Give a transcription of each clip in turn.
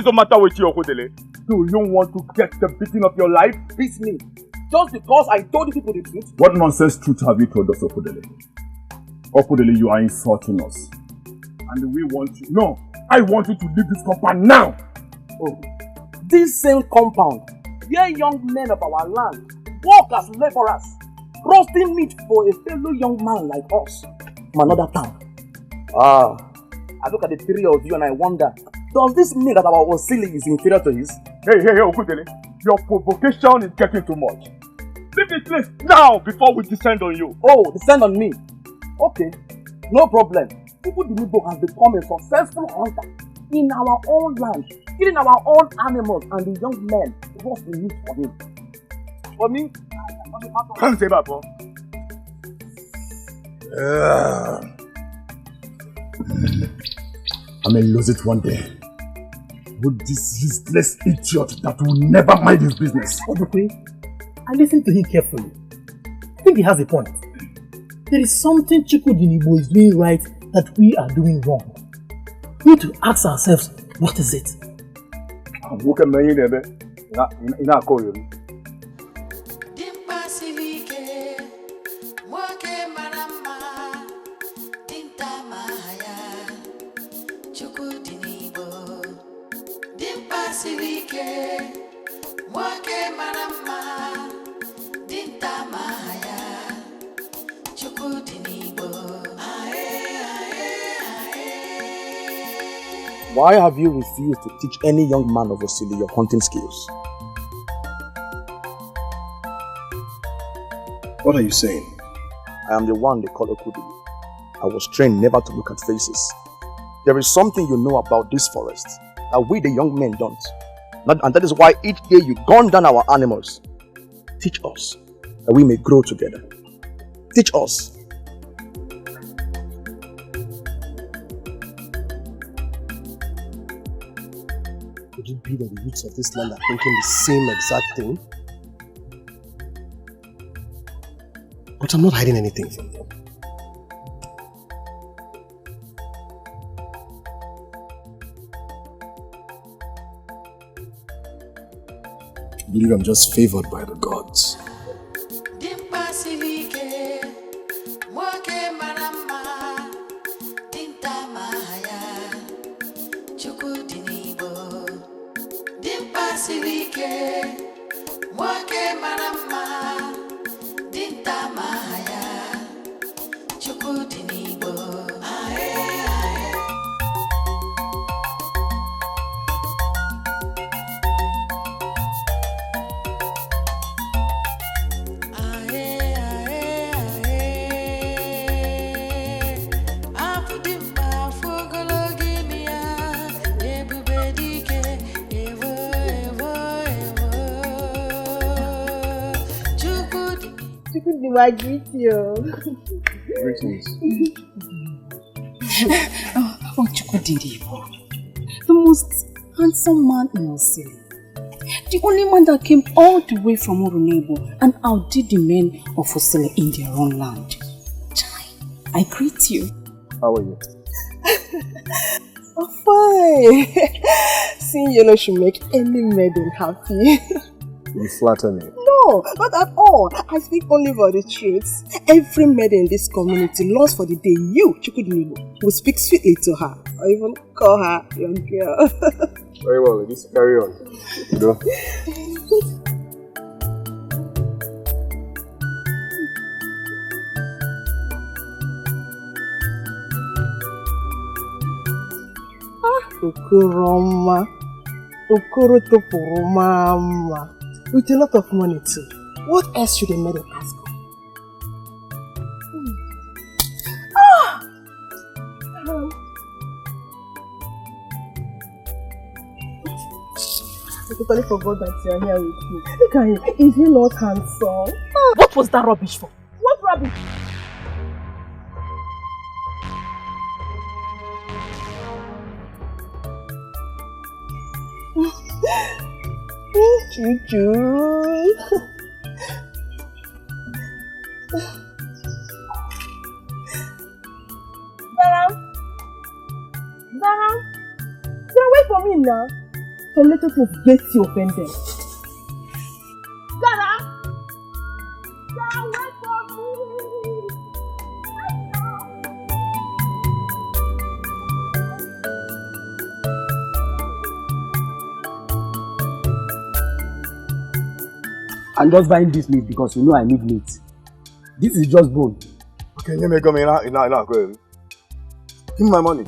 is the matter with you, Okodele? Do you want to get the beating of your life? Beat me. Just because I told you people the truth? What nonsense truth have you told us, Okodele? Okodele, you are insulting us. And we want you... No! I want you to leave this compound now! Oh. This same compound, where young men of our land work as laborers, roasting meat for a fellow young man like us from another town. I look at the three of you and I wonder, does this mean that our Osili is inferior to his? Hey, Okodele, your provocation is getting too much. Leave this place now before we descend on you. Oh, descend on me? Okay, no problem. People Dinibo has become a successful hunter in our own land, killing our own animals and the young men roast the meat for him. For me, can't say that, bro. I may lose it one day. With this useless idiot that will never mind his business. Obukwe, I listened to him carefully. I think he has a point. There is something Chukwu is doing right that we are doing wrong. We need to ask ourselves, what is it? Why have you refused to teach any young man of Osili your hunting skills? What are you saying? I am the one they call Okudili. I was trained never to look at faces. There is something you know about this forest that we the young men don't. And that is why each day you gun down our animals. Teach us that we may grow together. Teach us. Could it be that the youths of this land are thinking the same exact thing? But I'm not hiding anything from them. I believe I'm just favored by the gods. I greet you. Greetings. Oh, Chukudiribo, the most handsome man in Osili. The only man that came all the way from Urunebo and outdid the men of Osili in their own land. Chai, I greet you. How are you? Oh, fine. Seeing yellow should make any maiden happy. You flatter me. No, not at all. I speak only for the truth. Every maiden in this community longs for the day you, Chukudinibo, will speak sweetly to her, or even call her young girl. Very well, ladies. Carry on. Go. Okoroma. Okorotoporomama. With a lot of money too. What else should a maiden ask for? I totally forgot that you are here with me. Look at him. Is he not handsome? What was that rubbish for? What rubbish? Choo-choo. Zara, wait for me now. So let us get you offended. Zara! Zara, wait for me! I'm just buying this meat because you know I need meat. This is just bone. Okay, you make me now. Give me my money.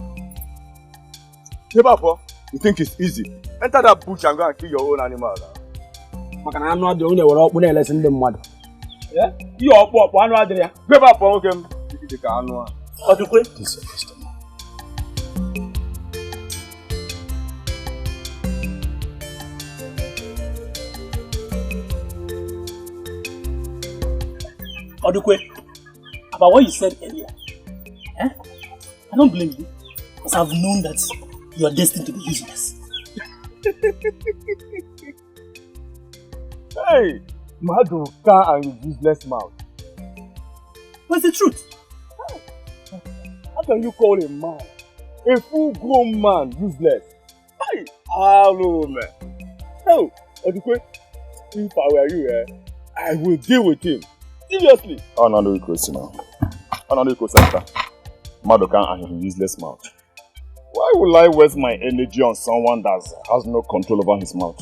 Hey, Papa, you think it's easy? Enter that bush and go and kill your own animal. I'm not the only one who listen to them mother. Yeah? You are up one right there. Hey, Papa, okay. This is your customer. Odukwe, about what you said earlier, I don't blame you, because I've known that you are destined to be useless. Hey, Maduka and useless mouth. What's the truth? How can you call a man, a full-grown man, useless? Hey, hello, man. Oh, Odukwe, if I were you, I will deal with him. Seriously. Another question now. Madoka and his useless mouth. Why would I waste my energy on someone that has no control over his mouth?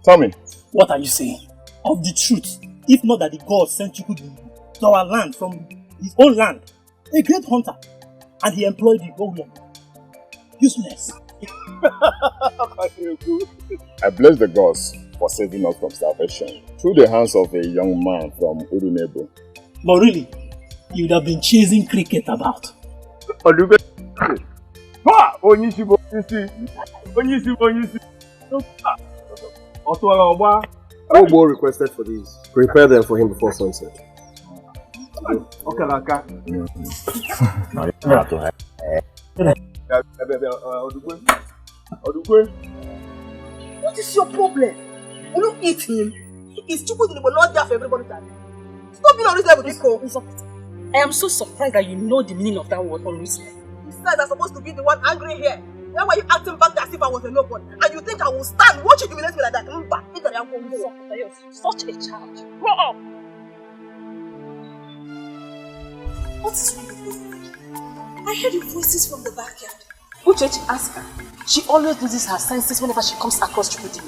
Tell me. What are you saying? Of the truth, if not that the God sent Chukwudi to our land from his own land, a great hunter, and he employed you, oh yeah, useless. I bless the gods for saving us from starvation through the hands of a young man from Urunebo. But really, you would have been chasing cricket about. Obo requested for these. Prepare them for him before sunset. Okay, Laka. What is your problem? Will you eat him? It's Chukwudi will not there for everybody to eat. Stop being unreasonable, Dikeh. I am so surprised that you know the meaning of that word, unreasonable. Besides, I'm supposed to be the one angry here. Then why you acting back as if I was a nobody? And you think I will stand watch you humiliate me like that? You're such a child. Grow up! What is wrong with you? I heard your voices from the backyard. Uchechi, ask her. She always loses her senses whenever she comes across Chukwudi.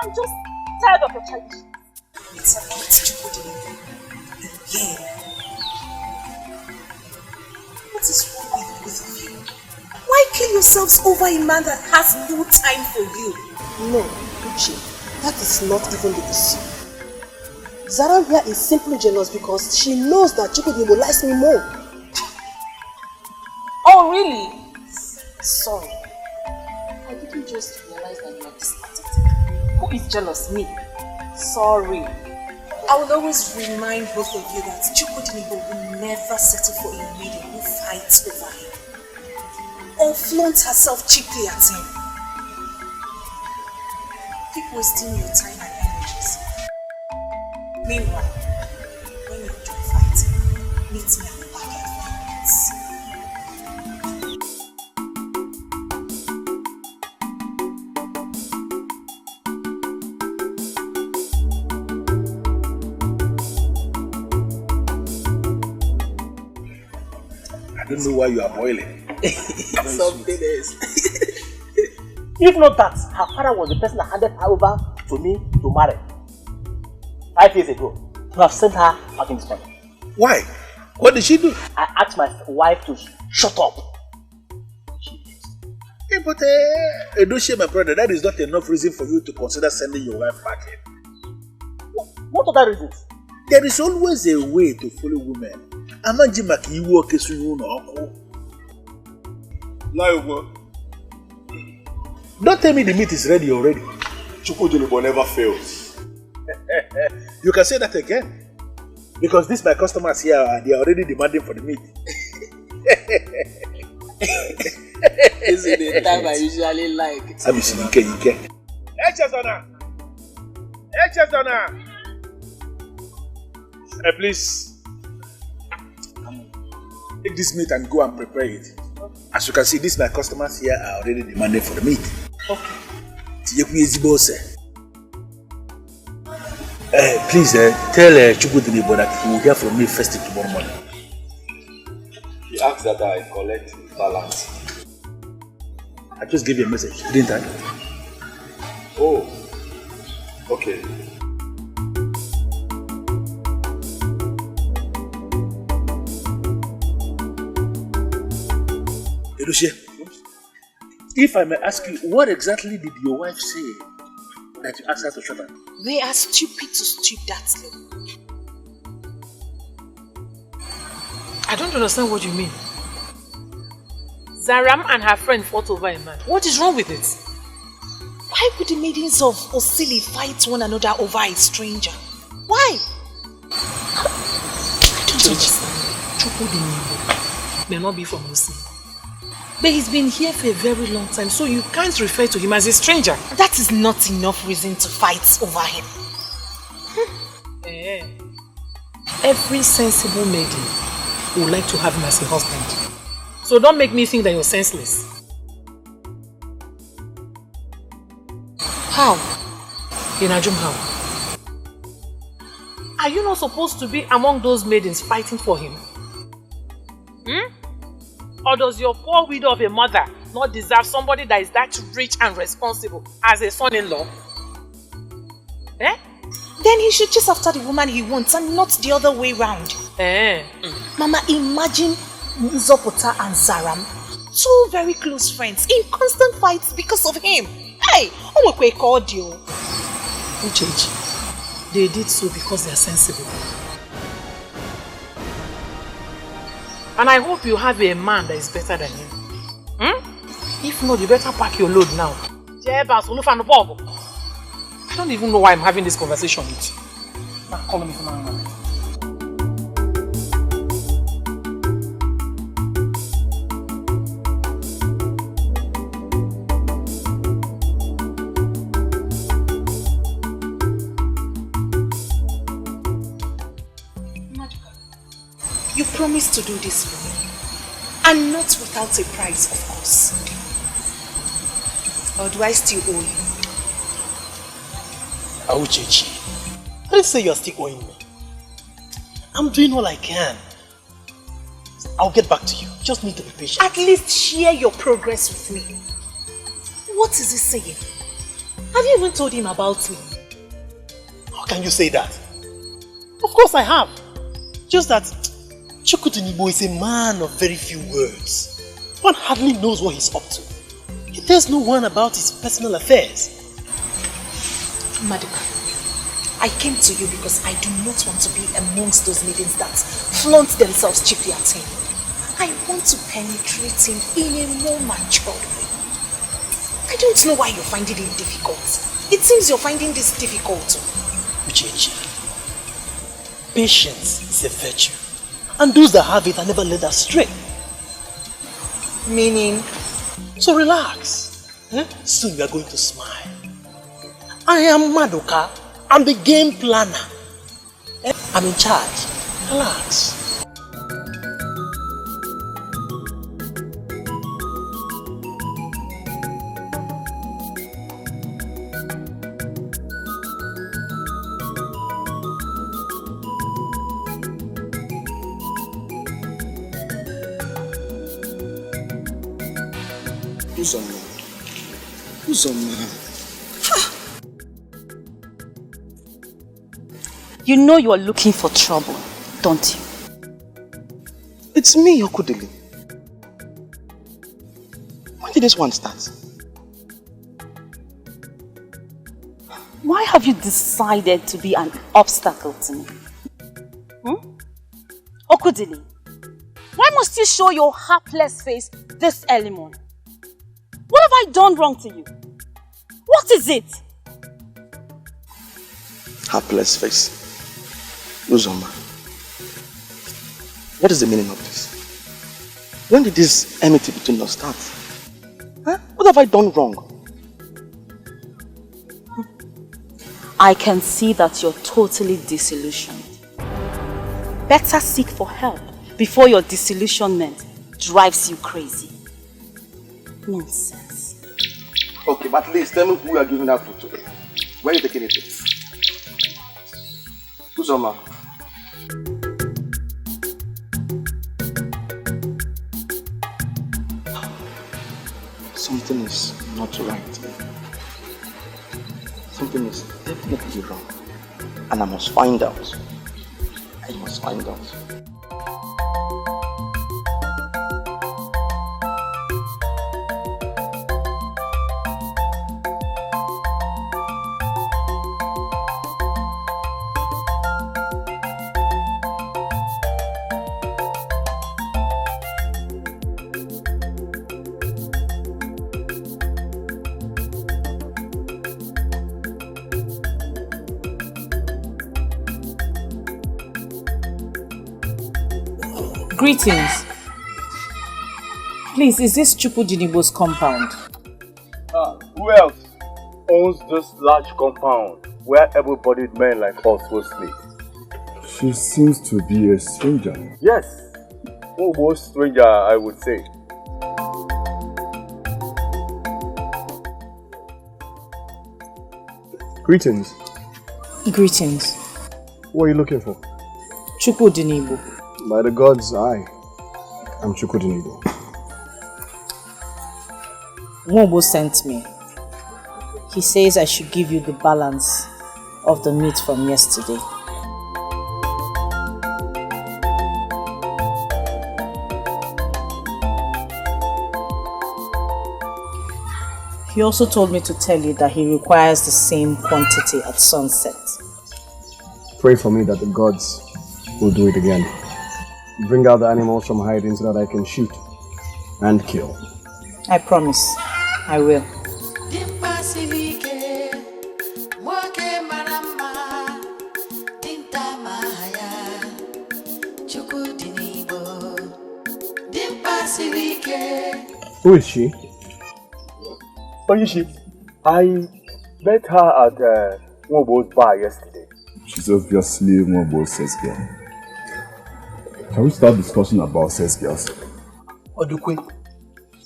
I'm just tired of your childish. It's about Chukwudi. Again. What is wrong with both of you? Why kill yourselves over a man that has no time for you? No, Uche, that is not even the issue. Zarambia is simply jealous because she knows that Chukwudi likes me more. Oh, really? Sorry. I didn't just realize that you are this pathetic. Who is jealous? Me? Sorry. I will always remind both of you that Chukwudi will never settle for a lady who fights over him or flaunts herself cheaply at him. Keep wasting your time and energies. Meanwhile, when you're done fighting, meet me at the backyard for minutes. I don't know why you are boiling. Something else. If not that, her father was the person that handed her over to me to marry 5 years ago. To have sent her back in this country. Why? What did she do? I asked my wife to shut up. She did. Hey, but don't share my brother. That is not enough reason for you to consider sending your wife back in. What other reasons? There is always a way to follow women. Amanjimaki, you work as you know. Don't tell me the meat is ready already. Chukwudi never fails. You can say that again. Because these my customers here, they are already demanding for the meat. This is the time I usually like. I'm using Ike. Please take this meat and go and prepare it. As you can see, these my customers here are already demanding for the meat. Okay. Please tell Chukwu that he will hear from me first thing tomorrow morning. He asked that I collect the balance. I just gave you a message, didn't I? Oh, okay. Edochie, if I may ask you, what exactly did your wife say that you asked her to shut up? We are stupid to stoop that low. I don't understand what you mean. Zaram and her friend fought over a man. What is wrong with it? Why would the maidens of Osili fight one another over a stranger? Why? I don't understand. Chukwu may not be from Osili. But he's been here for a very long time, so you can't refer to him as a stranger. That is not enough reason to fight over him. Every sensible maiden would like to have him as a husband. So don't make me think that you're senseless. How? Inajum, how? Are you not supposed to be among those maidens fighting for him? Or does your poor widow of a mother not deserve somebody that is that rich and responsible as a son-in-law? Then he should chase after the woman he wants and not the other way round. Mama, imagine Nzopota and Zaram, two very close friends, in constant fights because of him. Hey, audio. Ugezu, they did so because they are sensible. And I hope you have a man that is better than him. If not, you better pack your load now. I don't even know why I'm having this conversation with you. Now call me from my You promised to do this for me. And not without a price, of course. Or do I still owe you? Ugezu, I didn't say you're still owing me. I'm doing all I can. I'll get back to you. Just need to be patient. At least share your progress with me. What is he saying? Have you even told him about me? How can you say that? Of course I have. Just that Chukwu is a man of very few words. One hardly knows what he's up to. He tells no one about his personal affairs. Maduka, I came to you because I do not want to be amongst those maidens that flaunt themselves cheaply at him. I want to penetrate him in a more matured way. I don't know why you're finding it difficult. It seems you're finding this difficult. Ugezu, patience is a virtue. And those that have it are never led astray. Meaning? So relax. Soon we are going to smile. I am Maduka. I'm the game planner. I'm in charge. Relax. You know you are looking for trouble, don't you? It's me, Okudili. When did this one start? Why have you decided to be an obstacle to me? Okudili, why must you show your hapless face this early morning? What have I done wrong to you? What is it? Hapless face. Uzoma. What is the meaning of this? When did this enmity between us start? What have I done wrong? I can see that you're totally disillusioned. Better seek for help before your disillusionment drives you crazy. Nonsense. Okay, but at least tell me who you are giving that food to. Where are you taking it to? Uzoma. Something is not right. Something is definitely wrong. And I must find out. I must find out. Greetings. Please, is this Chukudinibo's compound? Who else owns this large compound where able-bodied men like us will sleep? She seems to be a stranger. Yes, almost stranger, I would say. Greetings. Greetings. What are you looking for? Chukudinibo. By the gods, I am Chukudinibo. Wobo sent me. He says I should give you the balance of the meat from yesterday. He also told me to tell you that he requires the same quantity at sunset. Pray for me that the gods will do it again. Bring out the animals from hiding so that I can shoot and kill. I promise. I will. Who is she? Oyishi, I met her at Wobo's bar yesterday. She's obviously Mobo's sex girl. Can we start discussing about sex girls? Odukwe,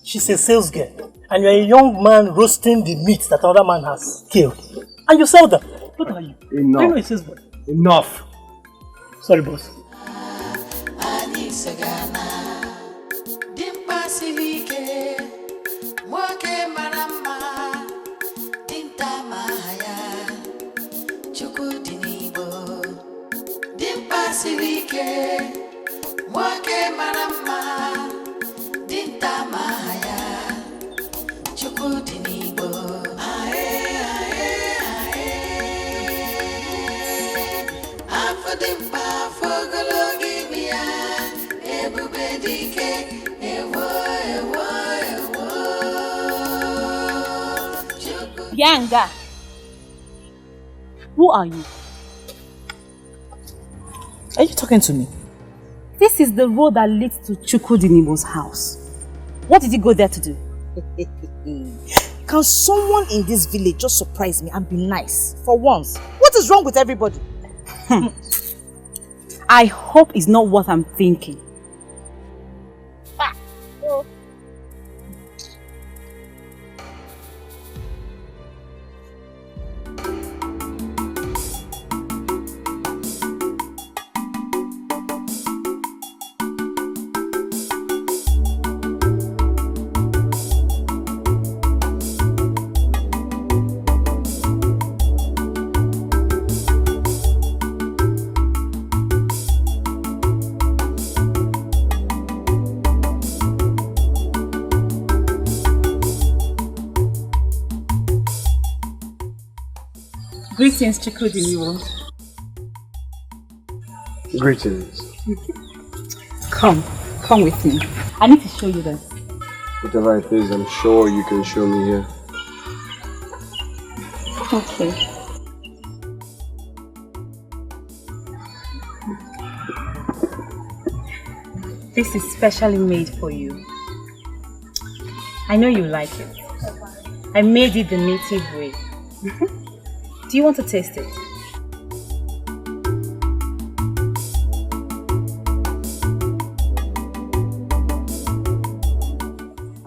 she's a sales girl, and you're a young man roasting the meat that another man has killed. And you sell them. What are you? Enough. I know it says what? Enough. Sorry, boss. Yanga, who are you? Are you talking to me? This is the road that leads to Chukudinibo's house. What did he go there to do? Can someone in this village just surprise me and be nice for once? What is wrong with everybody? I hope it's not what I'm thinking. Greetings, Chukudinibo. Greetings. Come with me. I need to show you this. Whatever it is, I'm sure you can show me here. Okay. This is specially made for you. I know you like it. I made it the native way. Do you want to taste it?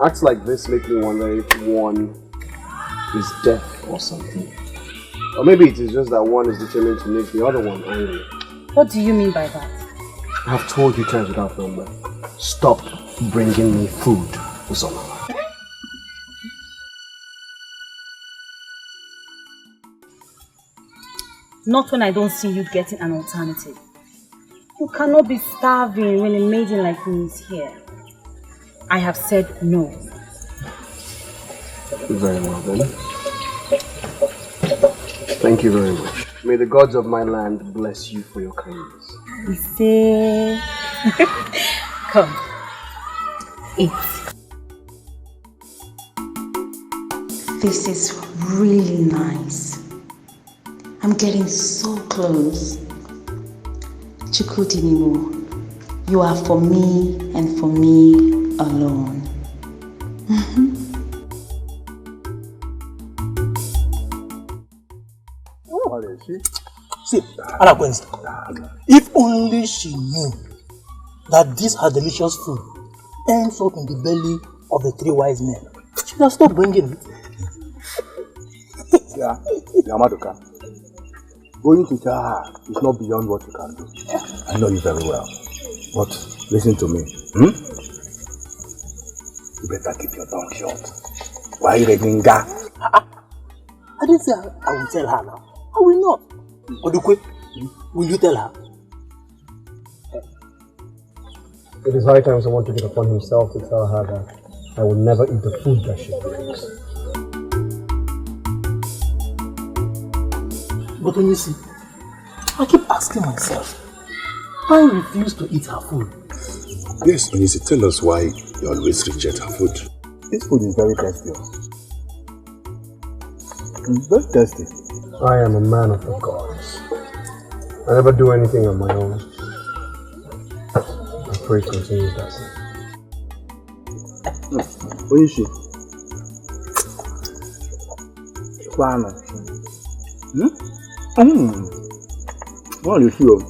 Acts like this make me wonder if one is deaf or something. Or maybe it is just that one is determined to make the other one angry. What do you mean by that? I have told you times without number. Stop bringing me food, Uzoma. Not when I don't see you getting an alternative. You cannot be starving when a maiden like me is here. I have said no. Very well then. Thank you very much. May the gods of my land bless you for your kindness. We say... Come. Eat. This is really nice. I'm getting so close. Chukudinimu, you are for me and for me alone. See, Anakwenzi, if only she knew that this her delicious food ends up in the belly of the three wise men, she would have stopped bringing it. Yeah, Yamadoka. Going to tell her is not beyond what you can do. I know you very well. But listen to me. You better keep your tongue shut. Why are you letting go? I didn't say I will tell her now. I will not. Odukwe, will you tell her? It is high time someone took it upon himself to tell her that I will never eat the food that she brings. But when you see, I keep asking myself, why I refuse to eat her food? Yes, Onyisi, tell us why you always reject her food. This food is very tasty. It's very tasty. I am a man of the gods. I never do anything on my own. I pray it continues that way. Onyisi. Kwana. What are you sure?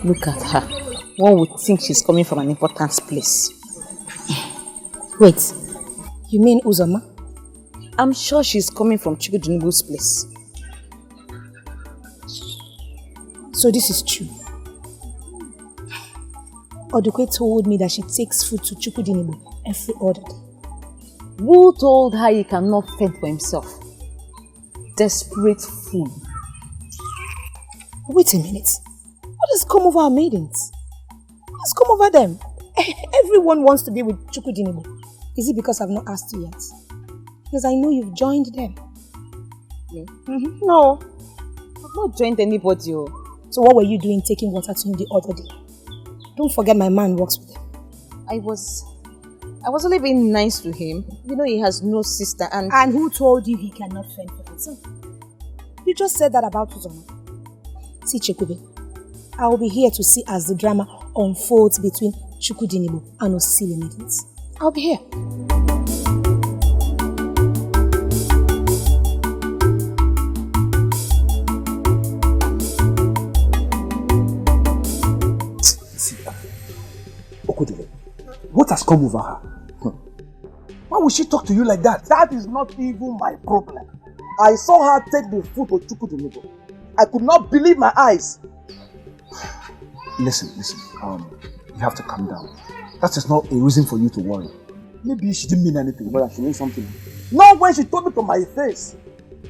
Look at her. One would think she's coming from an important place. Wait, you mean Uzoma? I'm sure she's coming from Chukudinibu's place. So this is true. Odukwe told me that she takes food to Chukudinibu every other day. Who told her he cannot fend for himself? Desperate fool. Wait a minute. What has come over our maidens? What's come over them? Everyone wants to be with Chukudinibu. Is it because I've not asked you yet? Because I know you've joined them. Me? No. I've not joined anybody. So what were you doing taking water to him the other day? Don't forget my man works with him. I was only being nice to him. You know he has no sister and... And who told you he cannot fend for himself? You just said that about Uzoma. See, Chekube, I will be here to see as the drama unfolds between Chukudinibu and Osile maidens. I'll be here. See, Okudile, what has come over her? Why would she talk to you like that? That is not even my problem. I saw her take the food to Chukudinibu. I could not believe my eyes. Listen, you have to calm down. That is not a reason for you to worry. Maybe she didn't mean anything, but she meant something. Not when she told me to my face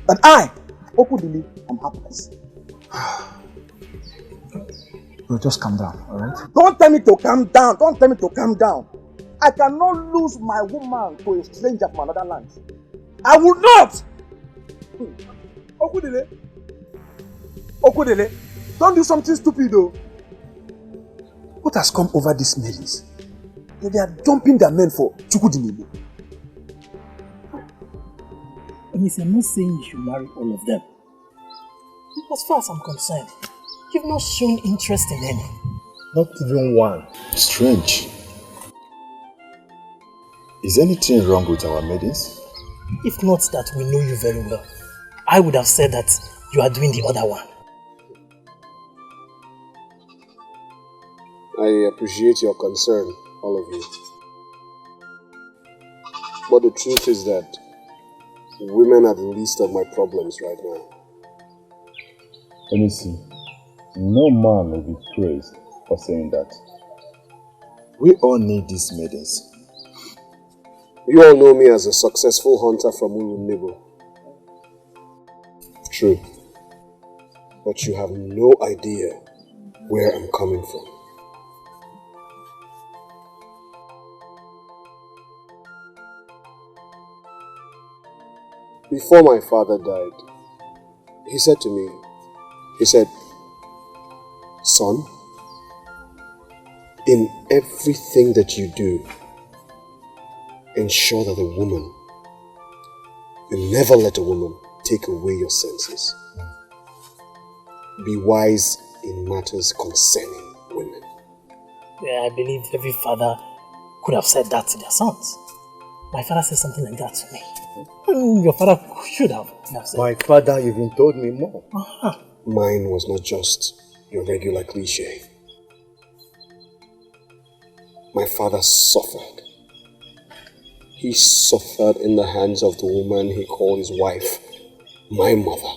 that I, Okudili, am hapless. Well, just calm down, alright? Don't tell me to calm down. Don't tell me to calm down. I cannot lose my woman to a stranger from another land. I would not! Okudele, don't do something stupid though. What has come over these maidens? that they are dumping their men for Chukudinibo. And I'm not saying you should marry all of them. As far as I'm concerned, you've not shown interest in any. Not even one. Strange. Is anything wrong with our maidens? If not that we know you very well, I would have said that you are doing the other one. I appreciate your concern, all of you. But the truth is that women are the least of my problems right now. Let me see. No man will be praised for saying that. We all need these maidens. You all know me as a successful hunter from Urunibo. True. But you have no idea where I'm coming from. Before my father died, he said to me, son, in everything that you do, ensure that you never let a woman take away your senses. Be wise in matters concerning women. Yeah, I believe every father could have said that to their sons. My father said something like that to me. Your father should have said. My father even told me more. Mine was not just your regular cliche. My father suffered. He suffered in the hands of the woman he called his wife, my mother,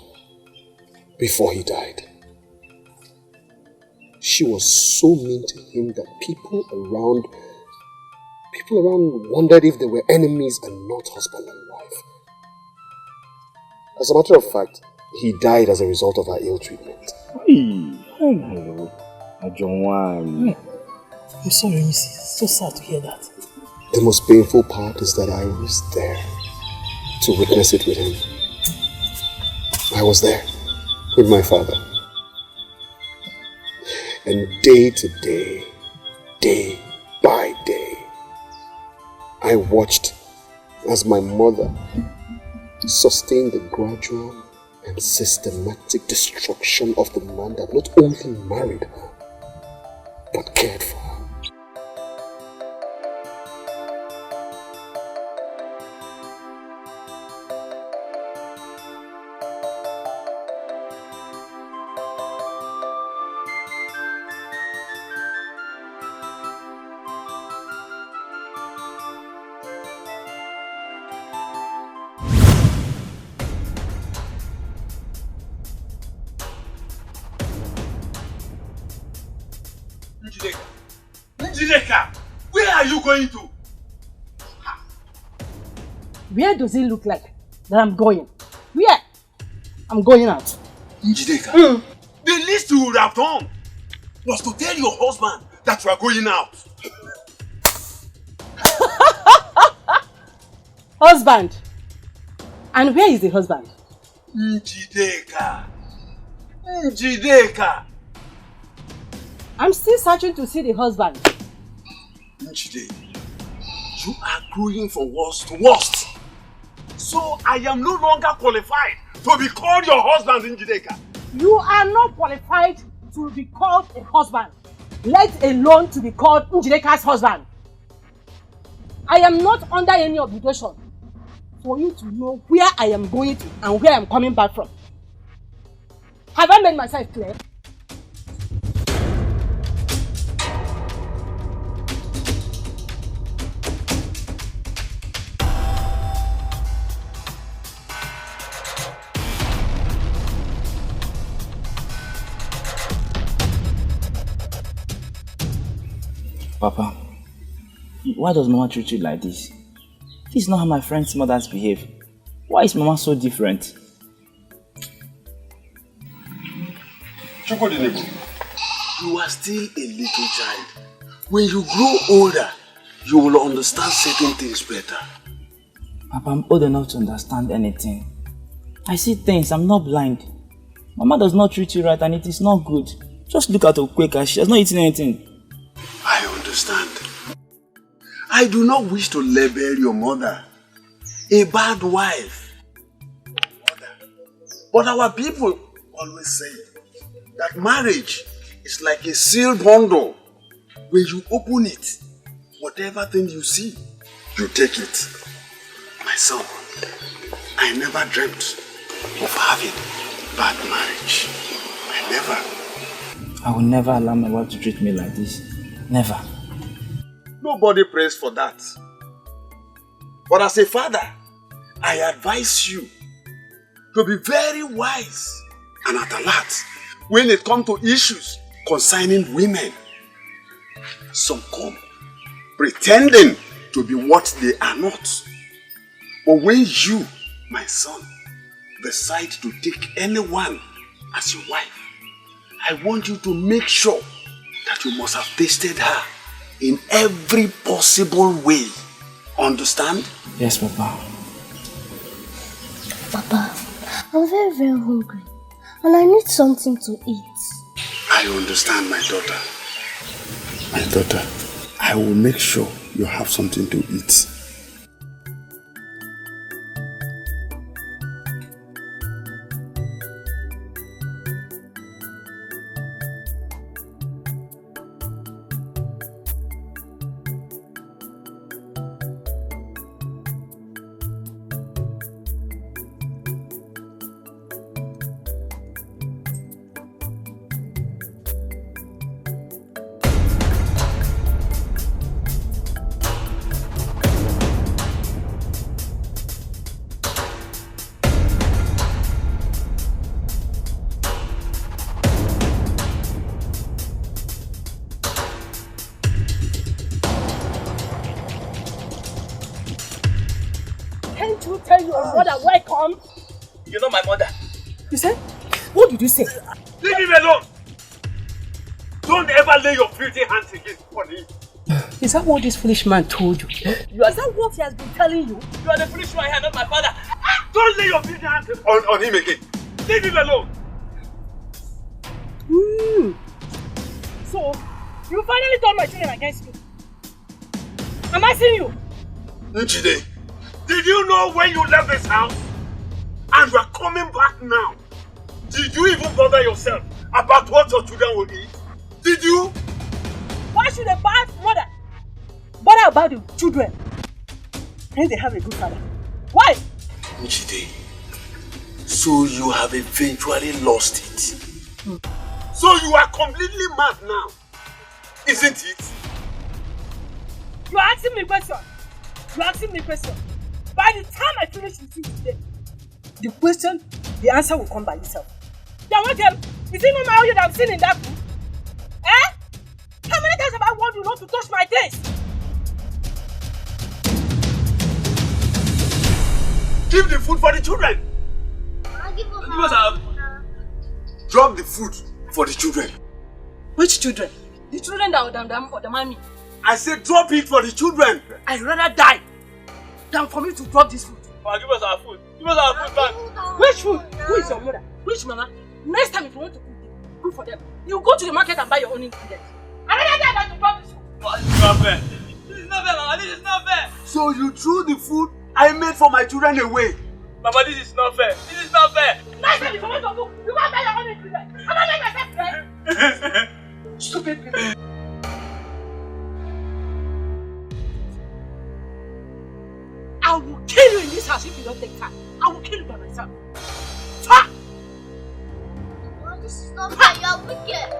before he died. She was so mean to him that people around wondered if they were enemies and not husband and wife. As a matter of fact, he died as a result of her ill treatment. I'm sorry, it's so sad to hear that. The most painful part is that I was there to witness it with him. I was there with my father. And day to day, day by day, I watched as my mother sustained the gradual and systematic destruction of the man that not only married her, but cared for her. Dikeh, where are you going to? Where does it look like that I'm going? Where? I'm going out. Dikeh, the least you would have done was to tell your husband that you are going out. Husband? And where is the husband? Dikeh. I'm still searching to see the husband. Njide, you are growing from worst to worst. So I am no longer qualified to be called your husband, Dikeh. You are not qualified to be called a husband, let alone to be called Njideka's husband. I am not under any obligation for you to know where I am going to and where I am coming back from. Have I made myself clear? Papa, why does Mama treat you like this? This is not how my friend's mothers behave. Why is Mama so different? Chukudinibo, you are still a little child. When you grow older, you will understand certain things better. Papa, I'm old enough to understand anything. I see things, I'm not blind. Mama does not treat you right and it is not good. Just look at Okweka, she has not eaten anything. I understand. I do not wish to label your mother a bad wife. But our people always say that marriage is like a sealed bundle. When you open it, whatever thing you see, you take it. My son, I never dreamt of having bad marriage. I never. I will never allow my wife to treat me like this. Never. Nobody prays for that. But as a father, I advise you to be very wise and at alert when it comes to issues concerning women. Some come pretending to be what they are not. But when you, my son, decide to take anyone as your wife, I want you to make sure that you must have tasted her in every possible way. Understand? Yes, Papa. Papa, I'm very, very hungry and I need something to eat. I understand, my daughter. My daughter, I will make sure you have something to eat. You're not my mother. You said? What did you say? Leave him alone! Don't ever lay your filthy hands against me. Is that what this foolish man told you? Is that what he has been telling you? You are the foolish one here, not my father. Don't lay your filthy hands on him again. Leave him alone. So, you finally turned my children against me. Am I seeing you? Njide, did you know when you left this house? And you are coming back now. Did you even bother yourself about what your children will eat? Did you? Why should a bad mother bother about the children when they have a good father? Why? Njide, so you have eventually lost it. So you are completely mad now, isn't it? You are asking me questions. You are asking me questions. By the time I finish with you today, the question, the answer will come by itself. Then what else? Is it not my you that I've seen in that room? Eh? How many times have I warned you not to touch my taste? Give the food for the children. Drop the food for the children. Which children? The children that or the mommy? I said drop it for the children. I'd rather die than for me to drop this food. Give us our food. Give us our food back. Which food? Who is your mother? Which mama? Next time if you want to cook for them, you go to the market and buy your own ingredients. I'd rather die than to drop this food. This is not fair. This is not fair, Mama. This is not fair. So you threw the food I made for my children away. Mama, this is not fair. This is not fair. Next time if you want to cook, you go and buy your own ingredients. I'm not making myself fair. Stupid people. I will kill you in this house if you don't take time. I will kill you by myself. Ha! Oh, this is not fair. You are wicked.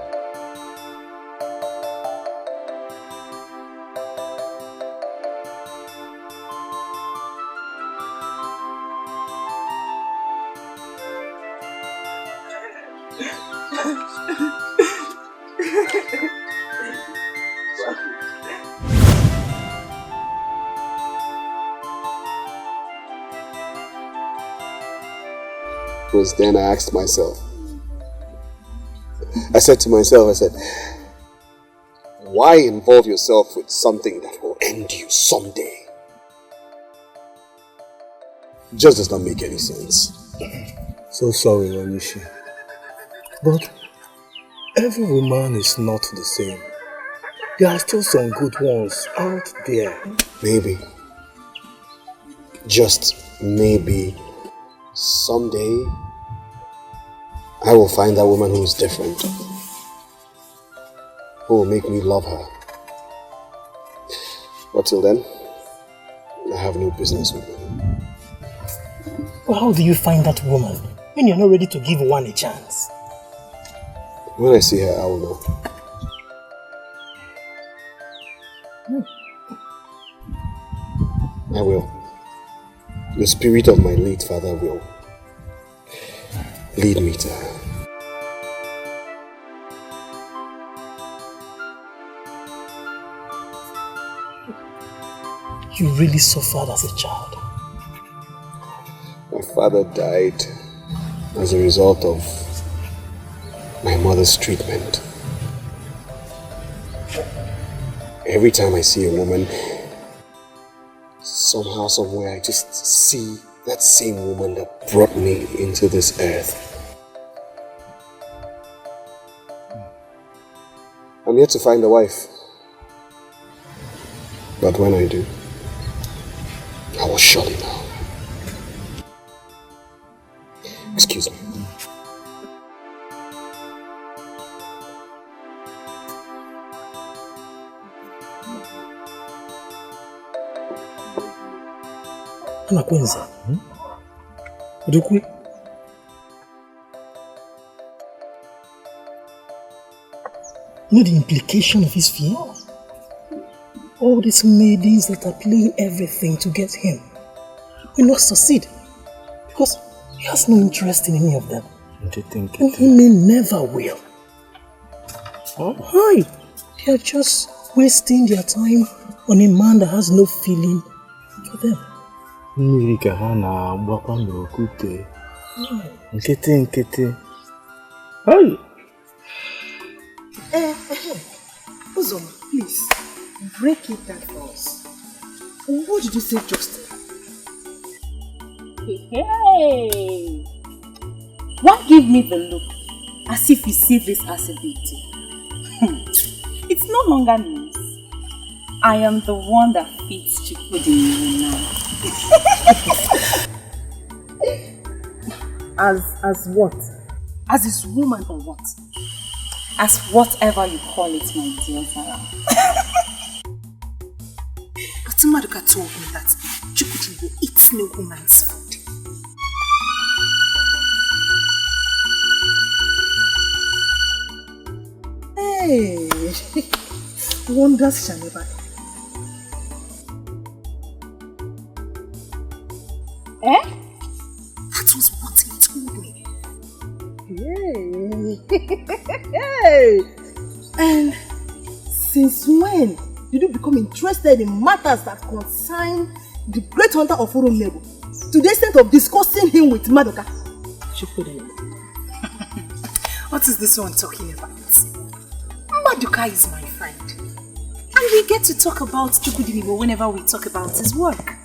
Was then I asked myself, I said to myself, I said, why involve yourself with something that will end you someday? It just does not make any sense. So sorry, Onishi. But every woman is not the same. There are still some good ones out there. Maybe, just maybe, someday I will find that woman who is different, who will make me love her. But till then, I have no business with her. Well, how do you find that woman when you're not ready to give one a chance? When I see her, I will know. I will. The spirit of my late father will lead me to her. You really suffered as a child. My father died as a result of my mother's treatment. Every time I see a woman, somehow, somewhere, I just see that same woman that brought me into this earth. I'm yet to find a wife. But when I do, I will surely know. Excuse me. Anakwenza. Udukwe. You know the implication of his fear? All these maidens that are playing everything to get him will not succeed because he has no interest in any of them. Don't you think? And he may never will. Why? They are just wasting their time on a man that has no feeling for them. Hey! Uzoma, please, break it down for us. What did you say just? Hey! Why give me the look as if you see this as a big deal? It's no longer news. I am the one that fits Chukudi now. As what? As his woman or what? As whatever you call it, my dear Zara. Atumaduka told me that Chukudi will eat no woman's food. Hey, wonders shall never end. Eh? That was what he told me. Hey. And since when did you become interested in matters that concern the great hunter of Ugezu to the extent of discussing him with Madoka? What is this one talking about? Madoka is my friend. And we get to talk about Chukudinibo whenever we talk about his work.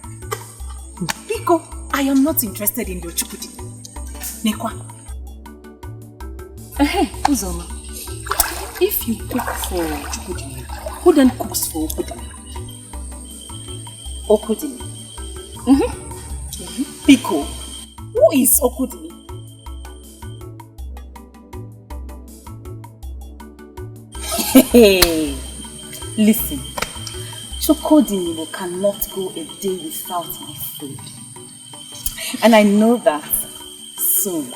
Biko, I am not interested in your Chukudi. Nekwa. Uzoma, if you cook for Chukudi, who then cooks for Okudini? Okudini. Biko, who is Okudini? Hey, listen, Chukudini cannot go a day without my food. And I know that soon,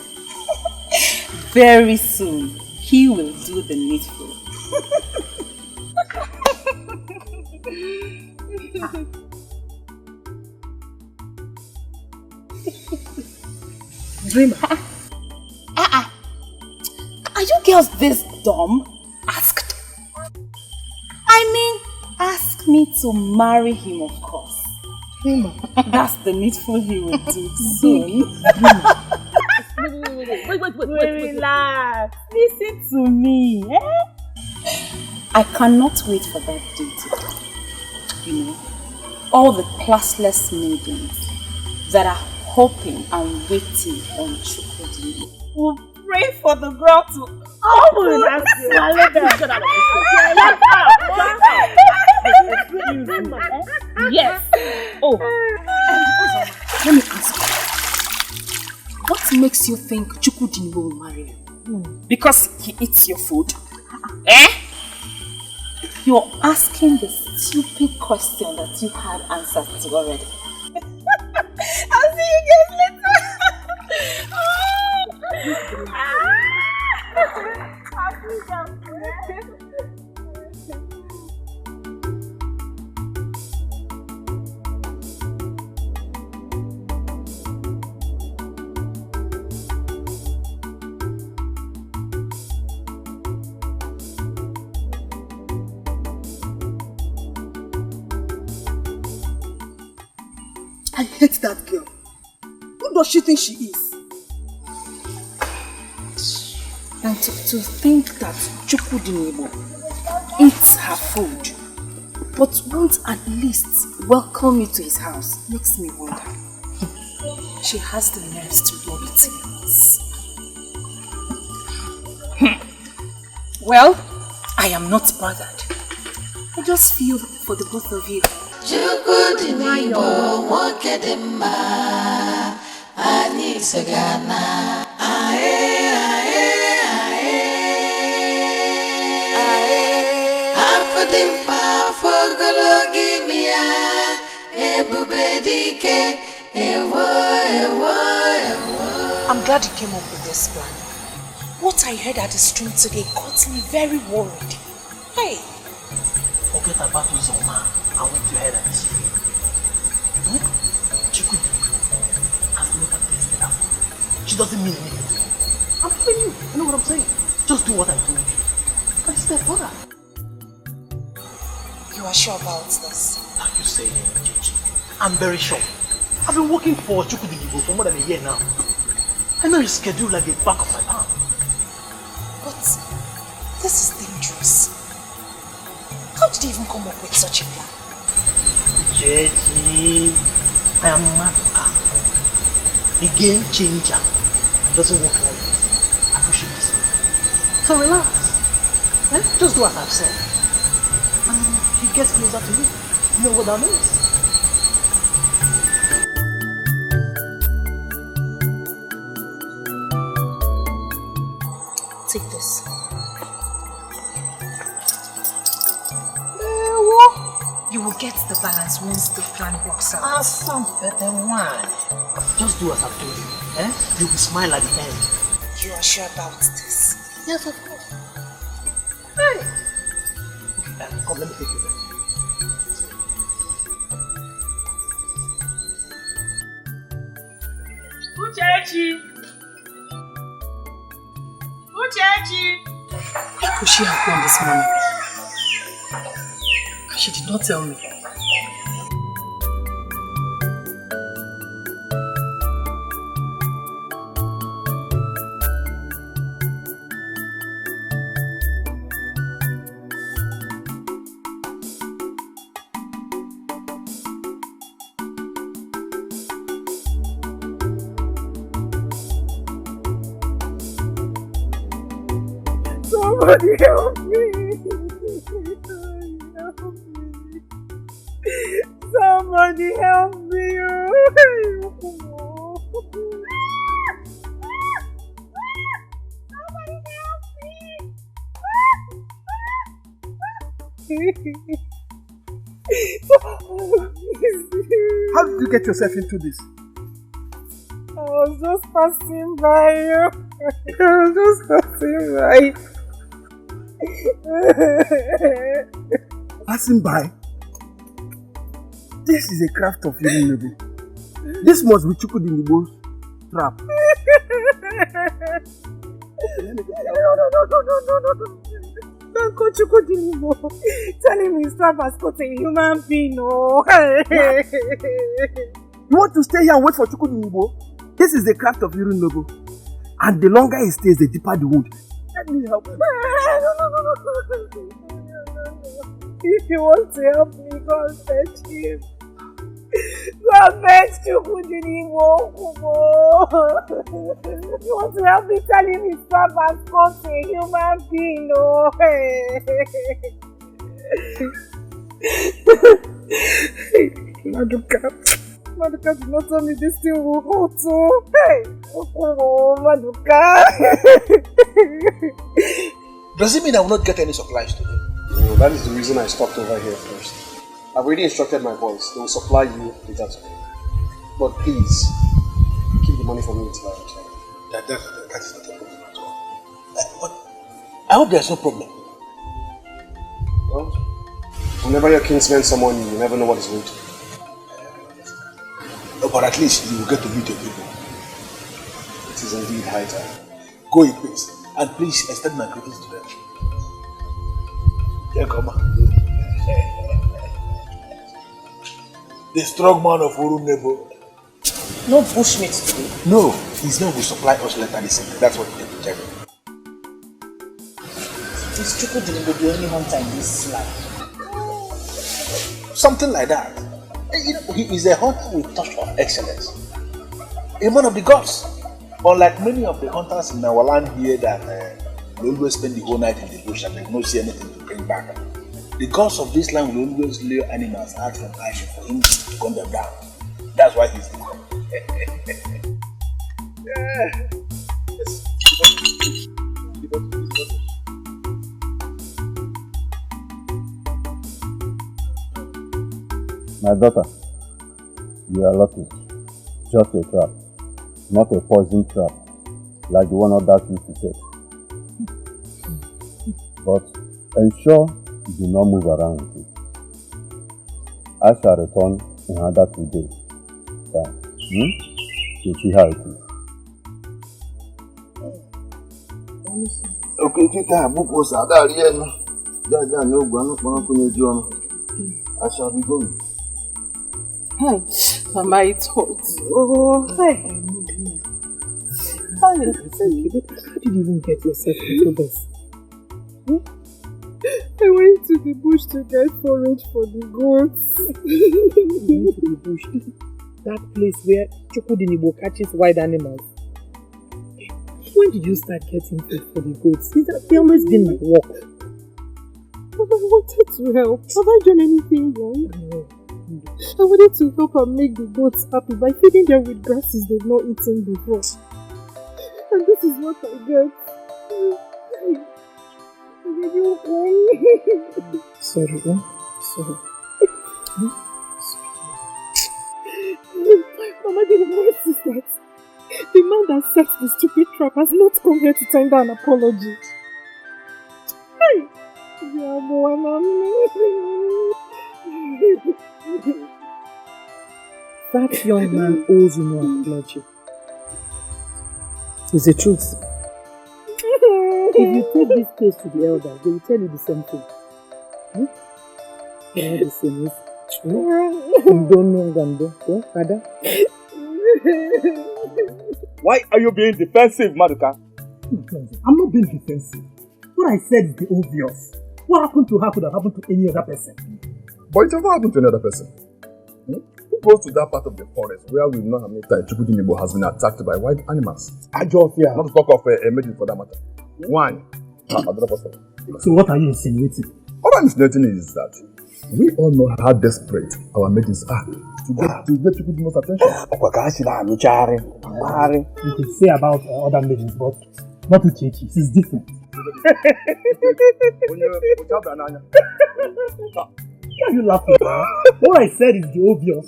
very soon, he will do the needful. Dreamer. Are you girls this dumb? Asked. I mean, ask me to marry him, of course. Dreamer. That's the needful he will do soon. Wait. Relax. Listen to me. I cannot wait for that day to come. You know, all the classless maidens that are hoping and waiting on Chukudi will pray for the girl to Oh, yes. Oh, let me ask you. What makes you think Chukudinbo will marry you? Because he eats your food? Eh? You're asking the stupid question that you had answered to already. I'll see you guys later. I hate that girl. Who does she think she is? And to think that Chukudinebo eats her food, but won't at least welcome you to his house, makes me wonder. She has the nerves to do it. Well, I am not bothered. I just feel for the both of you. Chukudinebo mokedema ani sagana ae ae ae afudimpa fogologimia ebube Dikeh ewo ewo ewo. I'm glad you came up with this plan. What I heard at the stream today got me very worried. Hey! Forget about Uzoma and what you heard at the stream. Chukudinebo has never tasted her food. She doesn't mean anything to me. I'm telling you, you know what I'm saying? Just do what I told you. And step further. You are sure about this? How you say it, Gigi? I'm very sure. I've been working for Chukudinebo for more than a year now. I know his schedule like the back of my hand. But this is dangerous. How did you even come up with such a plan? Gigi, I am mad. The game changer doesn't work like this. I push it this way. So relax. Just do what I've said. And he gets closer to me. You know what that means? Take this. You will get the balance once the plan works out. Some better wine. Just do as I've told you. You will smile at the end. You are sure about this? Yes, of course. Hey! Okay, come, let me take you there. Ugezu! Ugezu! Where could she have gone this morning? She did not tell me. Somebody help me! Somebody help me! How did you get yourself into this? I was just passing by you. I was just passing by. Passing by? This is a craft of Unrequited. This must be Chukudinebo's trap. No. Don't go Chukudinebo. Tell him his trap has caught a human being. No. You want to stay here and wait for Chukudinebo? This is the craft of Unrequited. And the longer he stays, the deeper the wound. Let me help him. No. If you want to help me, go and fetch him. God bless you, Kudinimo. You want to help me tell him his purpose comes to a human being, oh. Maduka did not tell me this thing will hold too. Hey! Oh, Maduka. Does it mean I will not get any supplies today? No, that is the reason I stopped over here first. I've already instructed my boys. They will supply you later today. But please, keep the money for me until I return. That is not a problem at all. But I hope there's no problem. Well, whenever your king spends some money, you never know what is going to be. But at least you will get to meet your people. It is indeed high time. Go in peace. And please extend my greetings to them. Yeah, come on. The strong man of Urunebo. No bushmeat today. No, his men will supply us later this evening. That's what they will tell me. Is Chukudinigbo the only hunter in this land? Something like that. You know, he is a hunter with touch of excellence. A man of the gods. Unlike many of the hunters in our land here that they always spend the whole night in the bush and they will not see anything to bring back. The gods of this land will always lure animals out from action for him to gun them down. That's why he's the god. My daughter, you are lucky. Just a trap, not a poison trap, like the one others used to say. But ensure you do not move around with it. I shall return in another 2 days. To see how it is. Okay, I shall be going. Hey, Mama, it hurts. Oh, hey. How did you even get yourself into this? I went to the bush to get forage for the goats. You went to the bush? That place where Chukudinigbo catches wild animals. When did you start getting food for the goats? They always been my work. But I wanted to help. Have I done anything wrong? No. I wanted to help and make the goats happy by feeding them with grasses they've not eaten before. And this is what I get. Sorry, sorry. Mama, the worst is that the man that set the stupid trap has not come here to tender an apology. Hey! That young man owes you no apology. It's the truth. If you take this case to the elders, they will tell you the same thing. They are the same. You don't know Gando, Father? Why are you being defensive, Maduka? I'm not being defensive. What I said is the obvious. What happened to her could have happened to any other person. But it never happened to another person. Who goes to that part of the forest where we know how many times Chukudinigbo has been attacked by wild animals? I just fear. Not to talk of a maiden for that matter. One. So what are you insinuating? What I'm insinuating is that we all know how desperate our maidens are to get Chukudinigbo's attention. You could say about other maidens, but not to Chechi. It's different. Why are you laughing? What I said is the obvious.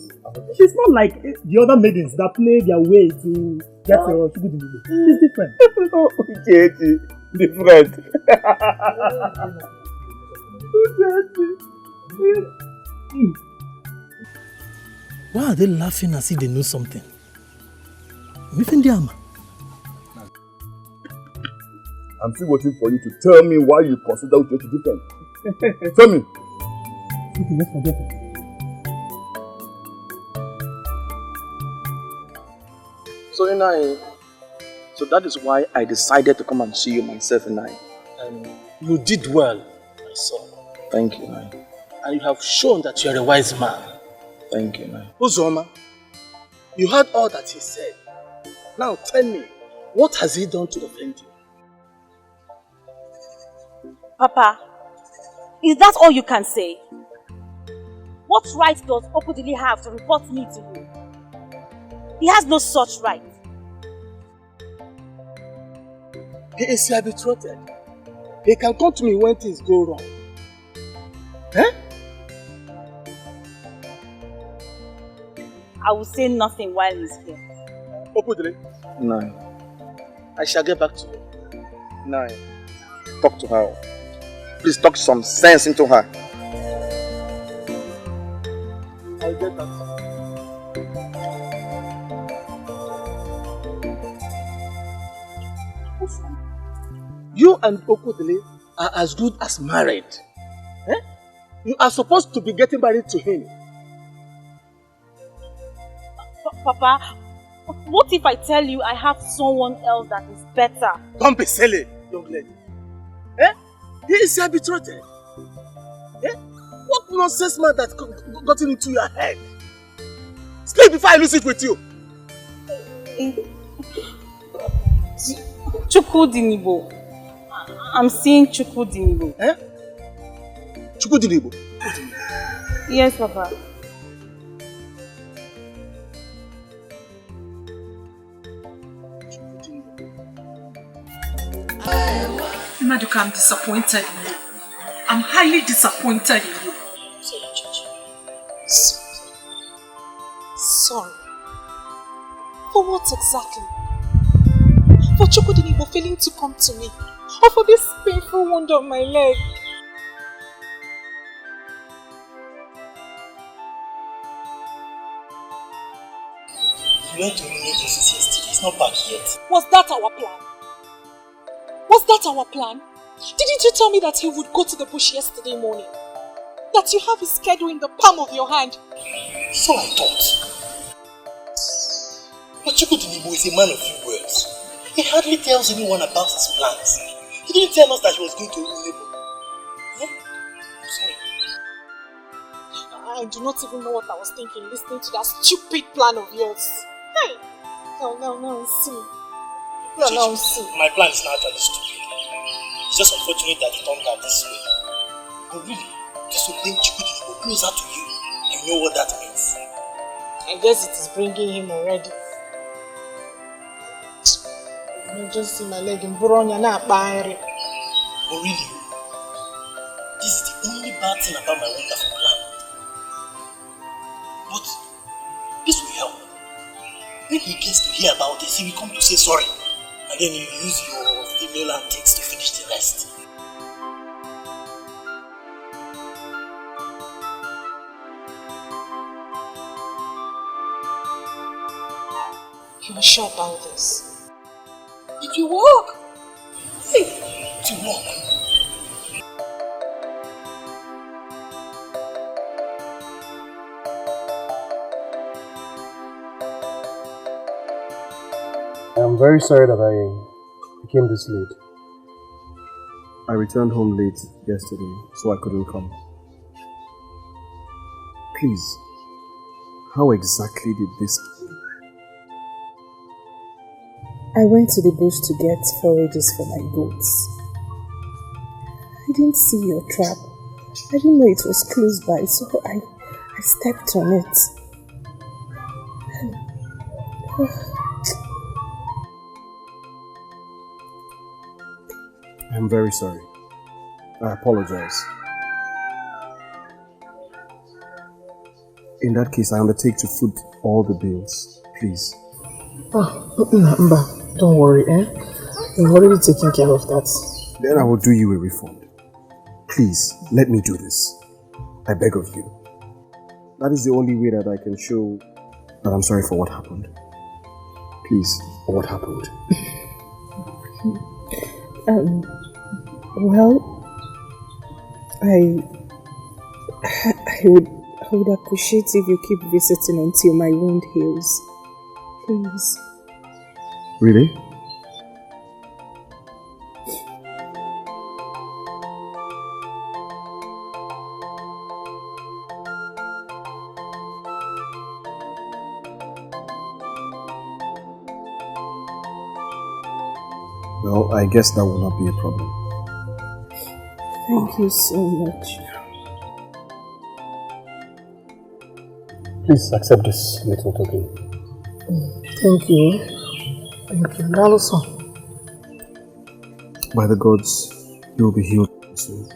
She's not like the other maidens that play their way to get Chukudinigbo. She's different. Chechi, different. Why are they laughing as if they know something? I'm still waiting for you to tell me why you consider Ugezu different. Tell me. Okay, let's forget it. So Ini, so that is why I decided to come and see you myself, Ini. And you did well, my son. Thank you, Ini. And you have shown that you are a wise man. Thank you, man. Uzoma, you heard all that he said. Now tell me, what has he done to offend you? Papa, is that all you can say? What right does Okudili have to report me to you? He has no such right. He is your betrothed. He can come to me when things go wrong. Eh? I will say nothing while he's here. Okudili? No. I shall get back to you. No. Talk to her. Please talk some sense into her. I'll get back to you. You and Okudili are as good as married. Eh? You are supposed to be getting married to him. Papa, what if I tell you I have someone else that is better? Don't be silly, young lady. Eh? He is your betrothed. Eh? What nonsense man that got into your head? Speak before I lose it with you. Chukudinibo. I'm seeing Chukudinibo. Eh? Chukudinibo? Yes, Papa. Maduka, I'm disappointed in you. I'm highly disappointed in you. Sorry. For what exactly? For Chukudinibo failing to come to me? Or for this painful wound on my leg? You went to Nollywood Movies yesterday. It's not back yet. Was that our plan? Was that our plan? Didn't you tell me that he would go to the bush yesterday morning? That you have his schedule in the palm of your hand? So I thought. But Chukudinibo is a man of few words. He hardly tells anyone about his plans. He didn't tell us that he was going to Nollywood. I'm sorry. I do not even know what I was thinking listening to that stupid plan of yours. Hey! No, see. No, see. My plan is not actually stupid. It's just unfortunate that it turned out this way. But really, this will bring Chukudinibo closer to you. You know what that means. I guess it is bringing him already. I just see my leg in Buronya na Parental. But really, this is the only bad thing about my wonderful plan. But this will help. When he gets to hear about this, he will come to say sorry. And then you use your female antics to finish the rest. You are sure about this? Did you walk? Hey, to walk. I'm very sorry that I became this late. I returned home late yesterday, so I couldn't come. Please, how exactly did this happen? I went to the bush to get forages for my goats. I didn't see your trap. I didn't know it was close by, so I stepped on it. I'm very sorry. I apologize. In that case, I undertake to foot all the bills. Please. Mba, don't worry, eh? We've already taken care of that. Then I will do you a refund. Please, let me do this. I beg of you. That is the only way that I can show that I'm sorry for what happened. Please, for what happened. Well, I would appreciate if you keep visiting until my wound heals. Please. Really? Well, I guess that will not be a problem. Thank you so much. Please accept this little token. Thank you. Thank you. And also, By the gods, you will be healed soon.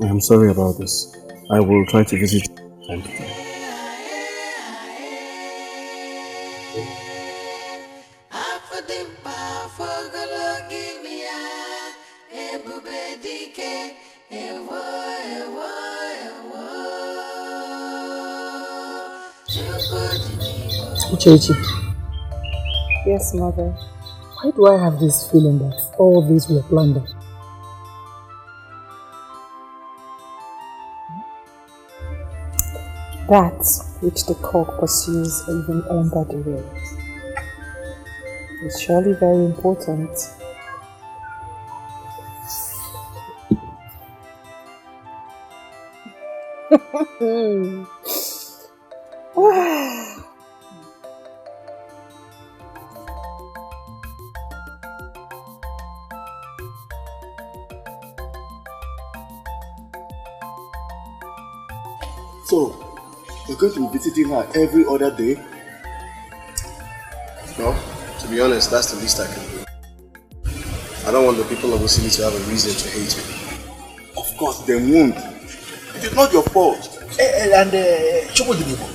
I am sorry about this. I will try to visit time to time. Uchechi, Yes, mother. why do I have this feeling that all these were planned? That which the cock pursues even under the road is surely very important. So, you're going to be visiting her every other day? No, to be honest, that's the least I can do. I don't want the people of Osili to have a reason to hate me. Of course, they won't. It is not your fault. And Chokodinibo,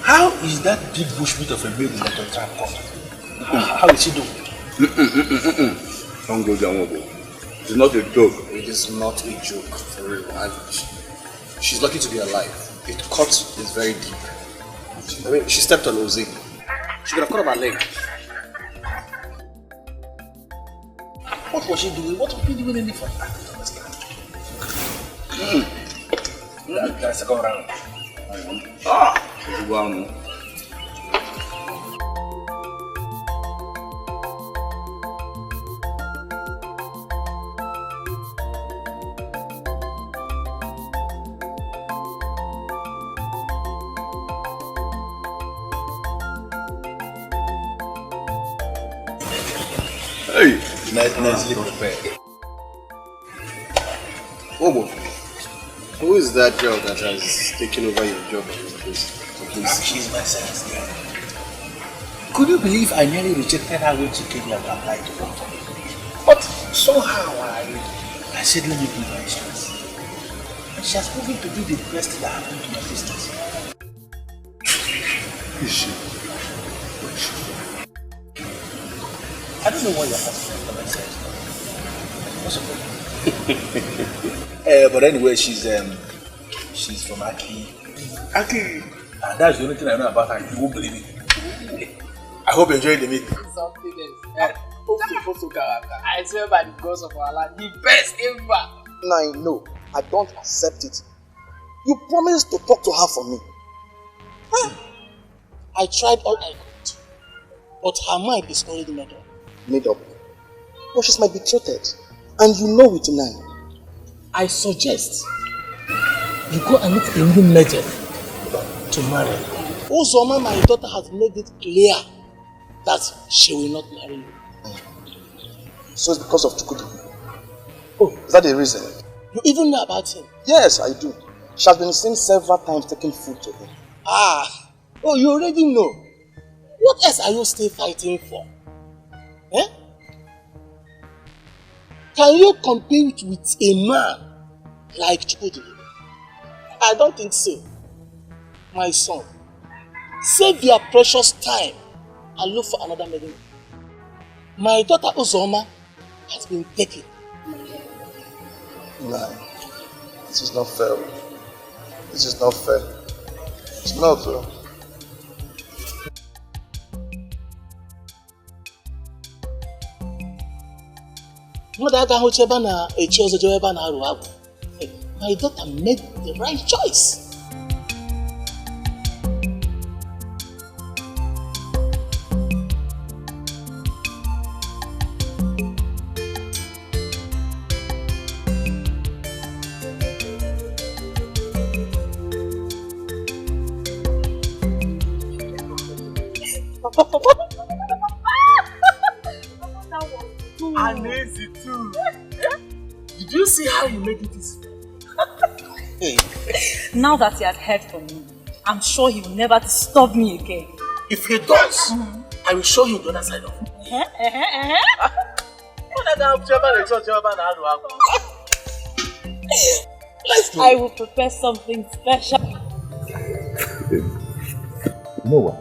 how is that big bushmeat of a baby that you're trying to cut? How is she doing? Don't go down, it's not a joke. It is not a joke, for real. She's lucky to be alive. The cut is very deep. I mean, she stepped on Ozi. She could have cut off her leg. What was she doing? What was she doing in the front? I don't understand. That's a go around. Hey! Nicely prepared. Obo, who is that girl that has taken over your job at this place? She's my sales girl. Could you believe I nearly rejected her when she came here to apply to work for me? But somehow I said, let me give her a chance. And she has proven to be the best that happened to my business. Is she? I don't know why you're asking for my sales. What's but anyway, she's from Aki. Aki? And that's the only thing I know about her. You won't believe it. I hope you enjoyed the meeting. Something else. I swear by the gods of our land, the best ever. Now, no, I don't accept it. You promised to talk to her for me. Huh? I tried all I could, but her mind is already made up. Made up? But she's my betrothed, and you know it now. I suggest you go and look a new method to marry. Uzoma, my daughter, has made it clear that she will not marry you. So it's because of Chukudi. Oh, is that the reason? You even know about him? Yes, I do. She has been seen several times taking food to him. Ah, oh, you already know. What else are you still fighting for? Eh? Can you compete with a man like Chukudi? I don't think so. My son, save your precious time and look for another maiden. My daughter Uzoma has been taken. No, this is not fair. This is not fair. It's not fair. My daughter made the right choice. And easy too. Did you see how you made it easy? Now that he had heard from me, I'm sure he will never disturb me again. If he does, I will show him the other side of it. I will prepare something special. You know what?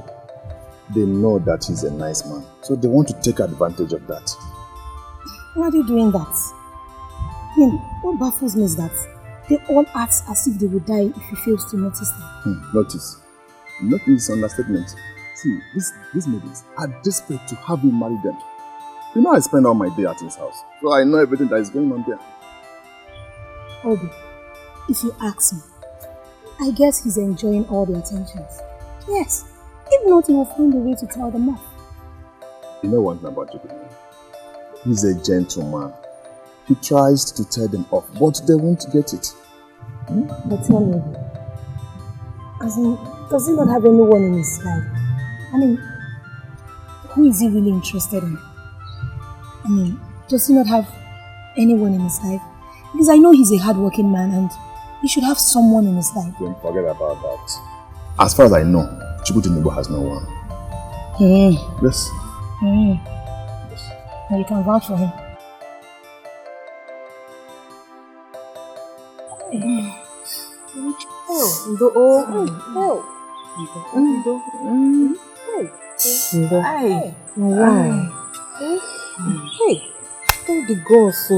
They know that he's a nice man, so they want to take advantage of that. Why are they doing that? I mean, what baffles me is that they all act as if they would die if he fails to notice them. Notice. Notice understatement. See, these ladies are desperate to have him marry them. You know I spend all my day at his house, so I know everything that is going on there. Obi, if you ask me, I guess he's enjoying all the attentions. Yes. If not, he will find a way to tell them off. You know one thing about Jubilee? He's a gentleman. He tries to tell them off, but they won't get it. But tell me, as in, does he not have anyone in his life? I mean, who is he really interested in? I mean, does he not have anyone in his life? Because I know he's a hard-working man and he should have someone in his life. Don't forget about that. As far as I know, Chukwudinibo has no one. Yes. Now you can vouch for him. Hey, thank the God, so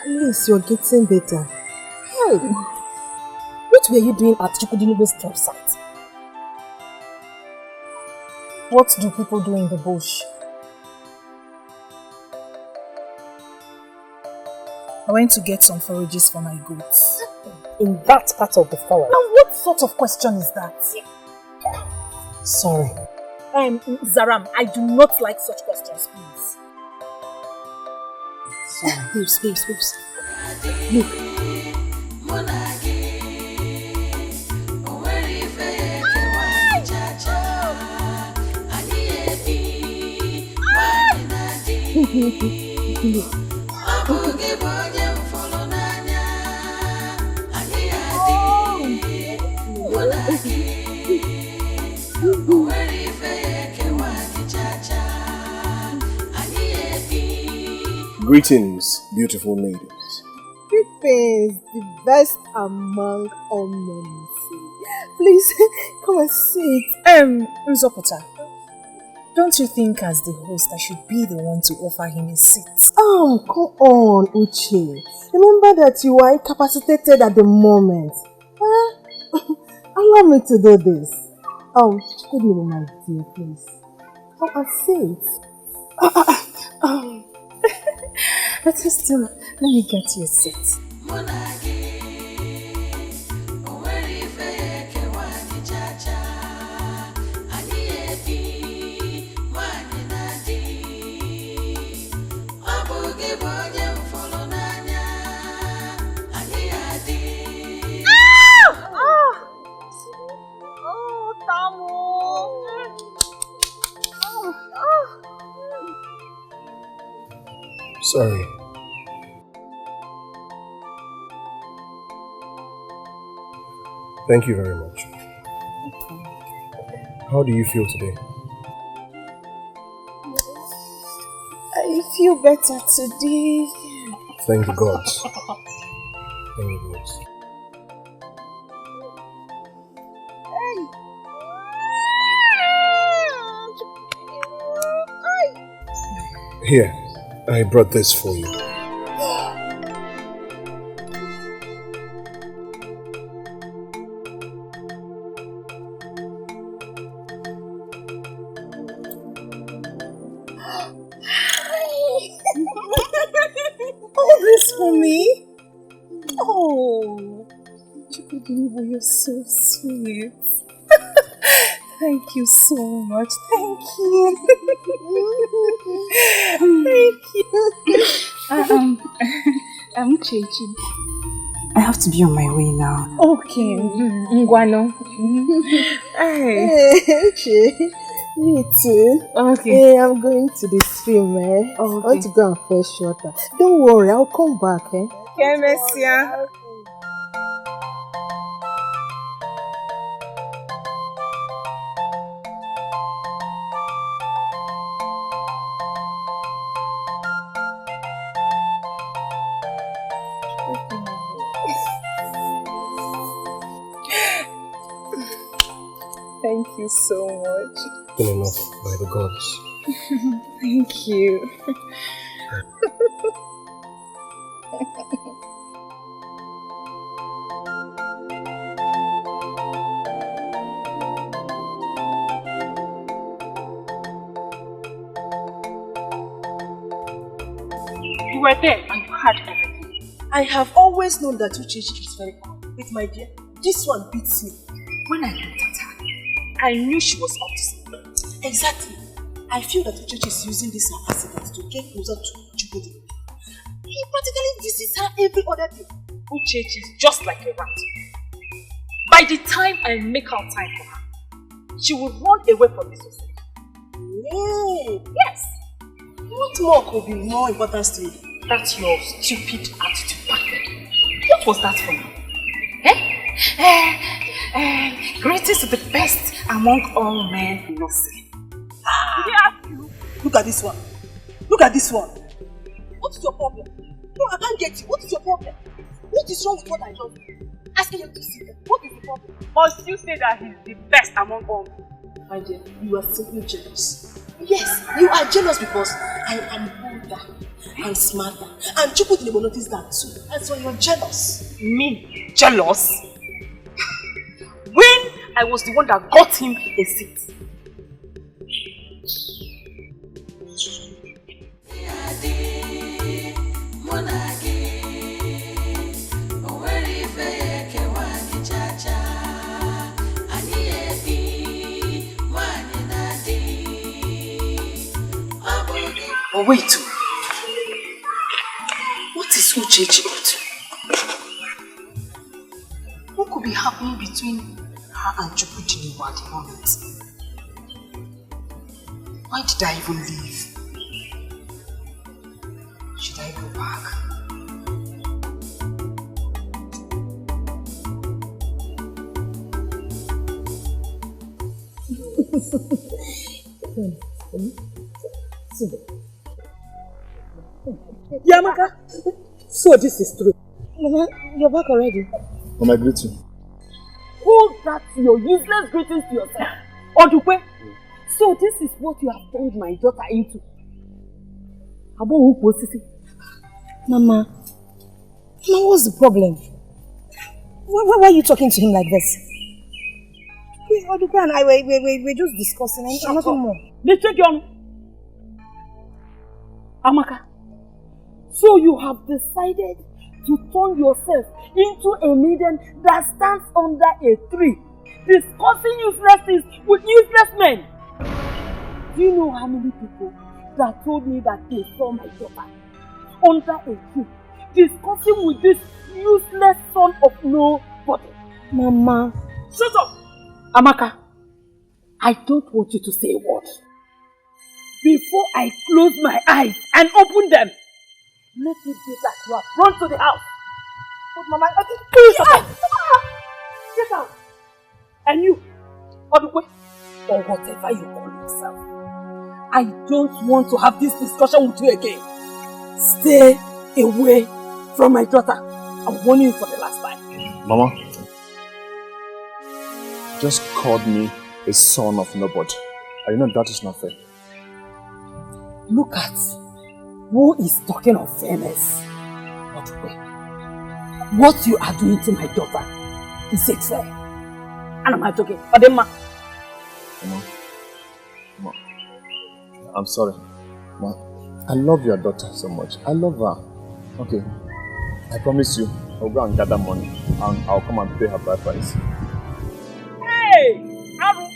at least you're getting better. Hey, What were you doing at Chukwudinibo's campsite? What do people do in the bush? I went to get some forages for my goats. In that part of the forest? Now what sort of question is that? Sorry. Zaram, I do not like such questions, please. Sorry. Babes. Look. Greetings, beautiful ladies. Greetings, the best among all men. Please, come and sit. Nzopota, don't you think as the host I should be the one to offer him a seat? Come on, Uche. Remember that you are incapacitated at the moment. Allow me to do this. Good evening, my dear, please. Come and sit. But still, let me get you a seat. Sorry. Thank you very much. How do you feel today? I feel better today. Thank the gods. Thank the gods. Here, I brought this for you. All this for me? Oh, Chukwudinibo, you're so sweet. Thank you so much. Thank you. Thank you. I'm Chechi. I have to be on my way now. Okay. Ngwano. Hey, Me too. Okay. Hey, I'm going to the stream, eh? Oh, okay. I want to go and fetch water. Don't worry, I'll come back, eh? Okay, Messia. Thank you so much. Been enough by the gods. Thank you. You were there and you heard everything. I have always known that Ugezu is very cool. Wait, my dear, this one beats me. When I looked at her, I knew she was up to something. Exactly. I feel that Ugezu is using this accident to get closer to Chukwudi. He practically visits her every other day. Ugezu is just like a rat. By the time I make out time for her, she will run away from this society. Yay! Yes. What more could be more important to you? That's your stupid attitude back then. What was that for now? Greatest to the best among all men, no sin. Look at this one. Look at this one. What is your problem? No, I can't get you. What is your problem? What is wrong with what I love? Asking you to see them. What is the problem? Must you say that he's the best among all men? My dear, you are simply jealous. Yes, you are jealous because I am older and smarter. And Chukwudi will notice that too. And so you're jealous. Me? Jealous? When I was the one that got him a seat. But wait, what is Ugezu up to? What could be happening between her and Chukwudi at the moment? Why did I even leave? Should I go back? Yamaka, so this is true. Mama, you're back already. Mama, I greet you. Hold that your useless greetings to yourself. Odukwe, so this is what you have turned my daughter into. Mama, what's the problem? Why are you talking to him like this? Odukwe and I, we're just discussing and nothing more. Amaka, so you have decided to turn yourself into a maiden that stands under a tree, discussing useless things with useless men. Do you know how many people that told me that they saw my daughter under a tree, discussing with this useless son of nobody? Mama. Shut up! Amaka, I don't want you to say a word. Before I close my eyes and open them, let it be that you have run to the house. But Mama, get out. And you, Odukwe, or whatever you call yourself, I don't want to have this discussion with you again. Stay away from my daughter. I'm warning you for the last time. Mama, just called me a son of nobody. I know that is not fair. Look at who is talking of fairness. What you are doing to my daughter is it fair? And am I talking? Mama, I'm sorry. Ma, I love your daughter so much. I love her. Okay, I promise you, I'll go and gather money and I'll come and pay her bride price. Hey! Aru!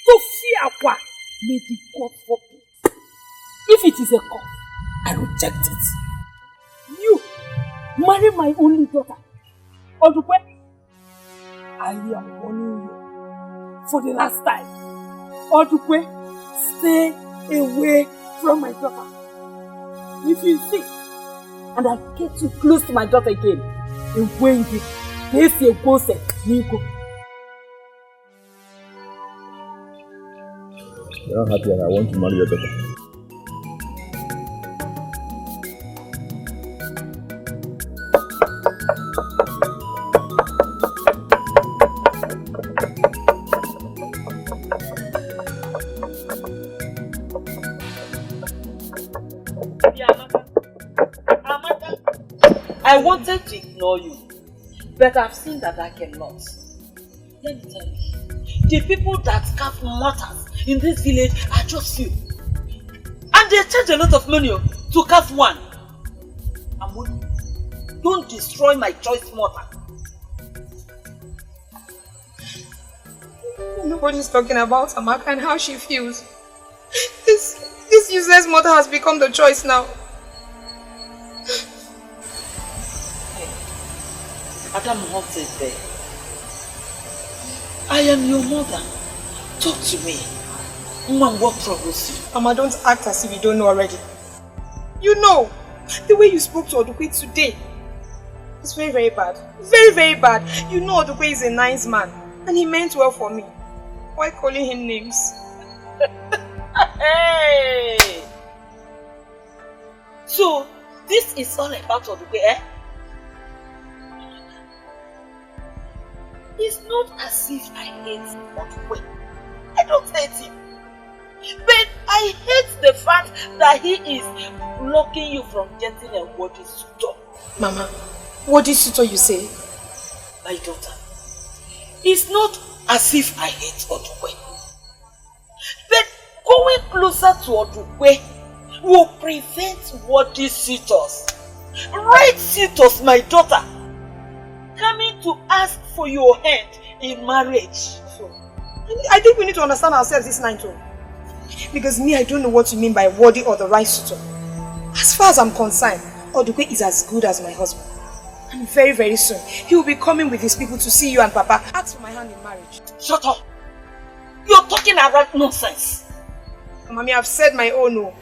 To fear what? May the God forbid. If it is a cause, I reject it. You marry my only daughter. Odukwe, I am warning you for the last time. Odukwe, stay away from my daughter. If you insist, and I get you close to my daughter again, you're going to face your ghost, Nico. You're not happy and I want to marry your daughter. I wanted to ignore you, but I've seen that I cannot. Let me tell you, the people that carve matters in this village are just few. And they charge a lot of money to carve one. I'm warning you, don't destroy my choice mortar. Nobody's talking about Amaka and how she feels. This useless mother has become the choice now. Adam holds it there. I am your mother. Talk to me. Mom, what troubles you? Mama, don't act as if you don't know already. You know, the way you spoke to Odukwe today is very, very bad. Very, very bad. You know Odukwe is a nice man and he meant well for me. Why calling him names? Hey! So, this is all about Odukwe, eh? It's not as if I hate Odukwe. I don't hate him. But I hate the fact that he is blocking you from getting a worthy suitor. Mama, worthy suitor you say? My daughter, it's not as if I hate Odukwe. But going closer to Odukwe will prevent worthy suitors. Right suitors, my daughter, coming to ask for your hand in marriage. So, I think we need to understand ourselves this night too. Because me, I don't know what you mean by worthy or the right suitor. As far as I'm concerned, Odukwe is as good as my husband. And very, very soon, he will be coming with his people to see you and Papa ask for my hand in marriage. Shut up! You're talking about nonsense. Mommy, I've said my own no.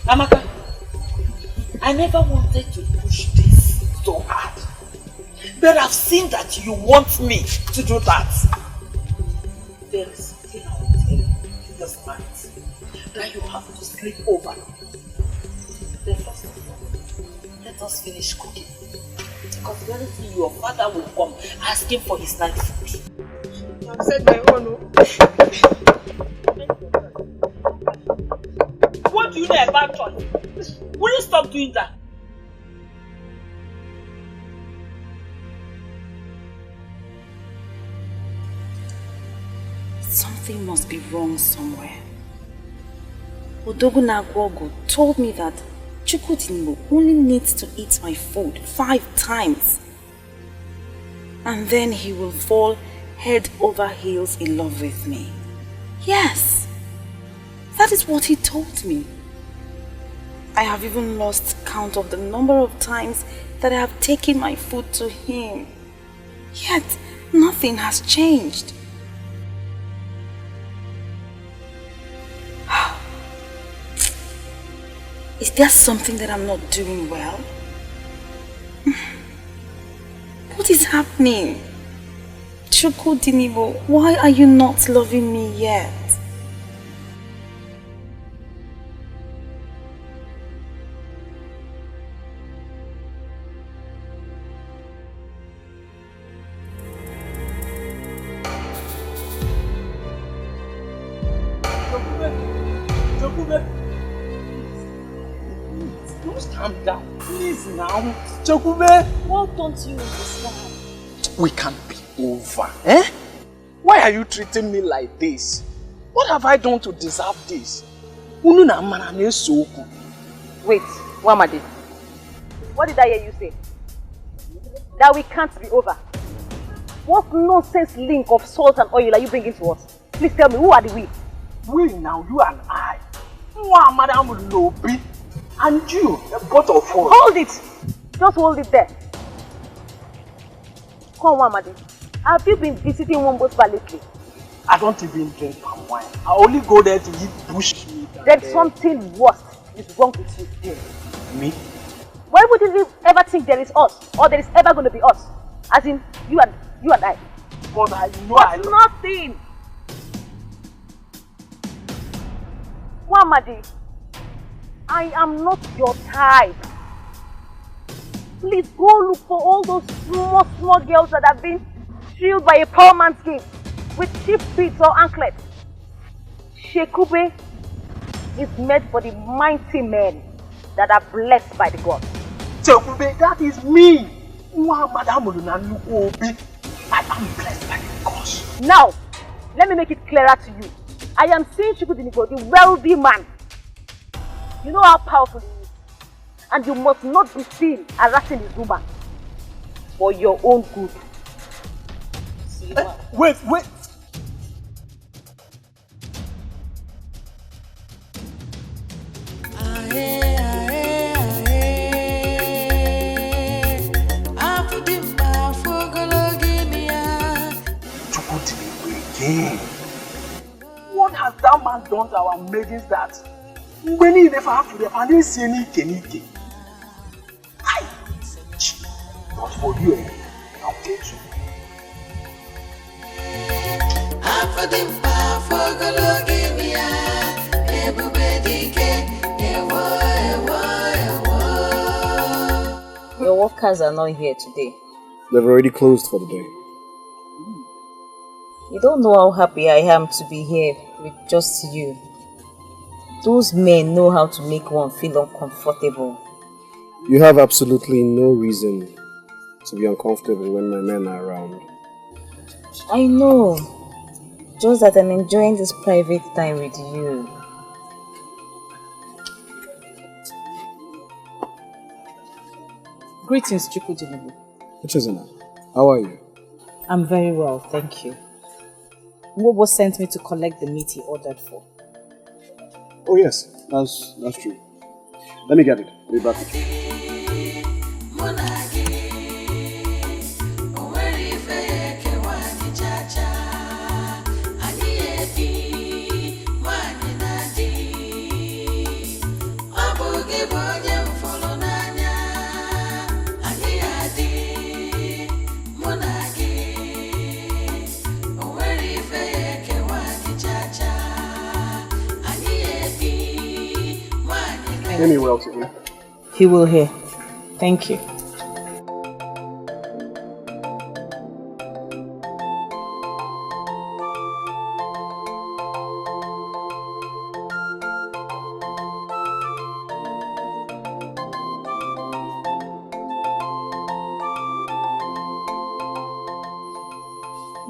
Amaka, I never wanted to push this so hard. But I've seen that you want me to do that. There is something I will tell you this night that you have to sleep over. Then first of all, let us finish cooking. Because very soon your father will come asking for his night food. I've said my own no. What do you know about choice? Will you stop doing that? Something must be wrong somewhere. Odogunagwogo told me that Chukudinbo only needs to eat my food 5 times. And then he will fall head over heels in love with me. Yes, that is what he told me. I have even lost count of the number of times that I have taken my food to him. Yet, nothing has changed. Is there something that I'm not doing well? What is happening? Chukudinibo, why are you not loving me yet? Calm down, please now. Chokube! What don't you understand? We can be over, eh? Why are you treating me like this? What have I done to deserve this? Wait, Wamadi. What did I hear you say? That we can't be over. What nonsense link of salt and oil are you bringing to us? Please tell me, who are the we? We now, you and I. Madam Lobi. And you, both of us. Hold it! Just hold it there. Come on, Wamadi. Have you been visiting Wombo's bar lately? I don't even drink palm wine. I only go there to eat bush meat. Then something worse is wrong with you. Me? Why wouldn't you ever think there is us? Or there is ever going to be us? As in, you and I. But I know But nothing. Wamadi, I am not your type. Please go look for all those small girls that have been thrilled by a poor man's gift with cheap beads or anklets. Shekube is made for the mighty men that are blessed by the gods. Shekube, that is me. I am blessed by the gods. Now, let me make it clearer to you. I am seeing Chukudinigo, the wealthy man. You know how powerful he is. And you must not be seen harassing his woman. For your own good. Wait. Again. What has that man done to our maidens that when he never have to the and see any kenike? But for you, I'll get you. Your workers are not here today. They've already closed for the day. You don't know how happy I am to be here with just you. Those men know how to make one feel uncomfortable. You have absolutely no reason to be uncomfortable when my men are around. I know. Just that I'm enjoying this private time with you. Greetings, Chukudinibu. Uchezana, how are you? I'm very well, thank you. Mobo sent me to collect the meat he ordered for. Oh yes, that's true. Let me get it. I'll be back. Amy will to hear. He will hear. Thank you.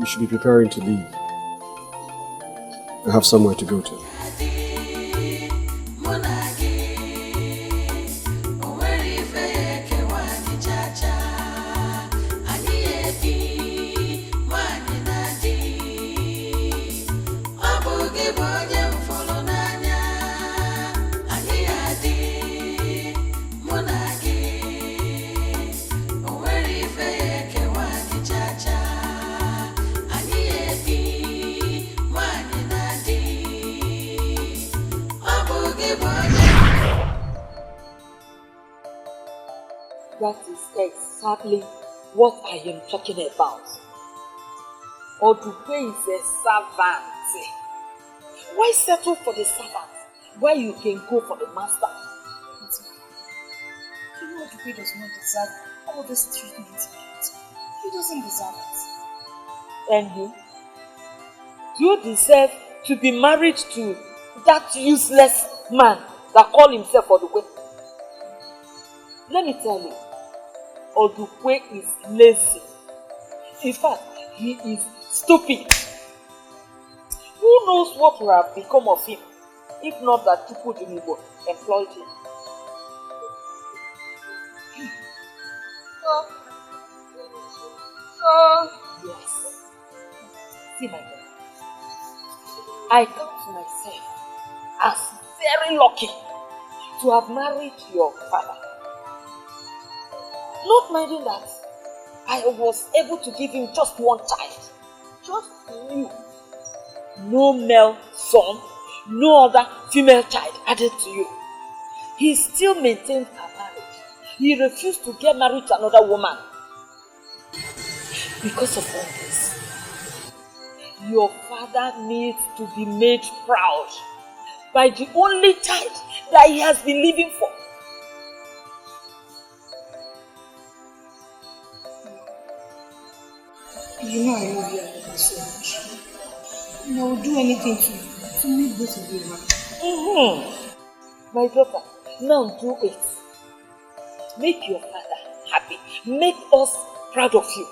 You should be preparing to leave. I have somewhere to go to. That is exactly what I am talking about. Odupe is a servant. Why settle for the servant where you can go for the master? You know Odupe does not deserve all this treatment. He doesn't deserve it. And you? Do you deserve to be married to that useless man that call himself Odupe? Let me tell you, Odupe is lazy. In fact, he is stupid. Who knows what would have become of him if not that Chukudinibo employed him? Yes. See my brother, I count myself as very lucky to have married your father. Not minding that I was able to give him just one child. Just you. no male son, no other female child added to you. He still maintained her marriage. He refused to get married to another woman. Because of all this, your father needs to be made proud by the only child that he has been living for. You know I love you so much. And I will do anything to make both of you happy. My daughter, now do it. Make your father happy. Make us proud of you.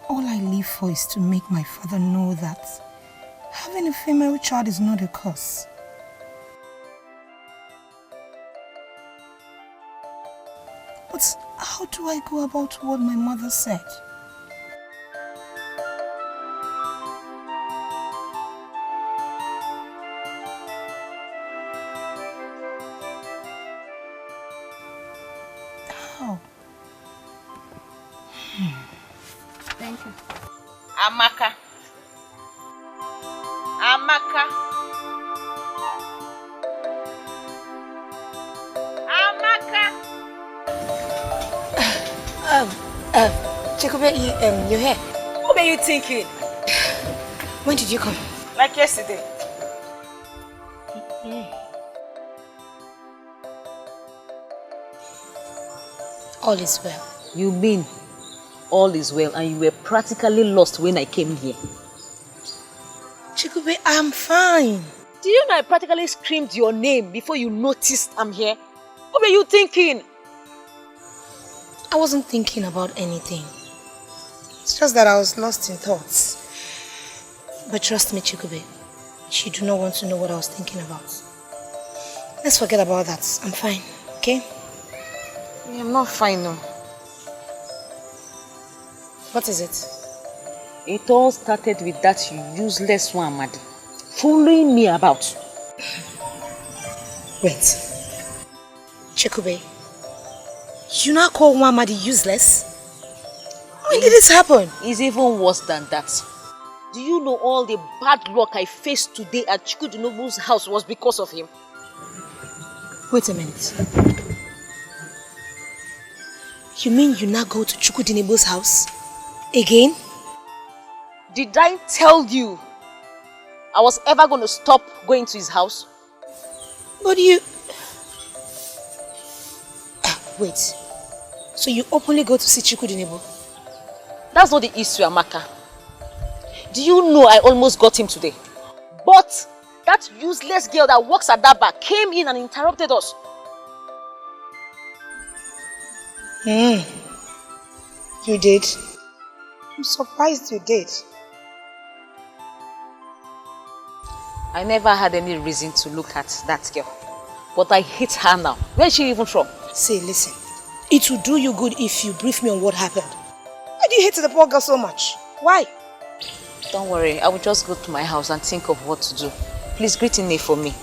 All I live for is to make my father know that having a female child is not a curse. But how do I go about what my mother said? How? Thank you. Amaka. Amaka. Amaka. Chekube, you're here. What were you thinking? When did you come? Like yesterday. All is well. You mean all is well and you were practically lost when I came here? Chekube, I'm fine. Do you know I practically screamed your name before you noticed I'm here? What were you thinking? I wasn't thinking about anything. It's just that I was lost in thoughts. But trust me, Chekube, you do not want to know what I was thinking about. Let's forget about that. I'm fine, okay? I'm not fine now. What is it? It all started with that useless one, Amadi, following me about. Wait. Chekube, you now call Wamadi useless? When did this happen? It's even worse than that. Do you know all the bad luck I faced today at Chukudinobu's house was because of him? Wait a minute. You mean you now go to Chukudinobu's house? Again? Did I tell you I was ever going to stop going to his house? But you... Wait. So you openly go to see Chukudinobu? That's not the issue, Amaka. Do you know I almost got him today? But that useless girl that works at that bar came in and interrupted us. You did? I'm surprised you did. I never had any reason to look at that girl. But I hate her now. Where is she even from? Say, listen. It will do you good if you brief me on what happened. Why do you hate the poor girl so much? Why? Don't worry. I will just go to my house and think of what to do. Please greet Ini for me.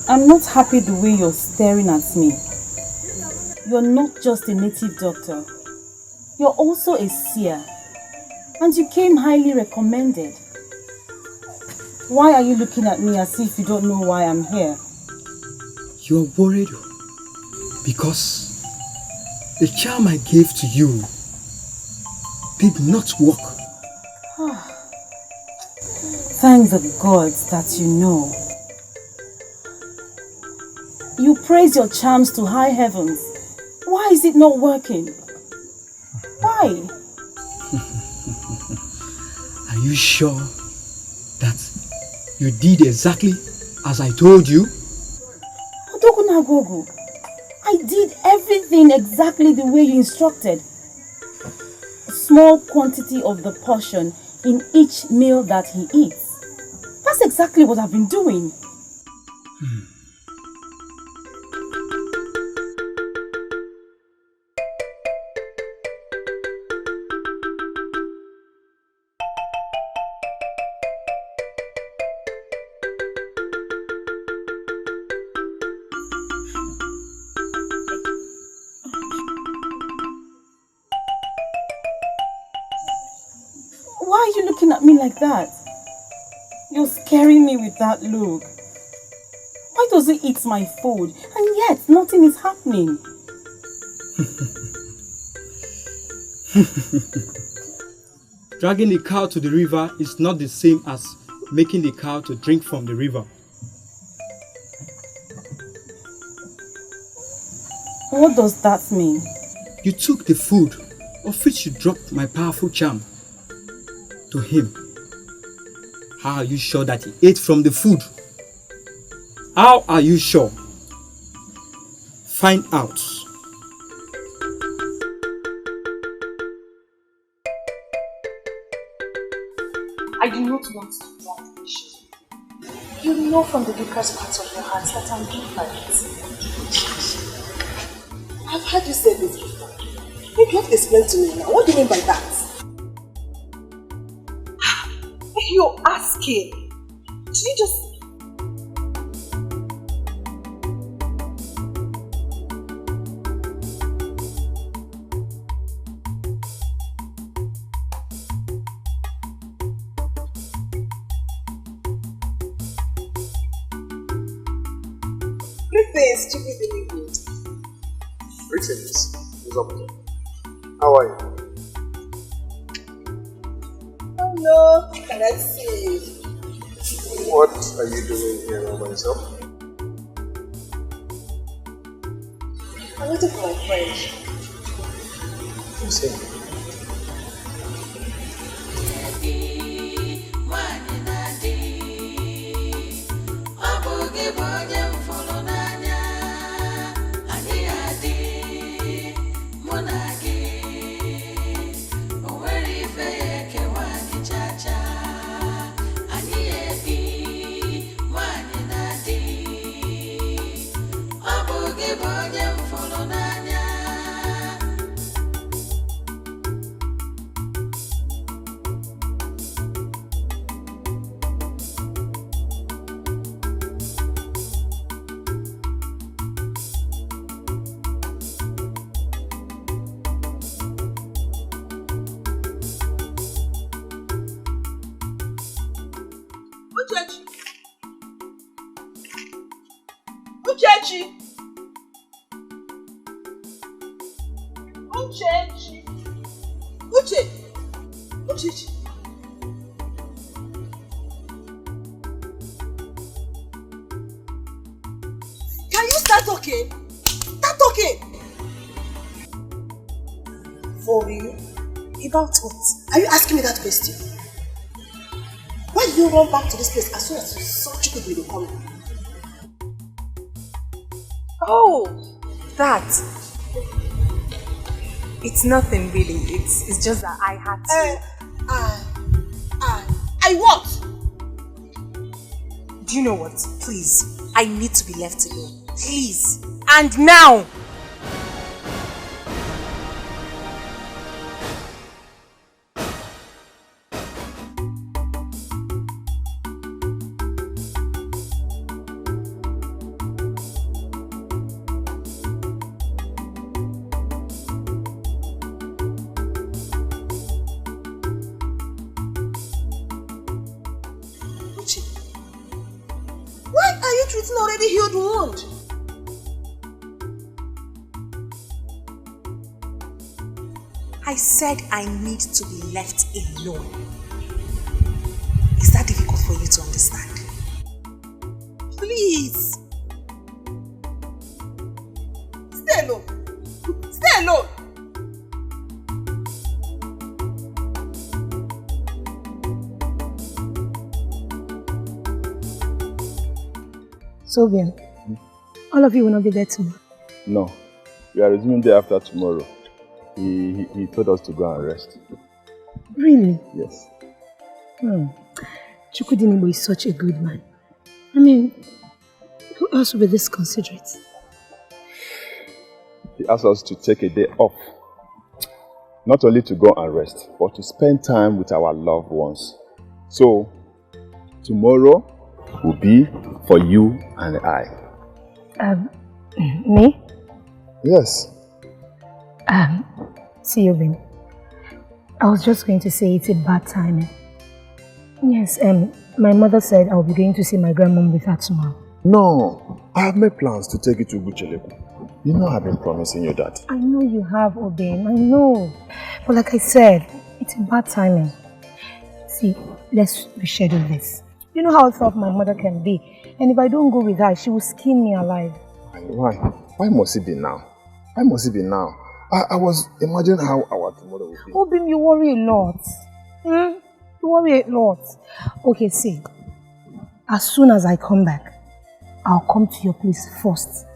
I'm not happy the way you're staring at me. You're not just a native doctor. You're also a seer. And you came highly recommended. Why are you looking at me as if you don't know why I'm here? You're worried because the charm I gave to you did not work. Thank the gods that you know. You praise your charms to high heavens. Why is it not working? Why? Are you sure that you did exactly as I told you? Odogunagogo, I did everything exactly the way you instructed. small quantity of the portion in each meal that he eats. That's exactly what I've been doing. Why are you looking at me like that? You're scaring me with that look. Why does he eat my food and yet nothing is happening? Dragging the cow to the river is not the same as making the cow to drink from the river. What does that mean? You took the food of which you dropped my powerful charm to him. How are you sure that he ate from the food? How are you sure? Find out. I do not want to be that patient. You know from the deepest parts of your heart that I'm different. I've heard you say this before. Maybe you have to explain to me now. What do you mean by that? You're asking. Did you just... Greetings, stupid Nollywood. Greetings. What's up? How are you? Oh no, let's see. What are you doing here all by yourself? I'm waiting for my friend. Who's here? Ugezu! Ugezu! Ugezu! Can you start talking? Start talking! For real? About what? Are you asking me that question? Why did you run back to this place as soon as you saw Chukwudi coming? Oh, that. It's nothing really. It's just that I had to. I what? Do you know what? Please, I need to be left alone. Please. And now! Already healed wound. I said I need to be left alone. Is that difficult for you to understand? Please. Stay alone. Stay alone. So then, all of you will not be there tomorrow. No, we are resuming day after tomorrow. He told us to go and rest. Really? Yes. Chukudinibo is such a good man. I mean, who else will be this considerate? He asked us to take a day off. Not only to go and rest, but to spend time with our loved ones. So, tomorrow will be for you and I. Me? Yes. See you, Ben. I was just going to say it's a bad timing. Yes, my mother said I'll be going to see my grandmom with her tomorrow. No, I have made plans to take you to Bucheleku. You know I've been promising you that. I know you have, Obin, I know. But like I said, it's a bad timing. See, let's reschedule this. You know how tough my mother can be. And if I don't go with her, she will skin me alive. Why? Why must it be now? Why must it be now? I was imagining how our tomorrow will be. Obin, you worry a lot. You worry a lot. Okay, see. As soon as I come back, I'll come to your place first.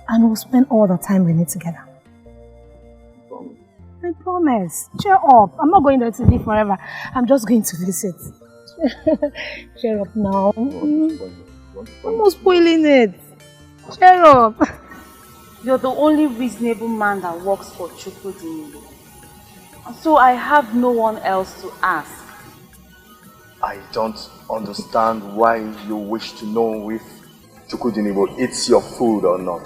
And we'll spend all the time we need together. I promise. Cheer up. I'm not going there to live forever. I'm just going to visit. Cheer up now. I'm not spoiling it. Cheer up. You're the only reasonable man that works for Chukudinibo. So I have no one else to ask. I don't understand why you wish to know if Chukudinibo eats your food or not.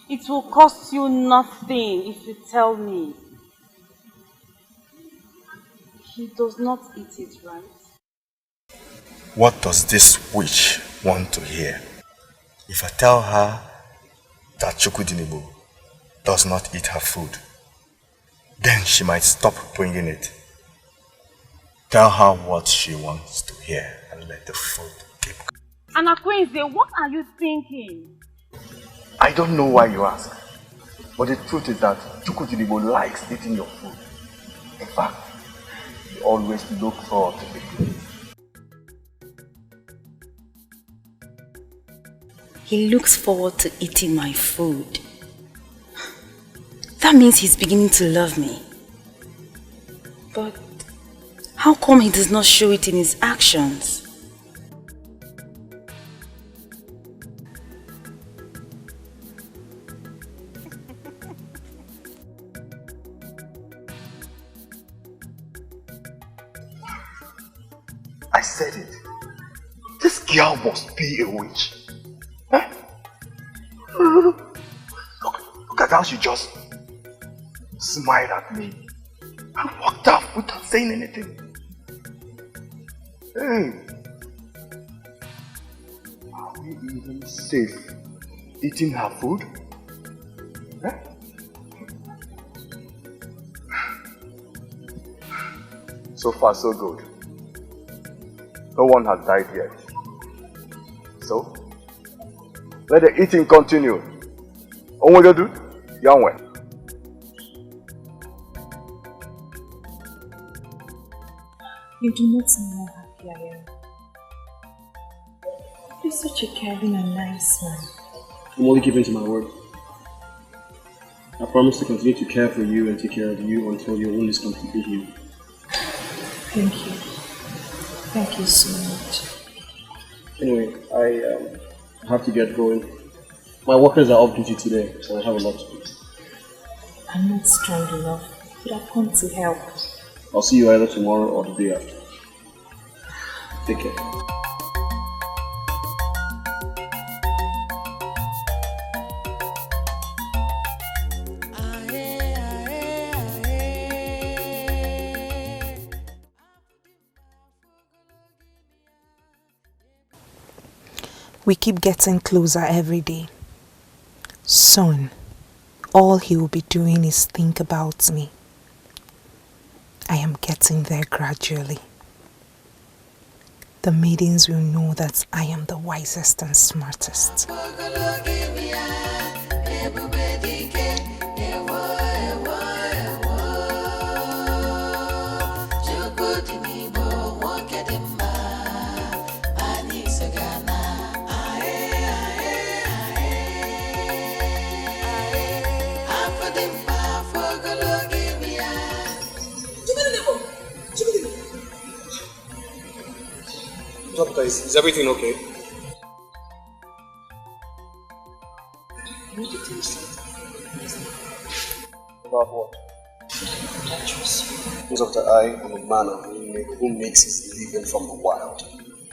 It will cost you nothing if you tell me. He does not eat it, right? What does this witch want to hear? If I tell her that Chukudinibo does not eat her food, then she might stop bringing it. Tell her what she wants to hear and let the food keep going. Anakwenze, what are you thinking? I don't know why you ask, but the truth is that Chukudinibo likes eating your food. In fact, he always looks forward to it. He looks forward to eating my food. That means he's beginning to love me. But how come he does not show it in his actions? I said it. This girl must be a witch. Huh? Look at how she just smiled at me and walked off without saying anything. Hey, are we even safe eating her food? Huh? So far, so good. No one has died yet. So, let the eating continue. Onwegodu, Yanwe. You do not know how happy I am. You're such a caring and nice man. I'm only keeping to my word. I promise to continue to care for you and take care of you until your wound is completely healed. Thank you. Thank you so much. Anyway, I have to get going. My workers are off duty today, so I have a lot to do. I'm not strong enough, but I've come to help. I'll see you either tomorrow or the day after. Take care. We keep getting closer every day. Soon, all he will be doing is think about me. I am getting there gradually. The maidens will know that I am the wisest and smartest. Doctor, is everything okay? I need to tell you something. About what? I trust you. Doctor, I am a man who makes his living from the wild.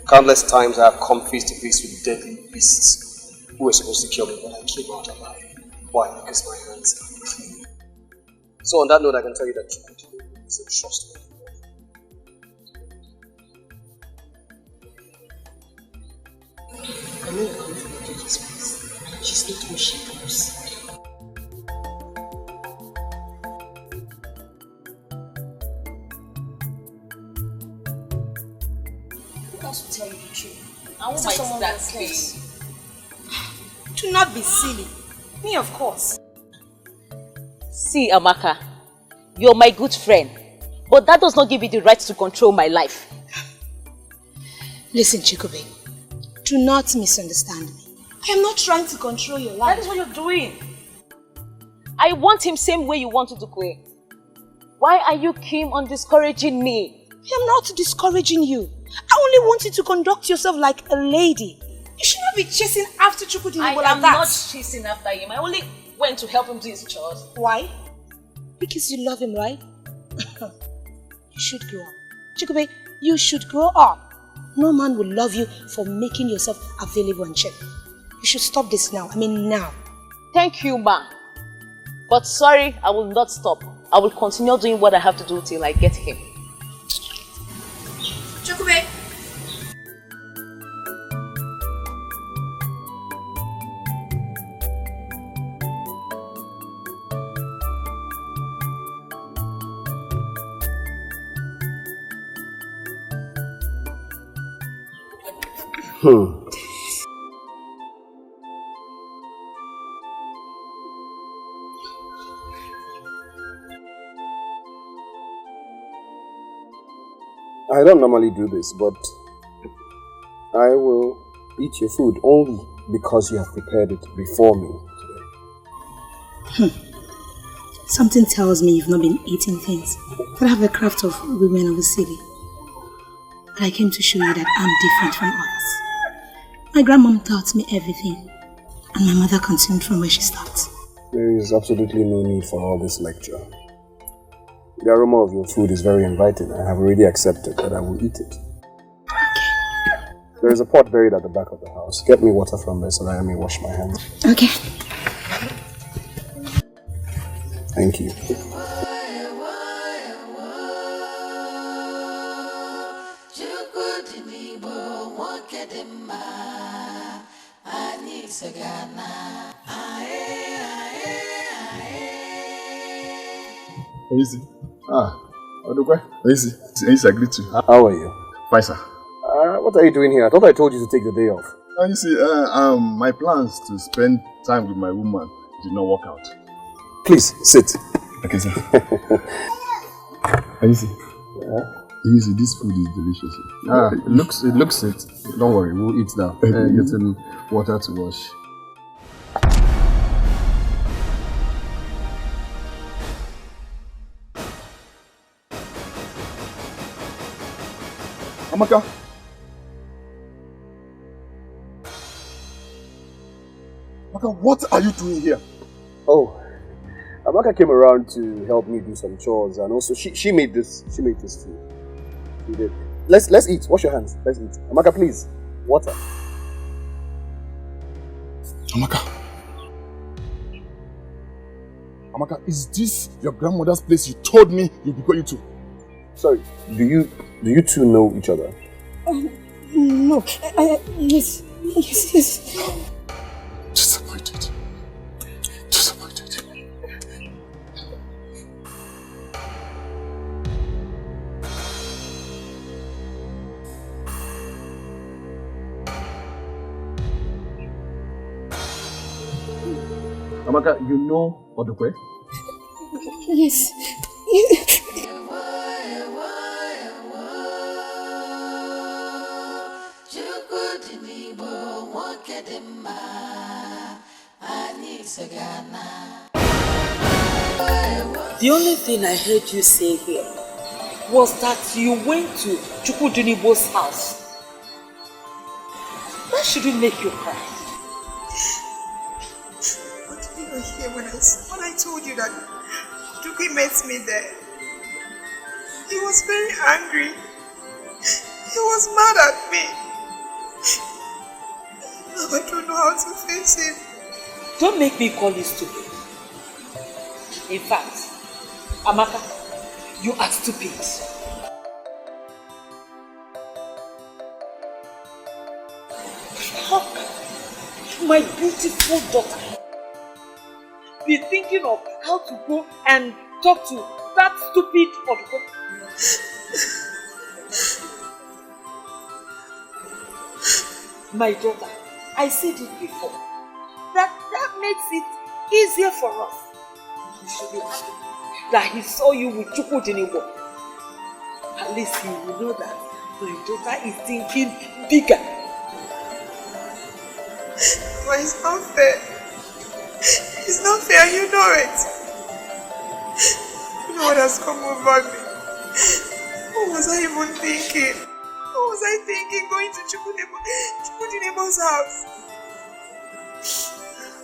Countless times I have come face to face with deadly beasts who were supposed to kill me, but I came out alive. Why? Because my hands are clean. So on that note, I can tell you that Chukwudi is a trustworthy man. I know you're coming from a place. She's not who she knows. Who else will tell you the truth? I won't mind that thing. Do not be silly. Me, of course. See, Amaka, you're my good friend, but that does not give you the right to control my life. Listen, Chikube, do not misunderstand me. I am not trying to control your life. That is what you're doing. I want him same way you want to do, Dikeh. Why are you keen on discouraging me? I am not discouraging you. I only want you to conduct yourself like a lady. You should not be chasing after Chukwudi like that. I am not chasing after him. I only went to help him do his chores. Why? Because you love him, right? You should grow up. Chikube, you should grow up. No man will love you for making yourself available and cheap. You should stop this now. I mean now. Thank you, ma. But sorry, I will not stop. I will continue doing what I have to do till I get him. Chikube. I don't normally do this, but I will eat your food only because you have prepared it before me today. Something tells me you've not been eating things that have the craft of women of the city. But I came to show you that I'm different from others. My grandmom taught me everything, and my mother continued from where she stopped. There is absolutely no need for all this lecture. The aroma of your food is very inviting. I have already accepted that I will eat it. Okay. There is a pot buried at the back of the house. Get me water from there so that I may wash my hands. Okay. Thank you. Easy. Odukwe. Easy. Easy, I greet you. How are you? Fine, sir. What are you doing here? I thought I told you to take the day off. You see, my plans to spend time with my woman did not work out. Please, sit. Okay, sir. Easy. Easy, this food is delicious. It looks it. Don't worry, we'll eat now. Getting water to wash. Amaka. Amaka, what are you doing here? Oh, Amaka came around to help me do some chores, and also she made this food. She did. Let's eat. Wash your hands. Let's eat. Amaka, please. Water. Amaka, is this your grandmother's place you told me you'd be going to? Sorry, do you two know each other? No. Yes. Disappointed. Amaka, you know Odukwe? Yes. The only thing I heard you say here was that you went to Chukwudinibo's house Why should it make you cry? But you were here when I told you that Dikeh met me there. He was very angry. He was mad at me. Now I don't know how to face him. Don't make me call you stupid. In fact, Amaka, you are stupid. How can my beautiful daughter be thinking of how to go and talk to that stupid Oduko? My daughter, I said it before. That makes it easier for us. You should be happy that he saw you with Chukwudinigbo. At least he will know that my daughter is thinking bigger. But it's not fair. It's not fair, you know it. You know what has come over me. What was I even thinking? What was I thinking going to Chukwudinigbo's house?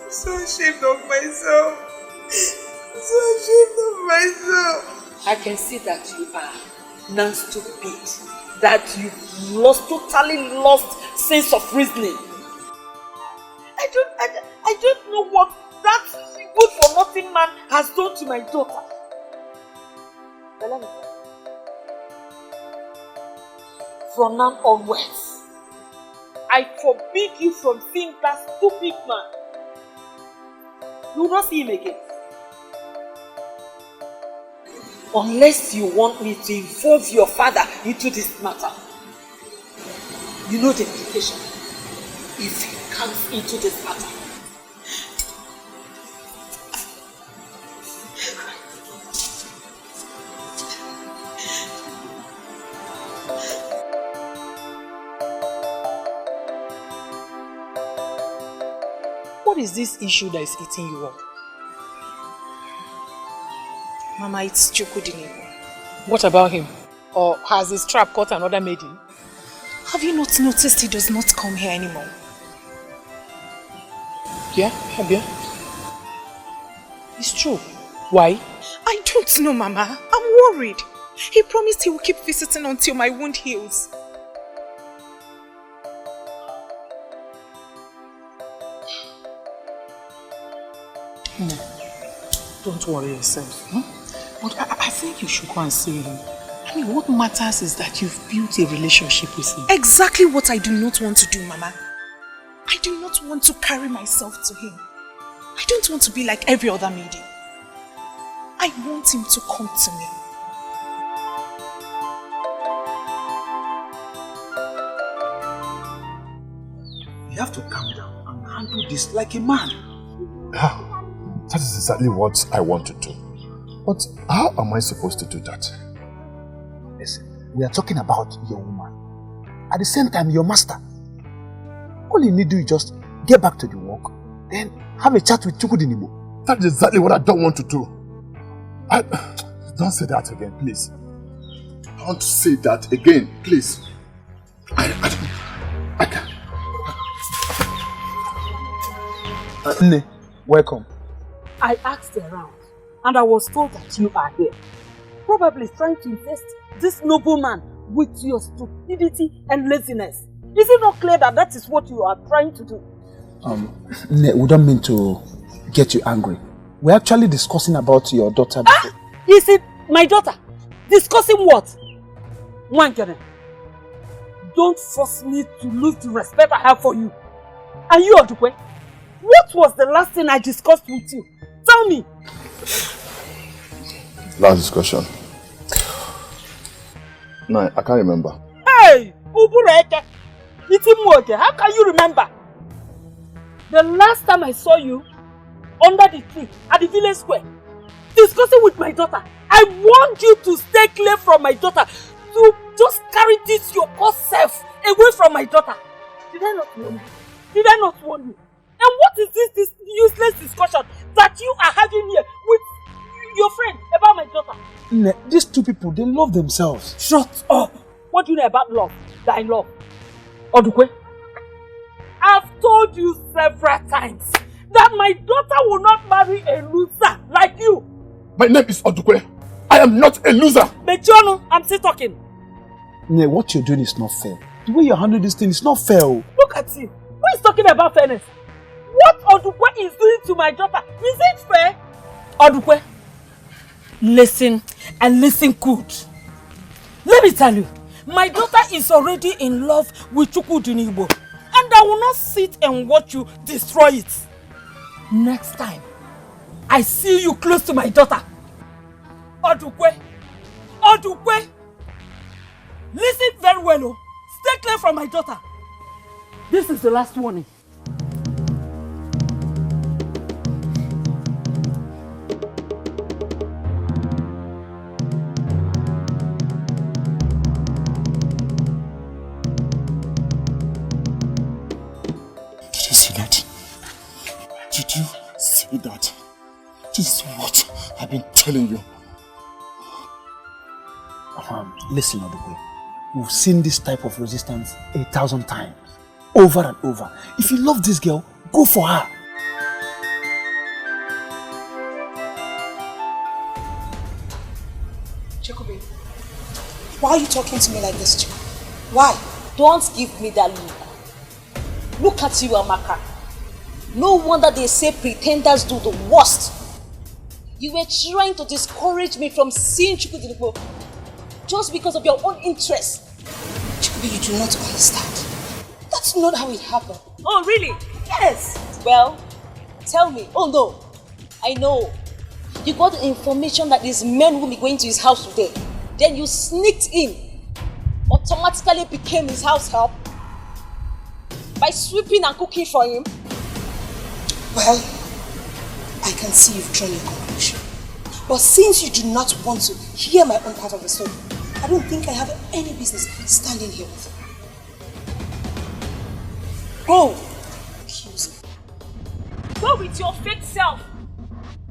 I'm so ashamed of myself. I'm so ashamed of myself. I can see that you are now stupid. That you've totally lost sense of reasoning. I don't know what that good for nothing man has done to my daughter. But let me tell you. From now onwards, I forbid you from seeing that stupid man. You will not see him again. Unless you want me to involve your father into this matter. You know the implication if he comes into this matter. What is this issue that is eating you up? Mama, it's Chukwudinigbo. What about him? Or has his trap caught another maiden? Have you not noticed he does not come here anymore? Yeah, Abia. It's true. Why? I don't know, Mama. I'm worried. He promised he will keep visiting until my wound heals. No. Don't worry yourself. But I think you should go and see him. I mean, what matters is that you've built a relationship with him. Exactly what I do not want to do, Mama. I do not want to carry myself to him. I don't want to be like every other maiden. I want him to come to me. You have to calm down and handle this like a man. That is exactly what I want to do. But how am I supposed to do that? Listen, we are talking about your woman. At the same time, your master. All you need to do is just get back to the work, then have a chat with Chukwudinigbo. That is exactly what I don't want to do. Don't say that again, please. Don't say that again, please. I can't. Nne, welcome. I asked around and I was told that you are here. Probably trying to invest this nobleman with your stupidity and laziness. Is it not clear that that is what you are trying to do? Nne, we don't mean to get you angry. We're actually discussing about your daughter. Is it my daughter? Discussing what? Wankere, don't force me to lose the respect I have for you. And you, Odukwe, what was the last thing I discussed with you? Tell me. Last discussion. No, I can't remember. Hey, Ubureke, Itimuoke, how can you remember? The last time I saw you under the tree at the village square, discussing with my daughter, I warned you to stay clear from my daughter, to just carry this your poor self away from my daughter. Did I not warn you? Did I not warn you? And what is this useless discussion that you are having here with your friend about my daughter? Nne, these two people, they love themselves. Shut up! What do you know about love? That I love? Odukwe, I've told you several times that my daughter will not marry a loser like you. My name is Odukwe. I am not a loser. Mechono, I'm still talking. Ne, what you're doing is not fair. The way you're handling this thing is not fair. Look at you. Who is talking about fairness? What Odukwe is doing to my daughter, is it fair? Odukwe, listen and listen good. Let me tell you, my daughter is already in love with Chukudinigbo, and I will not sit and watch you destroy it. Next time, I see you close to my daughter. Odukwe, Odukwe, listen very well, oh. Stay clear from my daughter. This is the last warning. Did you see that? Did you see that? This is what I've been telling you. Listen, Odukwe. We've seen this type of resistance 1,000 times. Over and over. If you love this girl, go for her. Jacoby, why are you talking to me like this, Chico? Why? Don't give me that look. Look at you, Amaka. No wonder they say pretenders do the worst. You were trying to discourage me from seeing Chukudinigbo just because of your own interest. Jacoby, you do not understand. That's not how it happened. Oh, really? Yes. Well, tell me. Oh, no. I know. You got the information that these men will be going to his house today. Then you sneaked in. Automatically became his house help. By sweeping and cooking for him. Well, I can see you've drawn your conclusion. But since you do not want to hear my own part of the story, I don't think I have any business standing here with you. Go! Accuse me. Go with your fake self.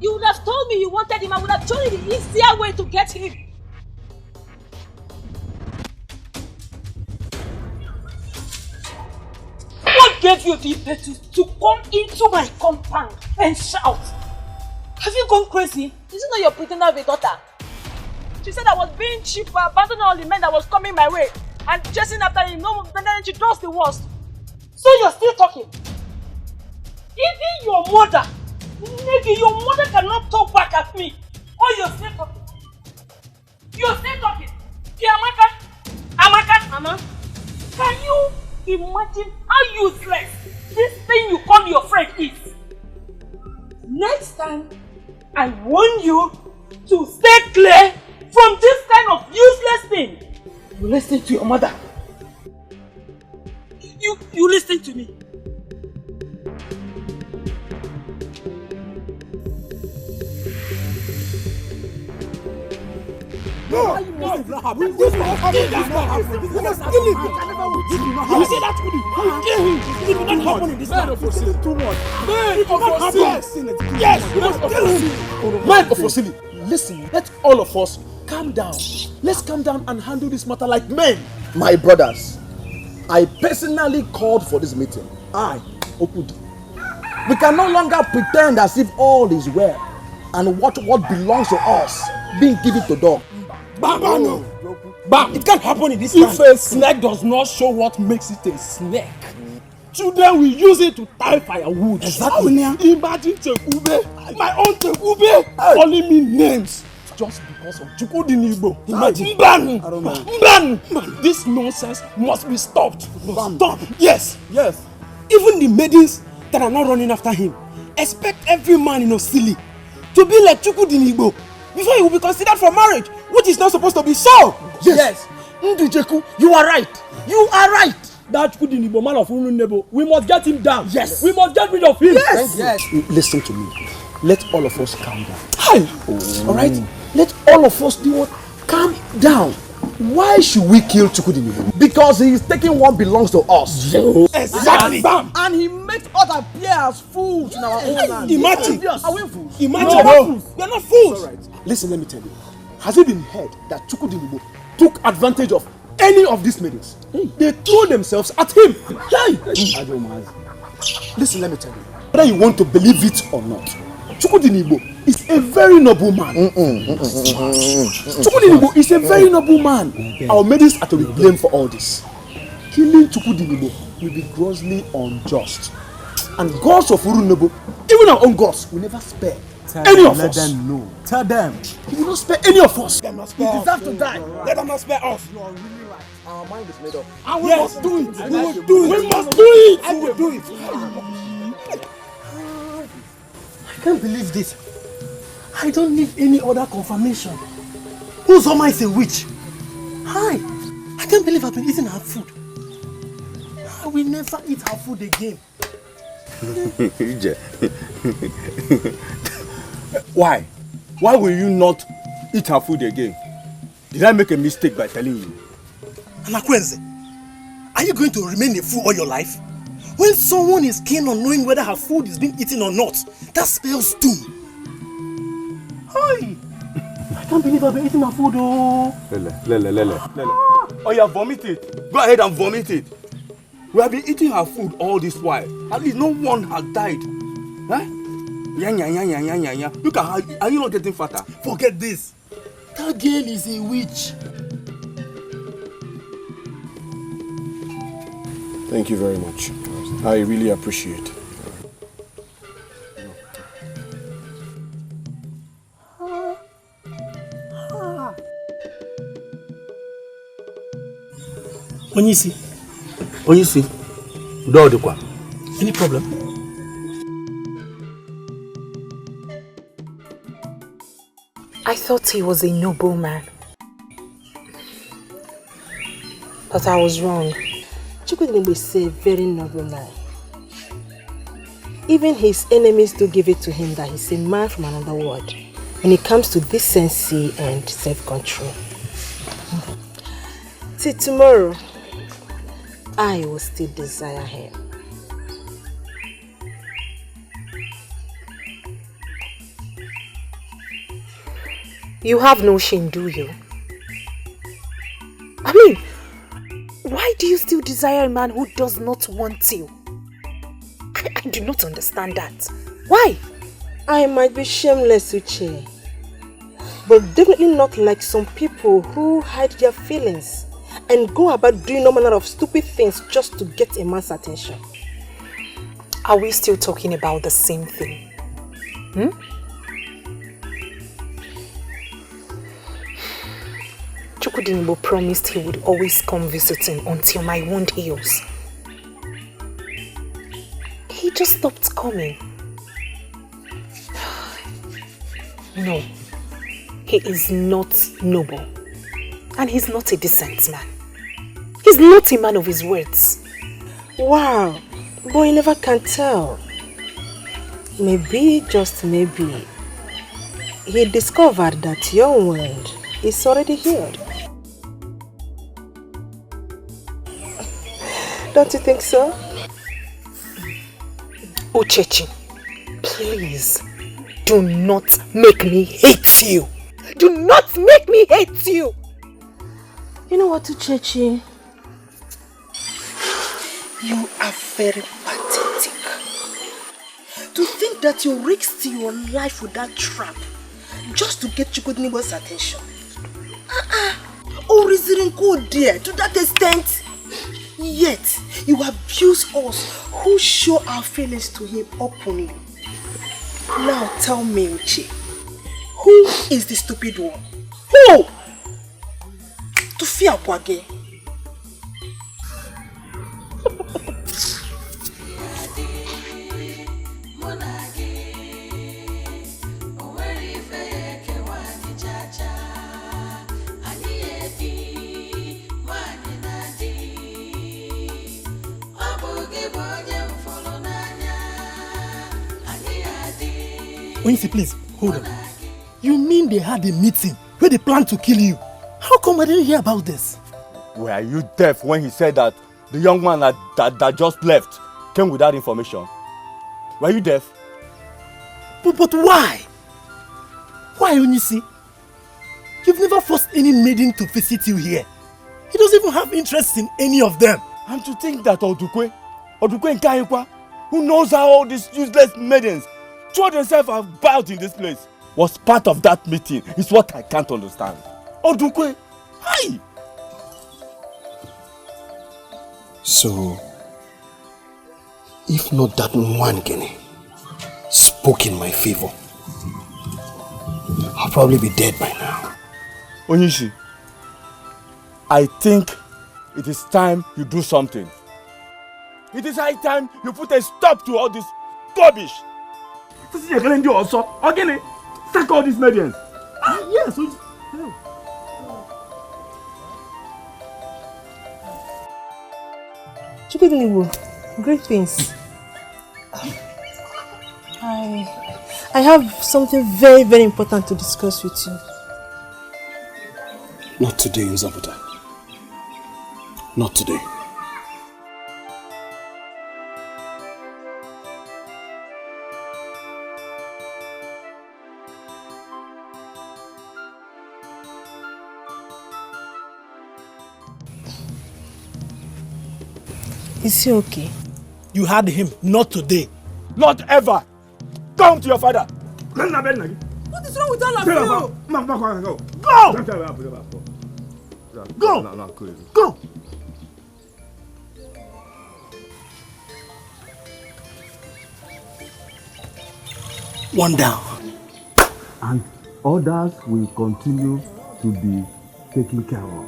You would have told me you wanted him. I would have shown you the easier way to get him. What gave you the impetus to come into my compound and shout? Have you gone crazy? Is it not your pretender of a daughter? She said I was being cheap for abandoning all the men that was coming my way and chasing after him. No, then she does the worst. So you're still talking? Even your mother, maybe your mother cannot talk back at me. Or you're still talking? You're still talking? Yeah, Amaka? Mama? Can you imagine how useless this thing you call your friend is? Next time, I warn you to stay clear from this kind of useless thing. You listen to your mother. You listen to me. No, this will not happen. This will not happen. You must kill him. You see that? Kill him. It will not happen in this man. Too much. Man of Osili. Yes, you must kill him. Man of Osili, listen, let all of us calm down. Let's calm down and handle this matter like men. My brothers, I personally called for this meeting. I, Okudu. We can no longer pretend as if all is well and what belongs to us being given to dog. Bam! It can't happen in this time. If a snake does not show what makes it a snake, children will use it to tie firewood. Exactly. Imagine Tekube, my own Tekube, calling me names just because of Chukudinigbo. Imagine. Mban! This nonsense must be stopped. Stop. Yes. Even the maidens that are not running after him expect every man in Osili to be like Chukudinigbo before he will be considered for marriage, which is not supposed to be so. Yes. Ndujeku, you are right. That Chukudinigbo, man of Ununebo, we must get him down. Yes. We must get rid of him. Yes. Listen to me. Let all of us calm down. Alright? Let all of us do what? Calm down. Why should we kill Chukudinigbo? Because he is taking what belongs to us. Exactly. And he makes us appear as fools in our own land. Imagine. Are we fools? Imagine. No. We are not fools. Alright. Listen, let me tell you. Has it been heard that Chukudinigbo took advantage of any of these maidens. They throw themselves at him. Hey! Listen, let me tell you. Whether you want to believe it or not, Chukudinibo is a very noble man. Chukudinibo is a very noble man. Our maidens are to be blamed for all this. Killing Chukudinibo will be grossly unjust. And gods of Urunobo, even our own gods, will never spare any of us. Let them know. Tell them. He will not spare any of us. He deserves to die. Let them not spare us. You are really right. Our mind is made up. And we must do it. We will do it. We must do it. I will do it. I can't believe this. I don't need any other confirmation. Uzoma is a witch. Hi. I can't believe I've been eating her food. I will never eat her food again. Why? Why will you not eat her food again? Did I make a mistake by telling you? Anakwenze, are you going to remain a fool all your life? When someone is keen on knowing whether her food is being eaten or not, that spells doom. Hi! I can't believe I've been eating her food, oh. Lele. Oh, yeah, vomit it. Go ahead and vomit it. We have been eating her food all this while. At least no one has died. Huh? Yeah. Look at her. Are you not getting fatter? Forget this. That girl is a witch. Thank you very much. I really appreciate it. Onyisi. Any problem? I thought he was a noble man. But I was wrong. Chukudinigbo is a very noble man. Even his enemies do give it to him that he's a man from another world when it comes to decency and self-control. Till tomorrow, I will still desire him. You have no shame, do you? I mean, why do you still desire a man who does not want you? I do not understand that. Why? I might be shameless, Uche, but definitely not like some people who hide their feelings and go about doing no manner of stupid things just to get a man's attention. Are we still talking about the same thing? Chukudinigbo promised he would always come visiting until my wound heals. He just stopped coming. No, he is not noble. And he's not a decent man. He's not a man of his words. Wow, but you never can tell. Maybe, just maybe, he discovered that your wound is already healed. Don't you think so? Uchechi, please, do not make me hate you. Do not make me hate you. You know what, Uchechi? You are very pathetic. To think that you risked your life with that trap just to get Chukudinigbo's attention. Or is it good, dear, to that extent? Yet, you abuse us who show our feelings to him openly. Now tell me, Uche, who is the stupid one? Who? To fear Kwage. Onisi, please, hold on. You mean they had a meeting where they planned to kill you? How come I didn't hear about this? Were you deaf when he said that the young man that just left came with that information? Were you deaf? But why? Why, Onisi? You've never forced any maiden to visit you here. He doesn't even have interest in any of them. And to think that Odukwe Nkanyikwa, who knows how all these useless maidens throw themselves about in this place, was part of that meeting is what I can't understand. Odukwe, hi! So, if not that one Kenny spoke in my favor, I'll probably be dead by now. Onishi, I think it is time you do something. It is high time you put a stop to all this garbage. This is going to do also. Again, sack all these medians. Yes. Chukudinibu, great things. I have something very, very important to discuss with you. Not today, Nzabuta. Not today. Is he okay? You had him, not today. Not ever. Come to your father. What is wrong with all of you? Go! Go! One down. And others will continue to be taken care of.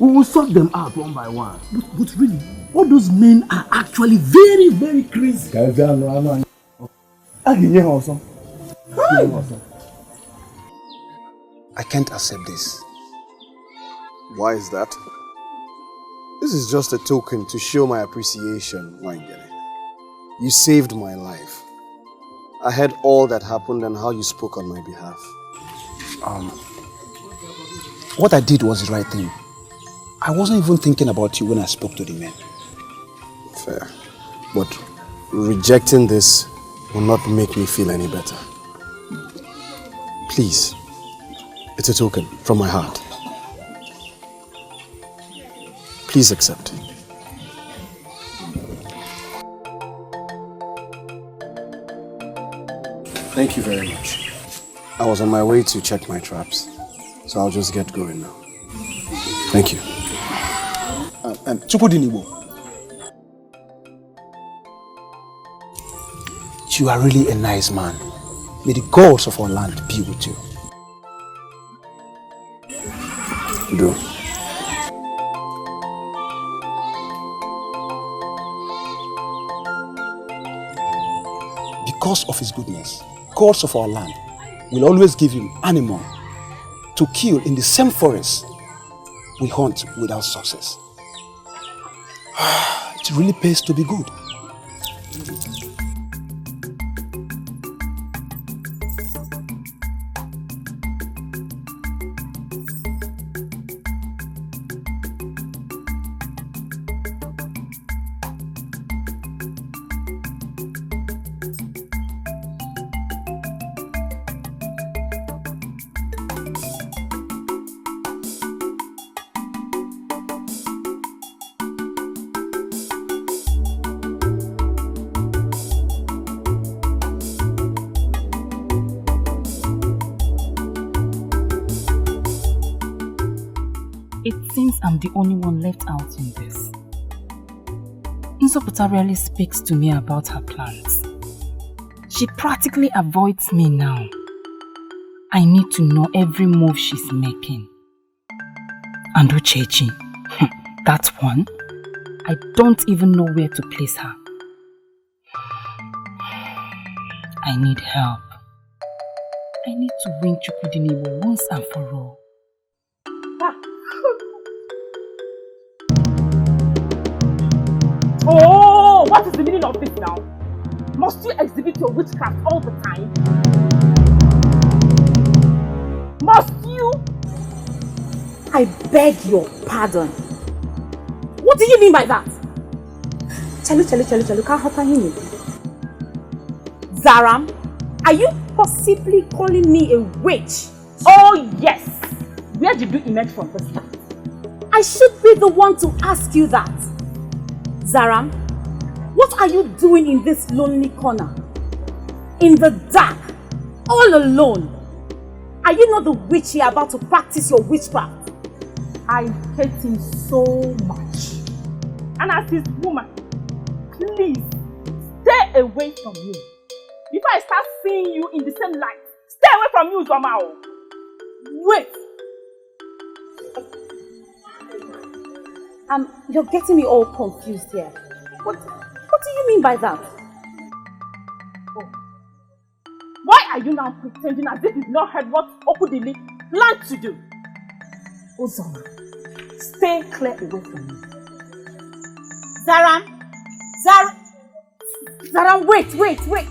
We will sort them out one by one. But really, all those men are actually very, very crazy. I can't accept this. Why is that? This is just a token to show my appreciation, Wangele. You saved my life. I heard all that happened and how you spoke on my behalf. What I did was the right thing. I wasn't even thinking about you when I spoke to the men. Fair. But rejecting this will not make me feel any better. Please, it's a token from my heart. Please accept. Thank you very much. I was on my way to check my traps, so I'll just get going now. Thank you. Chukudinibo, you are really a nice man. May the gods of our land be with you. Do. Because of his goodness, gods of our land will always give him animal to kill in the same forest we hunt without success. It really pays to be good. I'm the only one left out in this. Nzọpụta rarely speaks to me about her plans. She practically avoids me now. I need to know every move she's making. And Uchechi, that one, I don't even know where to place her. I need help. I need to win Chukudinibo once and for all. Oh, what is the meaning of this now? Must you exhibit your witchcraft all the time? Must you? I beg your pardon. What do you mean by that? Chalu, can't help him. Zaram, are you possibly calling me a witch? Oh yes. Where did you emerge from this time? I should be the one to ask you that. Zaram, what are you doing in this lonely corner? In the dark, all alone? Are you not the witch here about to practice your witchcraft? I hate him so much. And as his woman, please stay away from me. Before I start seeing you in the same light, stay away from you, Zomao. Wait. You're getting me all confused here. What do you mean by that? Oh. Why are you now pretending as if you've not heard what Okudili planned to do? Ozoma, stay clear away from me. Zaram, wait.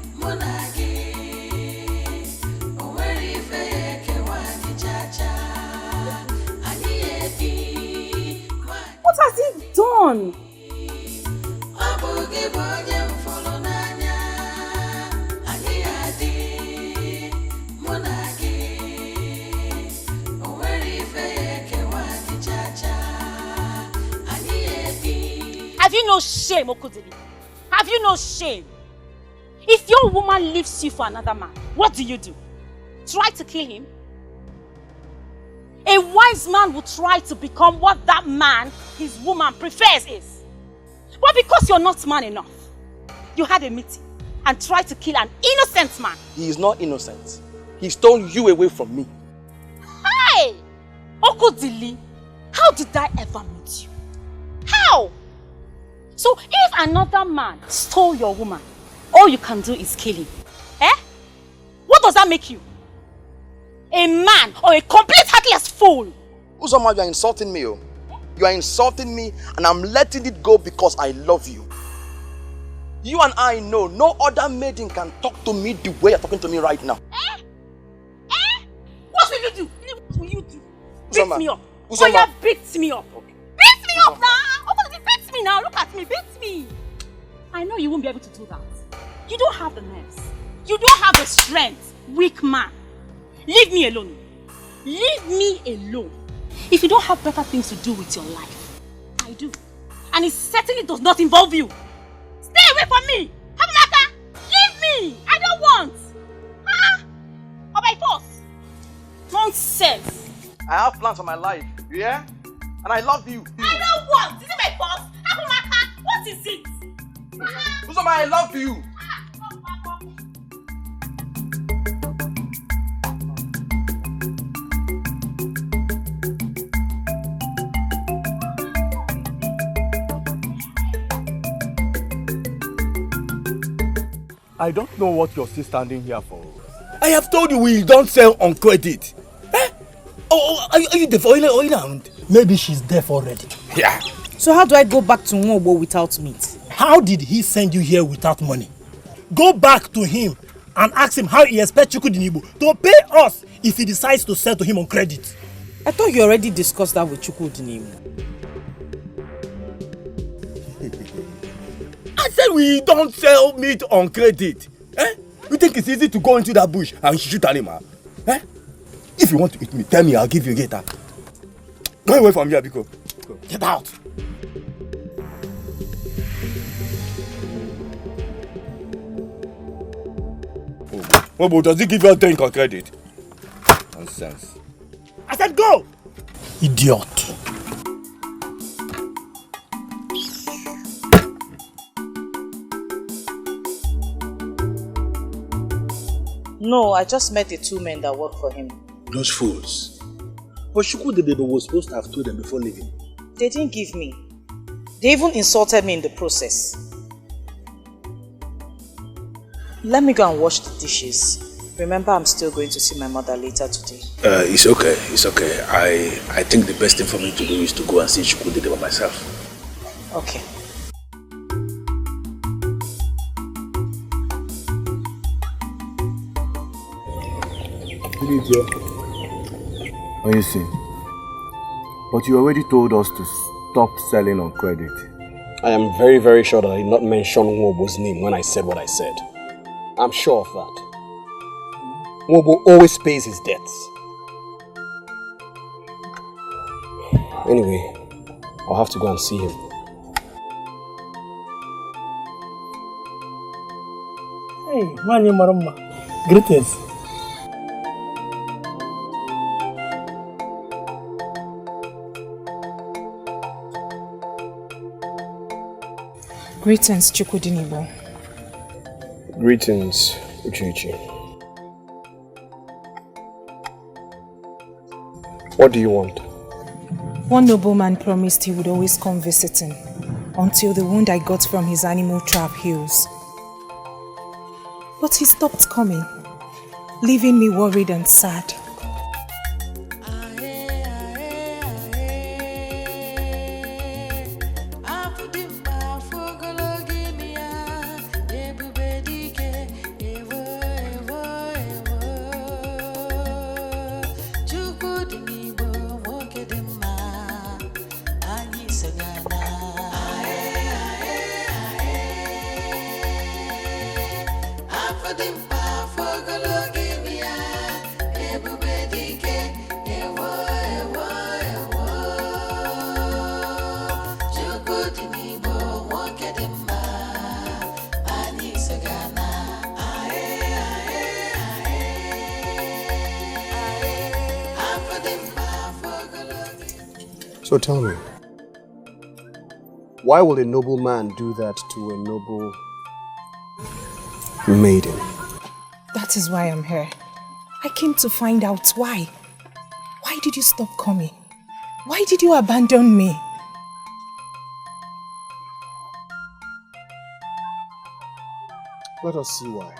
What has he done? Have you no shame, Okudili? Have you no shame? If your woman leaves you for another man, what do? Try to kill him? A wise man will try to become what that man, his woman, prefers is. But because you're not man enough, you had a meeting and tried to kill an innocent man. He is not innocent. He stole you away from me. Hey! Okudili, how did I ever meet you? How? So if another man stole your woman, all you can do is kill him. Eh? What does that make you? A man or a complete heartless fool? Uzoma, you are insulting me. Oh. You are insulting me and I'm letting it go because I love you. You and I know no other maiden can talk to me the way you're talking to me right now. What will you do? What will you do? Uzoma, beat me up. Uzoma. Oh yeah, beat me up. Okay. Beat me up now. Beat me now. Look at me. Beat me. I know you won't be able to do that. You don't have the nerves. You don't have the strength. Weak man. Leave me alone. Leave me alone. If you don't have better things to do with your life, I do. And it certainly does not involve you. Stay away from me. Hamaka, leave me. I don't want. Huh? Or by force. Nonsense. I have plans for my life, you hear? And I love you. I don't want. Is it my force? Hamaka, what is it? Uzoma, I love you. I don't know what you're still standing here for. I have told you we don't sell on credit. Eh? Oh, are you there for oil? Maybe she's there already. Yeah. So how do I go back to Nwobo without meat? How did he send you here without money? Go back to him and ask him how he expects Chukudinibo to pay us if he decides to sell to him on credit. I thought you already discussed that with Chukudinibo. I said we don't sell meat on credit. Eh? You think it's easy to go into that bush and shoot an animal? Eh? If you want to eat me, tell me, I'll give you later. Go away from here, Biko. Go. Get out. Oh, but does he give you a drink on credit? Nonsense. I said go! Idiot. No, I just met the two men that work for him. Those fools. But Chukudinibo was supposed to have told them before leaving. They didn't give me. They even insulted me in the process. Let me go and wash the dishes. Remember, I'm still going to see my mother later today. It's okay. It's okay. I think the best thing for me to do is to go and see Chukudinibo myself. Okay. Oh, you see. But you already told us to stop selling on credit. I am very, very sure that I did not mention Nwobo's name when I said what I said. I'm sure of that. Nwobo always pays his debts. Anyway, I'll have to go and see him. Hey, Mani Marama. Greetings. Greetings, Chukudinibo. Greetings, Ugezu. What do you want? One nobleman promised he would always come visiting until the wound I got from his animal trap heals. But he stopped coming, leaving me worried and sad. So tell me, why will a noble man do that to a noble maiden? That is why I'm here. I came to find out why. Why did you stop coming? Why did you abandon me? Let us see why.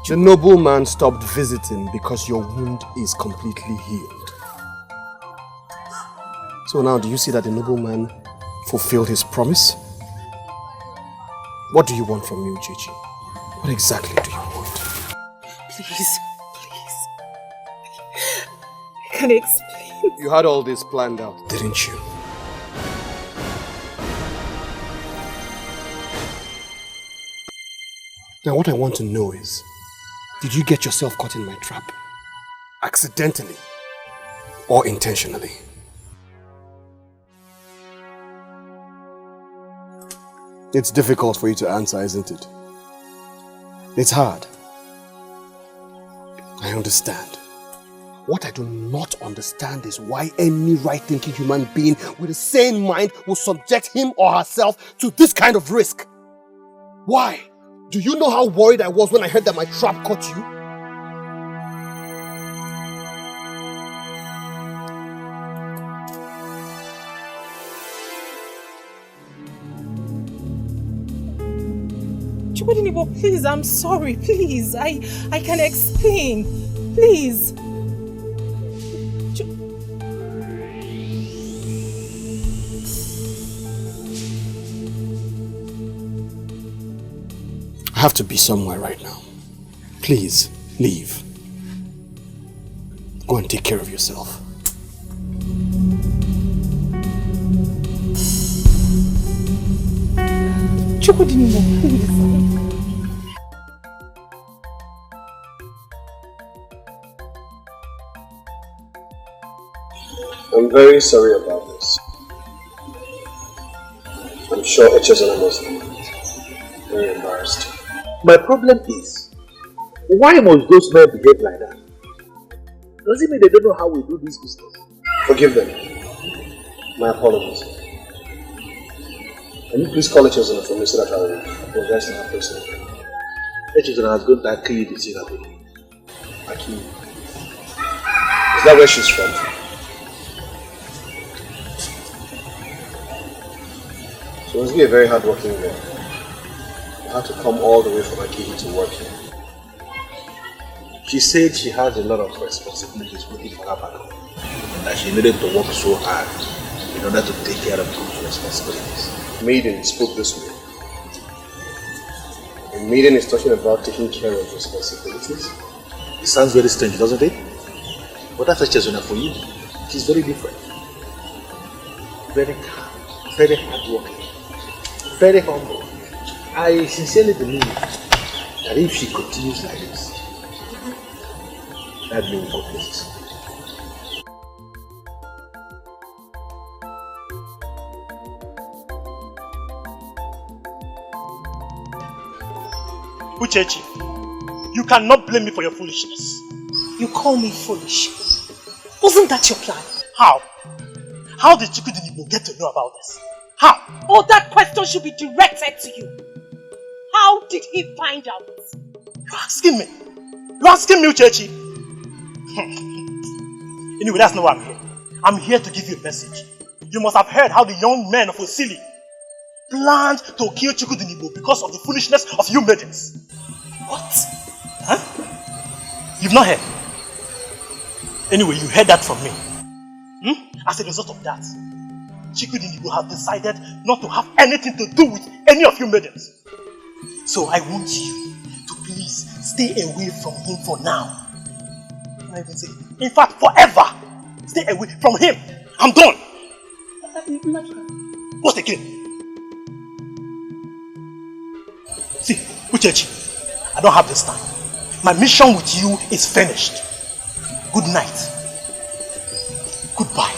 The nobleman stopped visiting because your wound is completely healed. So now do you see that the nobleman fulfilled his promise? What do you want from me, Ugezu? What exactly do you want? Please, please. I can't explain. You had all this planned out, didn't you? Now what I want to know is, did you get yourself caught in my trap? Accidentally or intentionally? It's difficult for you to answer, isn't it? It's hard. I understand. What I do not understand is why any right-thinking human being with a sane mind will subject him or herself to this kind of risk. Why? Do you know how worried I was when I heard that my trap caught you? Chukudinibo, please, I'm sorry, please. I can explain. Please. I have to be somewhere right now. Please, leave. Go and take care of yourself. Chukudinibo, please. I'm very sorry about this. I'm sure Echezona must be very embarrassed. My problem is, why must those men behave like that? Does it mean they don't know how we do this business? Forgive them. My apologies. Can you please call Echezona for me so that I will apologize to her personally? Echezona has gone to Aki to see her baby. Aki. Is that where she's from? She must be a very hard-working girl. I had to come all the way from Akiki to work here. She said she has a lot of responsibilities waiting for her back home, and that she needed to work so hard in order to take care of those responsibilities. Maiden spoke this way. A maiden is talking about taking care of responsibilities. It sounds very strange, doesn't it? But that's Echezona for you. She's very different. Very calm, very hardworking, very humble, I sincerely believe that if she continues like this, that will go places. Uchechi, you cannot blame me for your foolishness. You call me foolish. Wasn't that your plan? How? How did Chukudinibo get to know about this? How? Oh, that question should be directed to you. How did he find out? You're asking me? You're asking me, Uchechi? Anyway, that's not why I'm here. I'm here to give you a message. You must have heard how the young men of Osili planned to kill Chukudinibo because of the foolishness of you maidens. What? Huh? You've not heard? Anyway, you heard that from me. As a result of that, Chukudinibo has decided not to have anything to do with any of you maidens. So I want you to please stay away from him for now. I'm not even saying, in fact, forever. Stay away from him. I'm done. What again? See, Uchechi, I don't have this time. My mission with you is finished. Good night. Goodbye.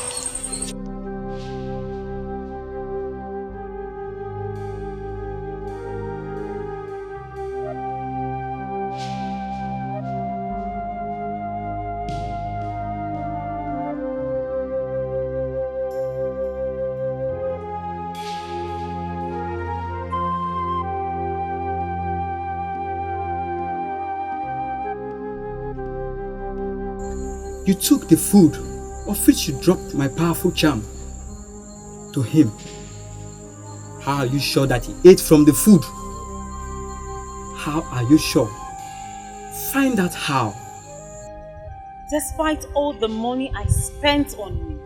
You took the food of which you dropped my powerful charm to him. How are you sure that he ate from the food? How are you sure? Find out how. Despite all the money I spent on him,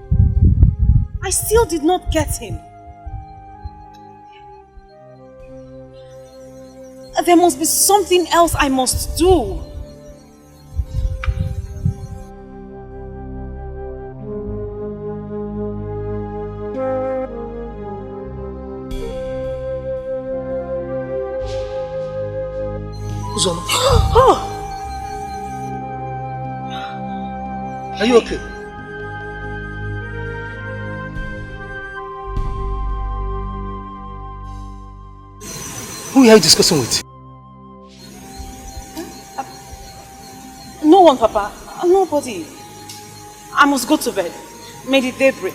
I still did not get him. There must be something else I must do. Are you okay? Who are you discussing with? No one, Papa. Nobody. I must go to bed. May the day break.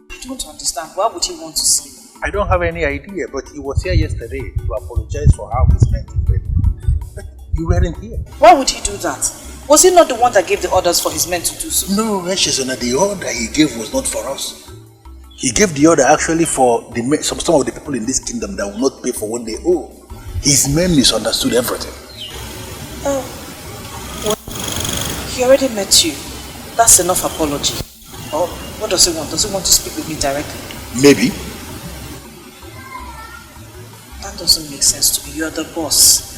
I don't understand. Why would he want to see me? I don't have any idea, but he was here yesterday to apologize for how he spent the day. But you weren't here. Why would he do that? Was he not the one that gave the orders for his men to do so? No, Eshizona, the order he gave was not for us. He gave the order actually for some of the people in this kingdom that will not pay for what they owe. His men misunderstood everything. Oh. Well, he already met you. That's enough apology. Oh, what does he want? Does he want to speak with me directly? Maybe. That doesn't make sense to me. You're the boss.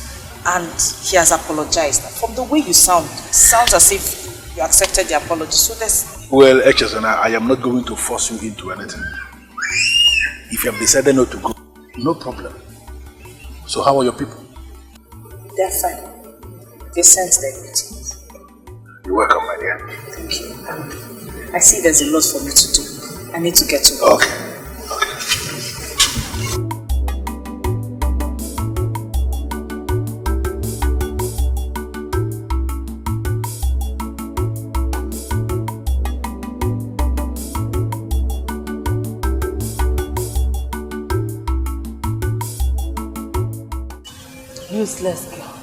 And he has apologized. From the way you sound, it sounds as if you accepted the apology. So there's... Well, Eshizona, I am not going to force you into anything. If you have decided not to go, no problem. So how are your people? They're fine. They sent their greetings. You're welcome, my dear. Thank you. I see there's a lot for me to do. I need to get to work. Okay. Useless girl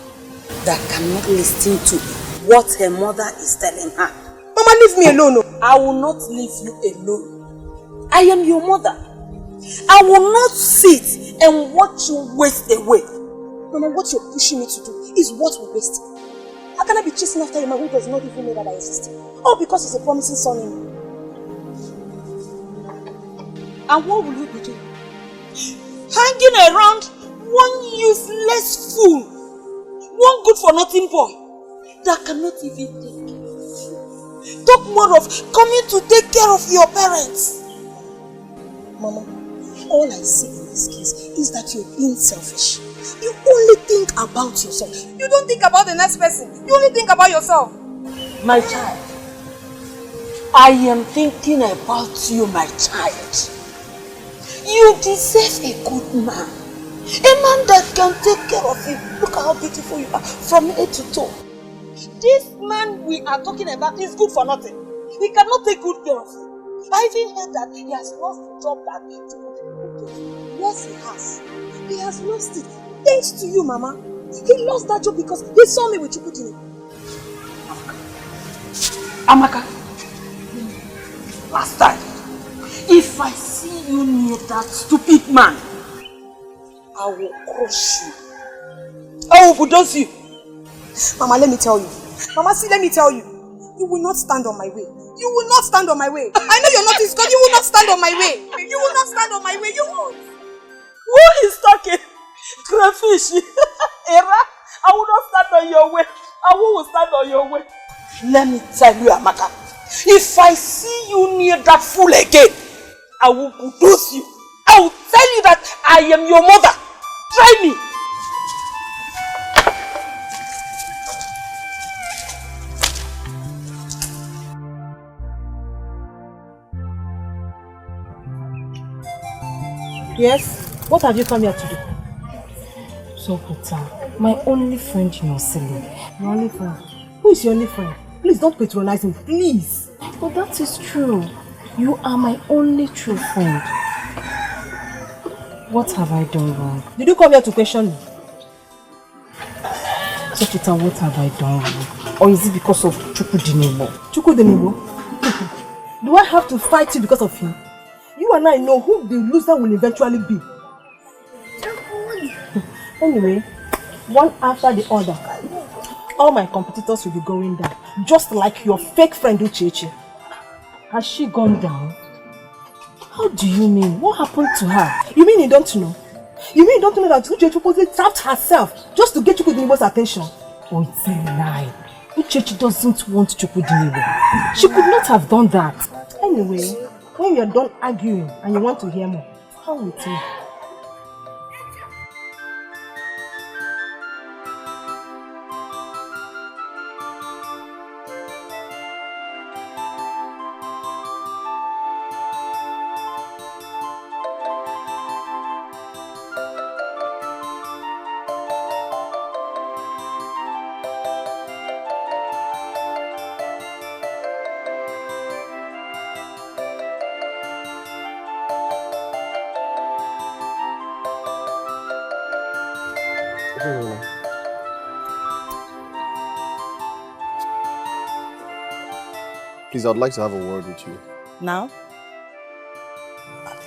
that cannot listen to what her mother is telling her. Mama, leave me alone. I will not leave you alone. I am your mother. I will not sit and watch you waste away. Mama, what you're pushing me to do is what we're wasting. How can I be chasing after a man who does not even know that I exist? All because he's a promising son-in-law. And what will you be doing? Hanging around One useless fool. One good for nothing boy that cannot even take care of you. Talk more of coming to take care of your parents. Mama, all I see in this case is that you're being selfish. You only think about yourself. You don't think about the next person. You only think about yourself. My child, I am thinking about you, my child. You deserve a good man. A man that can take care of you. Look at how beautiful you are from head to toe. This man we are talking about is good for nothing. He cannot take good care of you. I even heard that he has lost the job that he took. Yes, he has. He has lost it. Thanks to you, Mama. He lost that job because he saw me with Chukudini. Amaka, last time, if I see you near that stupid man, I will crush you. I will bulldoze you. Mama, let me tell you. Mama, see, let me tell you. You will not stand on my way. You will not stand on my way. I know you're not his God. You will not stand on my way. You will not stand on my way. You won't. Who is talking? Crayfish. Era, I will not stand on your way. I will stand on your way. Let me tell you, Amaka. If I see you near that fool again, I will bulldoze you. I will tell you that I am your mother. Try me. Yes? What have you come here to do? So, Peter, my only friend in Osili. Your only friend? Who is your only friend? Please don't patronize him, please. But that is true. You are my only true friend. What have I done wrong? Did you come here to question me? So, Peter, what have I done wrong? Or is it because of Chukudinebo? Chukudinebo? Do I have to fight you because of him? You and I know who the loser will eventually be. Anyway, one after the other, all my competitors will be going down. Just like your fake friend Uchechi. Has she gone down? How do you mean? What happened to her? You mean you don't know? You mean you don't know that Uchechi supposedly trapped herself just to get Chukudinebo's attention? Oh, it's a lie. Uchechi doesn't want Chukudinebo. She could not have done that. Anyway, when you're done arguing and you want to hear more, come with me. Please, I'd like to have a word with you. Now?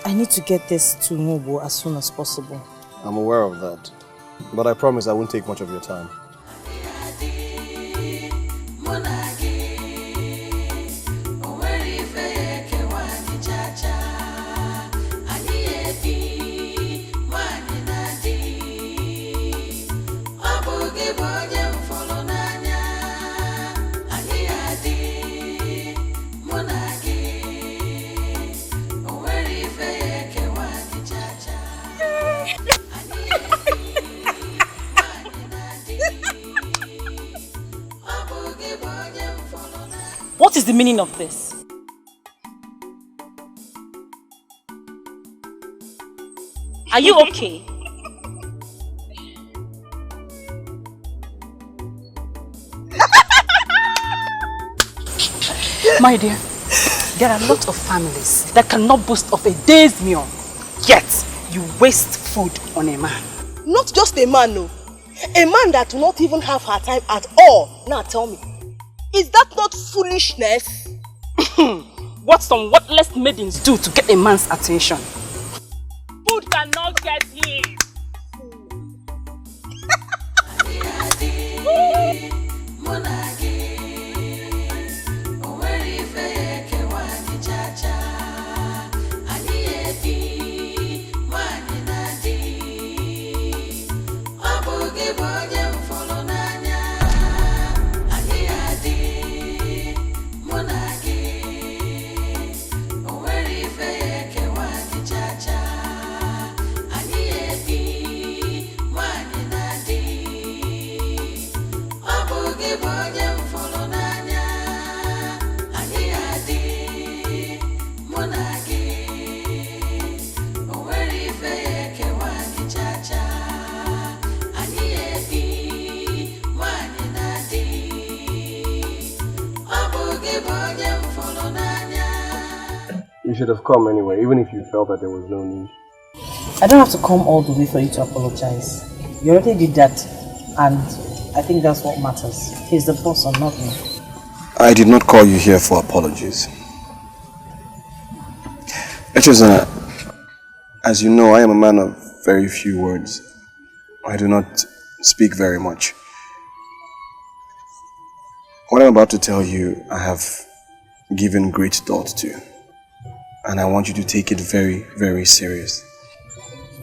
I need to get this to Mobo as soon as possible. I'm aware of that, but I promise I won't take much of your time. What is the meaning of this? Are you okay? My dear, there are a lot of families that cannot boast of a day's meal, yet you waste food on a man. Not just a man, no. A man that will not even have her time at all. Now tell me, is that not foolishness? What some worthless maidens do to get a man's attention. Food cannot get him. You should have come anyway, even if you felt that there was no need. I don't have to come all the way for you to apologize. You already did that, and I think that's what matters. He's the boss and not me. I did not call you here for apologies. Echezona, as you know, I am a man of very few words. I do not speak very much. What I'm about to tell you, I have given great thought to. And I want you to take it very, very serious.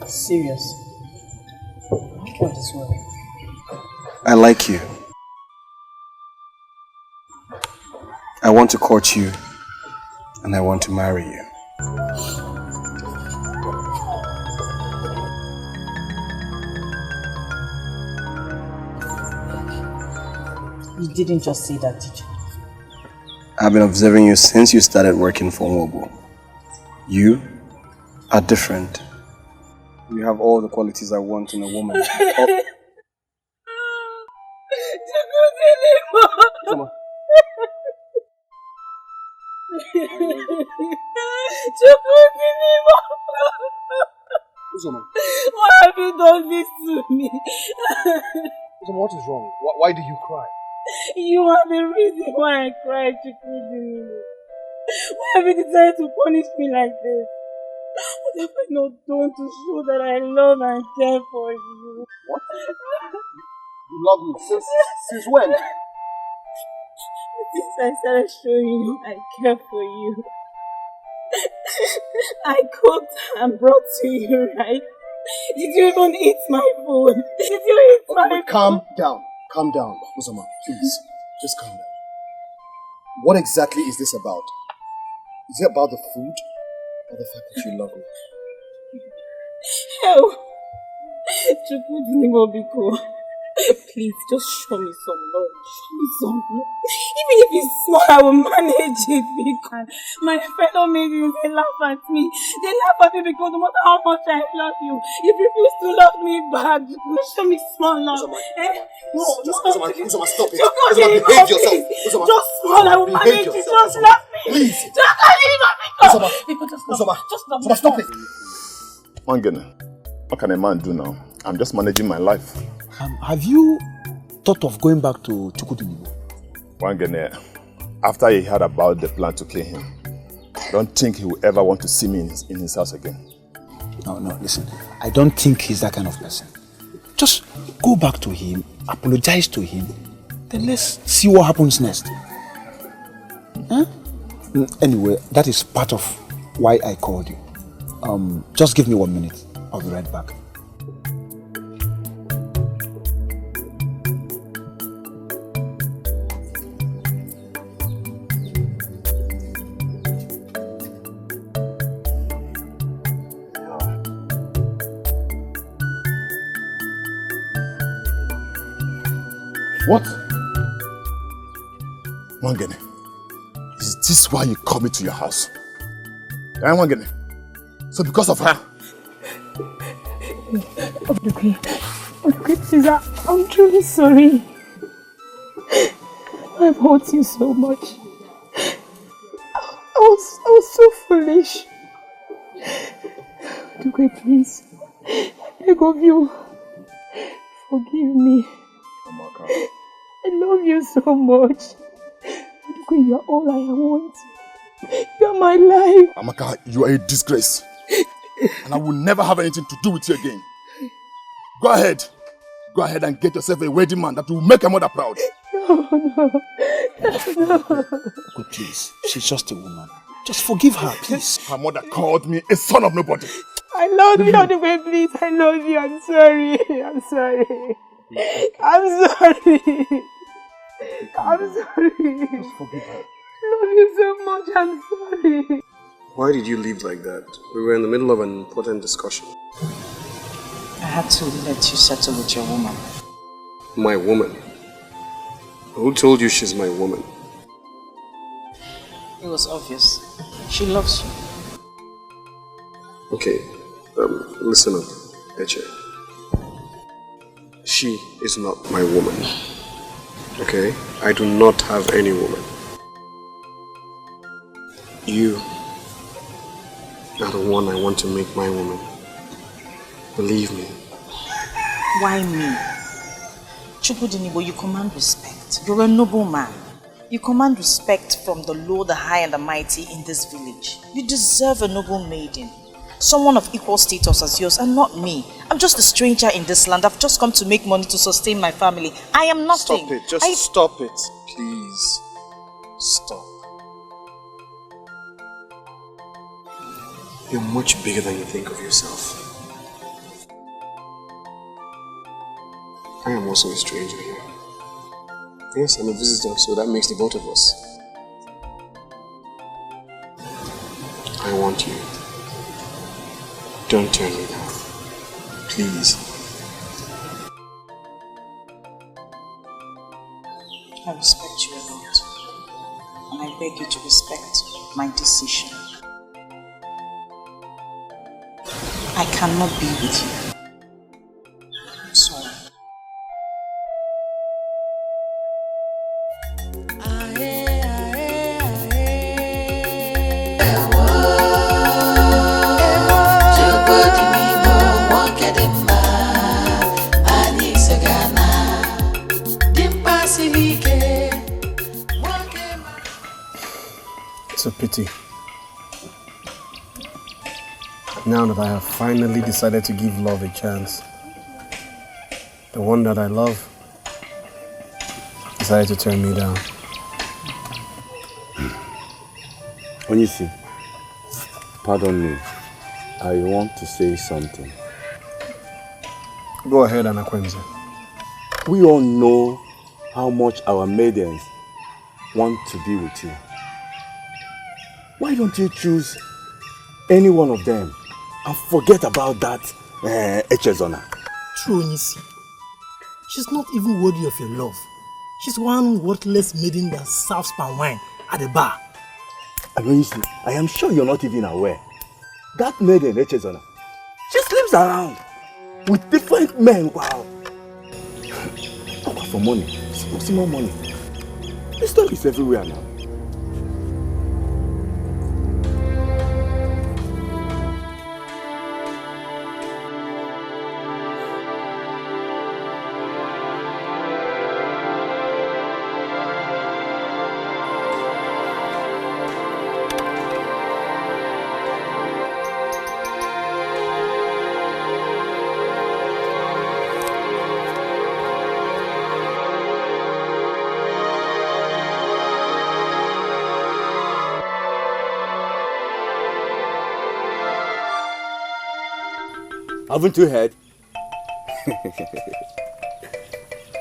Serious? What is wrong? I like you. I want to court you. And I want to marry you. You didn't just say that, did you? I've been observing you since you started working for Mobo. You are different. You have all the qualities I want in a woman. Come on. Why have you done this to me? What is wrong? Why do you cry? You are the reason why I cried, Chukwu. Why have you decided to punish me like this? What have I not done to show that I love and care for you? What? You love me since when? Since I started showing you I care for you. I cooked and brought to you, right? Did you even eat my food? Did you eat my food? Calm down. Calm down, Uzoma, please. Just calm down. What exactly is this about? Is it about the food or the fact that you love me? Hell, Chukwu, please just show me some love. Show me some love. Even if it's small, I will manage it because my fellow maidens, they laugh at me. They laugh at me because no matter how much I love you, you refuse to love me back. Show me small love. Uzoma, No, Uzoma, stop it. Uzoma, behave yourself. Uzoma, just small, I will manage it. Just love me. Please. Uzoma, stop it. Mangene, what can a man do now? I'm just managing my life. Have you thought of going back to Chukwu? Mangene, after he heard about the plan to kill him, I don't think he will ever want to see me in his house again. No, listen. I don't think he's that kind of person. Just go back to him, apologize to him, then let's see what happens next. Huh? Anyway, that is part of why I called you. Just give me 1 minute. I'll be right back. What? Mangene, is this why you called me to your house? Eh, Mangene? So because of her? Okay, please, I'm truly sorry. I've hurt you so much. I was so foolish. Okay, please, I beg of you, forgive me. Amaka. I love you so much. You are all I want. You are my life. Amaka, you are a disgrace. And I will never have anything to do with you again. Go ahead. Go ahead and get yourself a wedding man that will make your mother proud. No. Okay, please. She's just a woman. Just forgive her, please. Her mother called me a son of nobody. I love you, Odugwe, please. I love you. I'm sorry. I'm sorry. Just forgive her. I love you so much. I'm sorry. Why did you leave like that? We were in the middle of an important discussion. I had to let you settle with your woman. My woman? Who told you she's my woman? It was obvious. She loves you. Okay, listen up, Eche. She is not my woman. Okay? I do not have any woman. You are the one I want to make my woman. Believe me. Why me? Chukudinibo, you command respect. You're a noble man. You command respect from the low, the high, and the mighty in this village. You deserve a noble maiden. Someone of equal status as yours, and not me. I'm just a stranger in this land. I've just come to make money to sustain my family. I am nothing. Stop it. Just stop it. Please. Stop. You're much bigger than you think of yourself. I am also a stranger here. Yes, I'm a visitor, so that makes the both of us. I want you. Don't turn me down. Please. I respect you a lot. And I beg you to respect my decision. I cannot be with you. I'm sorry. It's a pity. Now that I have finally decided to give love a chance, the one that I love decided to turn me down. Onyisi, pardon me. I want to say something. Go ahead, Anakwenze. We all know how much our maidens want to be with you. Why don't you choose any one of them and forget about that Echezona? True, Onyisi. She's not even worthy of your love. She's one worthless maiden that serves palm wine at the bar. And Onyisi, I am sure you're not even aware. That maiden Echezona, she sleeps around with different men. Wow. For money, see more money. This story is everywhere now. Haven't you heard?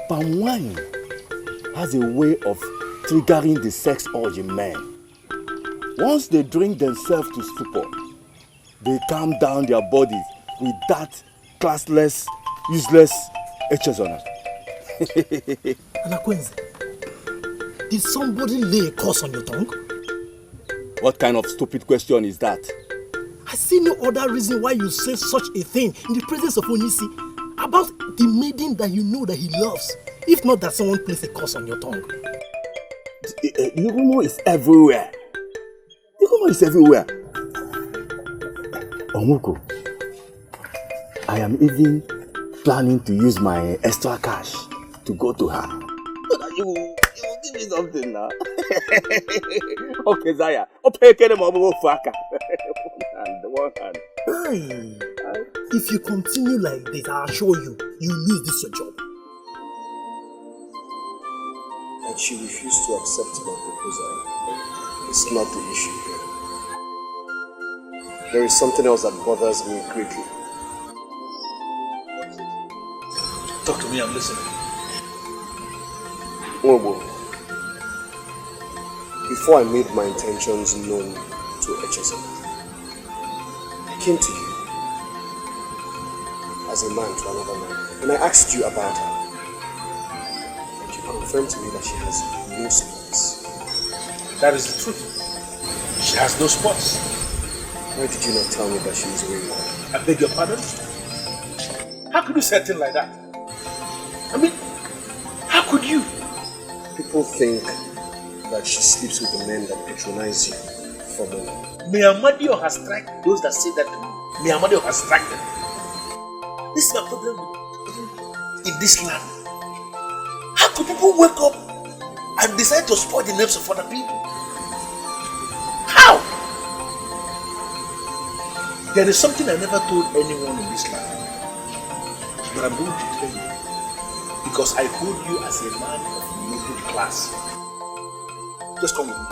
Palm wine has a way of triggering the sex urge in men. Once they drink themselves to stupor, they calm down their bodies with that classless, useless Echezona. Anakwenze, did somebody lay a curse on your tongue? What kind of stupid question is that? I see no other reason why you say such a thing in the presence of Onyisi about the maiden that you know that he loves, if not that someone placed a curse on your tongue. The rumor is everywhere. The rumor is everywhere. Omuko, I am even planning to use my extra cash to go to her. So that you will give me something now. Okay, Zaya. One hand. If you continue like this, I assure you, you lose this your job. And she refused to accept my proposal. It's not the issue here. There is something else that bothers me greatly. Talk to me, I'm listening. Obo, before I made my intentions known to Echezona, I came to you as a man to another man, and I asked you about her. And you confirmed to me that she has no spots. That is the truth. She has no spots. Why did you not tell me that she is wayward? I beg your pardon? How could you say a thing like that? I mean, how could you? People think that she sleeps with the men that patronize you for money. May Amadio has strike those that say that to me. May Amadio has strike them. This is my problem in this land. How could people wake up and decide to spoil the names of other people? How? There is something I never told anyone in this land, but I'm going to tell you because I hold you as a man of noble class. Just come with me.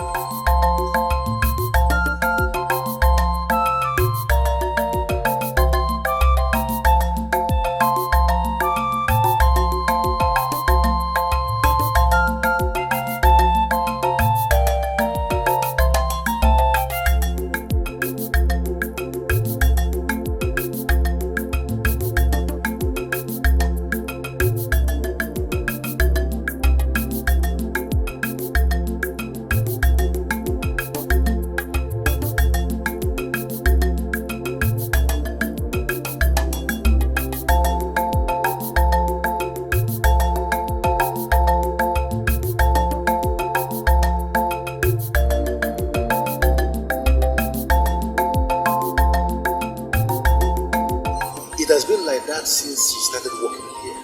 Since you started working here,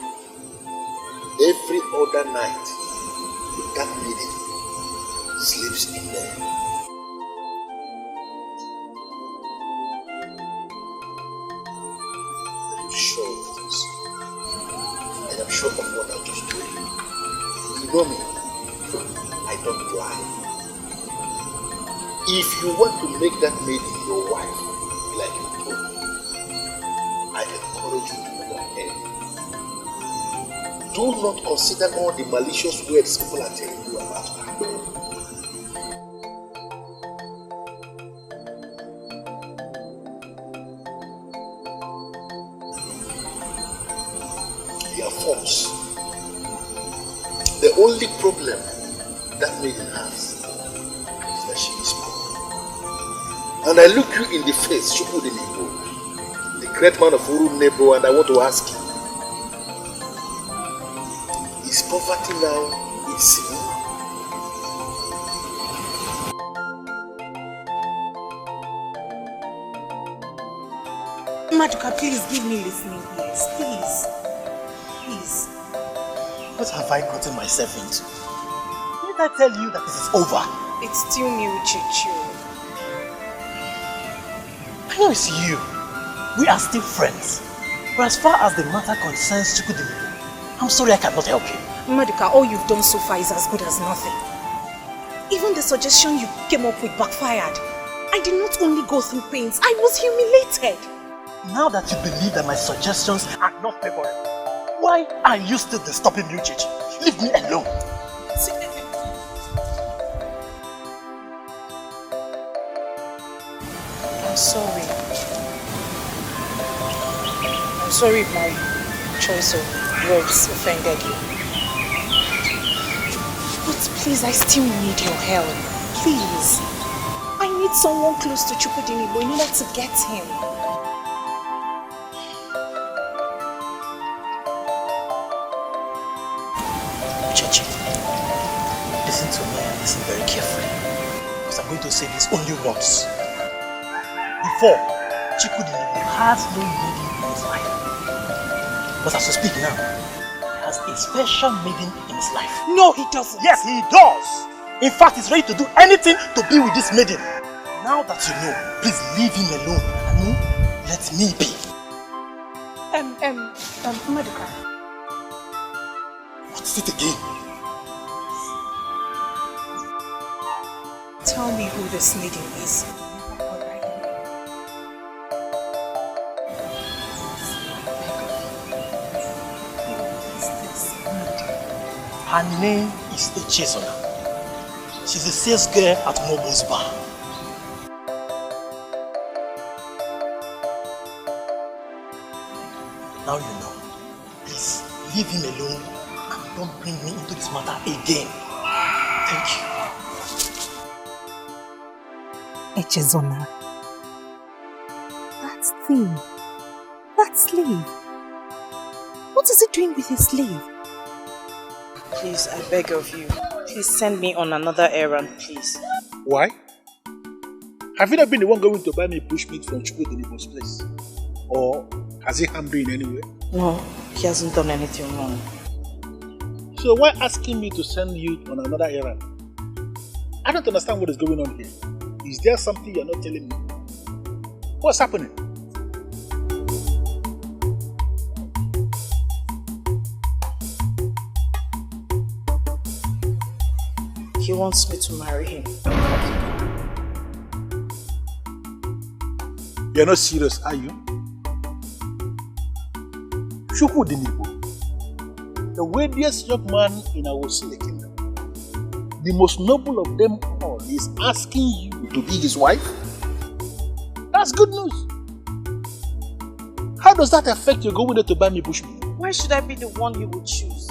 every other night that lady sleeps in there. I'm sure of this, and I'm sure of what I just told you. You know me, I don't lie. If you want to make that lady your wife, like you told me, I encourage you to go ahead. Do not consider all the malicious words people are telling you about her. They are false. The only problem that maiden has is that she is poor. And I look you in the face, Chukwudinibo, the great man of Uru Nebo, and I want to ask you, is poverty now a sin? Maduka, please give me listening ears, please. Please. What have I gotten myself into? Didn't I tell you that this is over? It's still new, Chichu. I know it's you. We are still friends. But as far as the matter concerns Chukwudinibo, I'm sorry I cannot help you. Maduka, all you've done so far is as good as nothing. Even the suggestion you came up with backfired. I did not only go through pains, I was humiliated. Now that you believe that my suggestions are not favorable, why are you still disturbing me, Chichi? Leave me alone. I'm sorry. I'm sorry if my choice of words offended you. But please, I still need your help. Please. I need someone close to Chukwudinibo in order to get him. Chichi, listen to me and listen very carefully. Because I'm going to say this only once. Before, Chukwudinibo has no maiden in his life. But as we speak now, he has a special maiden in his life. No, he doesn't. Yes, he does. In fact, he's ready to do anything to be with this maiden. Now that you know, please leave him alone and let me be. Maduka. What is it again? Tell me who this maiden is. Her name is Ugezu. She's a sales girl at Mobile's bar. Now you know. Please, leave him alone and don't bring me into this matter again. Thank you. Echezona. That thing. That slave. What is he doing with his slave? Please, I beg of you. Please send me on another errand, please. Why? Have you not been the one going to buy me bushmeat from Chukudinibo's place? Or has he harmed you in any way? No, he hasn't done anything wrong. So why asking me to send you on another errand? I don't understand what is going on here. Is there something you're not telling me? What's happening? He wants me to marry him. You're not serious, are you? Chukudinibo, the wealthiest young man in our Osile kingdom, the most noble of them all, is asking you to be his wife? That's good news. How does that affect you going there to buy me bushmeat? Why should I be the one he would choose?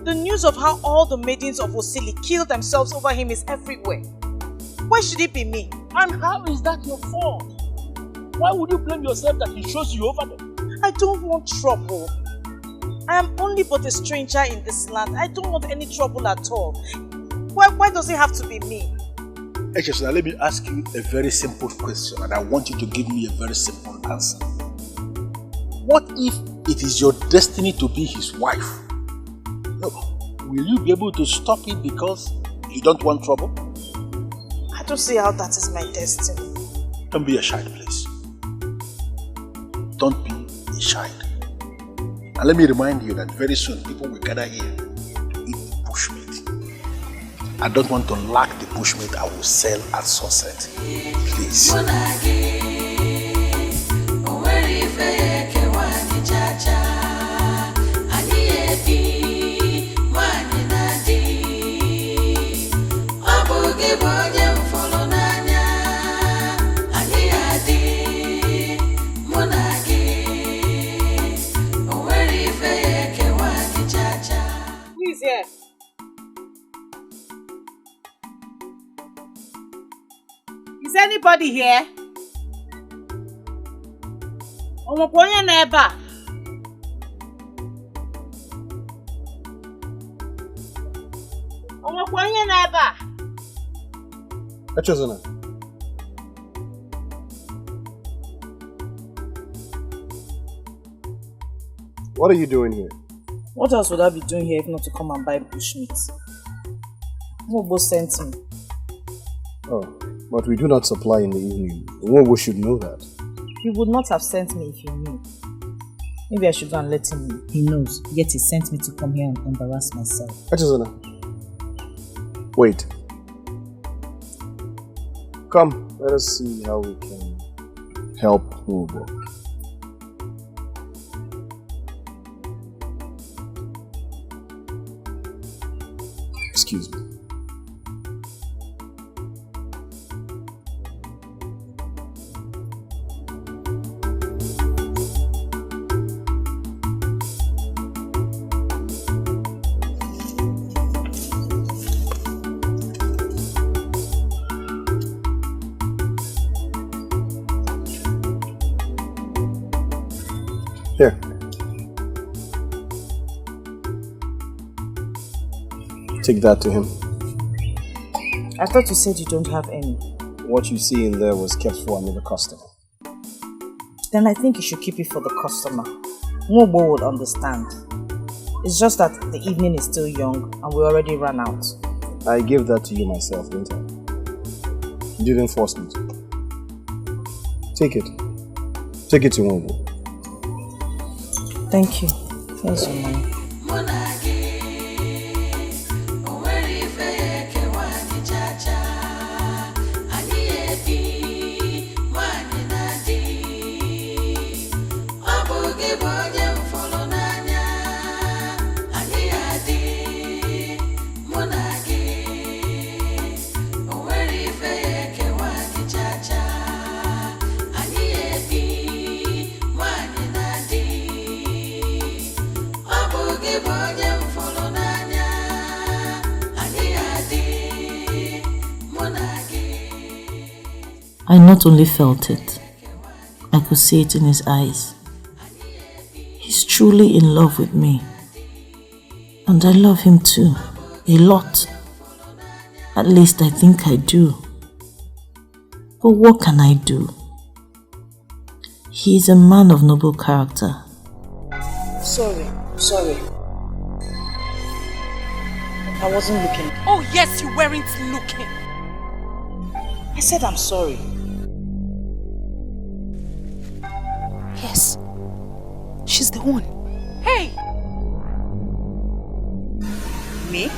The news of how all the maidens of Osile killed themselves over him is everywhere. Why should it be me? And how is that your fault? Why would you blame yourself that he chose you over them? I don't want trouble. I am only but a stranger in this land. I don't want any trouble at all. Why does it have to be me? Now let me ask you a very simple question, and I want you to give me a very simple answer. What if it is your destiny to be his wife? No. Will you be able to stop it because you don't want trouble? I don't see how that is my destiny. Don't be a child, please. Don't be a child. And let me remind you that very soon people will gather here to eat the bushmeat. I don't want to lack the bushmeat I will sell at sunset. Please. Who is here? Is anybody here? Omokonye na ebe a. Omokonye na ebe a. Echezona. What are you doing here? What else would I be doing here if not to come and buy bushmeat? Mobo sent me. Oh, but we do not supply in the evening. Wobo should know that. He would not have sent me if he knew. Maybe I should go and let him know. He knows, yet he sent me to come here and embarrass myself. Echezona. Wait. Come, let us see how we can help Wobo. Excuse me. Here. Take that to him. I thought you said you don't have any. What you see in there was kept for another customer. Then I think you should keep it for the customer. Mobo would understand. It's just that the evening is still young and we already ran out. I gave that to you myself, didn't I? You didn't force me to. Take it. Take it to Mobo. Thank you. Here's your money. I not only felt it, I could see it in his eyes. He's truly in love with me. And I love him too, a lot. At least I think I do. But what can I do? He is a man of noble character. Sorry. I wasn't looking. Oh yes, you weren't looking. I said I'm sorry. Yes. She's the one. Hey! Me?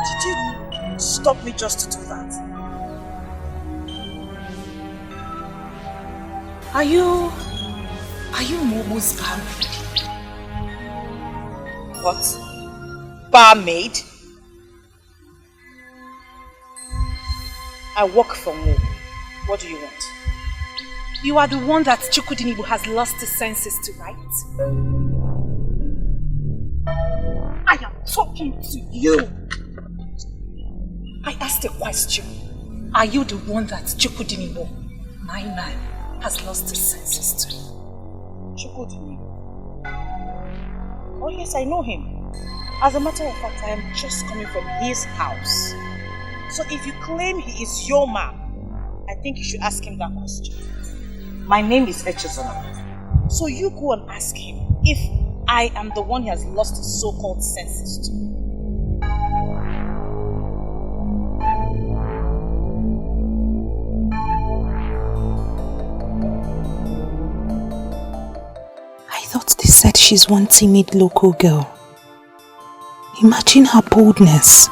Did you stop me just to do that? Are you Momo's barmaid? What? Barmaid? I work for Mo. What do you want? You are the one that Chukudinibu has lost his senses to, right? I am talking to you. I asked a question. Are you the one that Chukudinibu, my man, has lost his senses to? Chukudinibu? Oh yes, I know him. As a matter of fact, I am just coming from his house. So if you claim he is your man, I think you should ask him that question. My name is Ugezu. So you go and ask him if I am the one he has lost his so-called senses to. I thought they said she's one timid local girl. Imagine her boldness.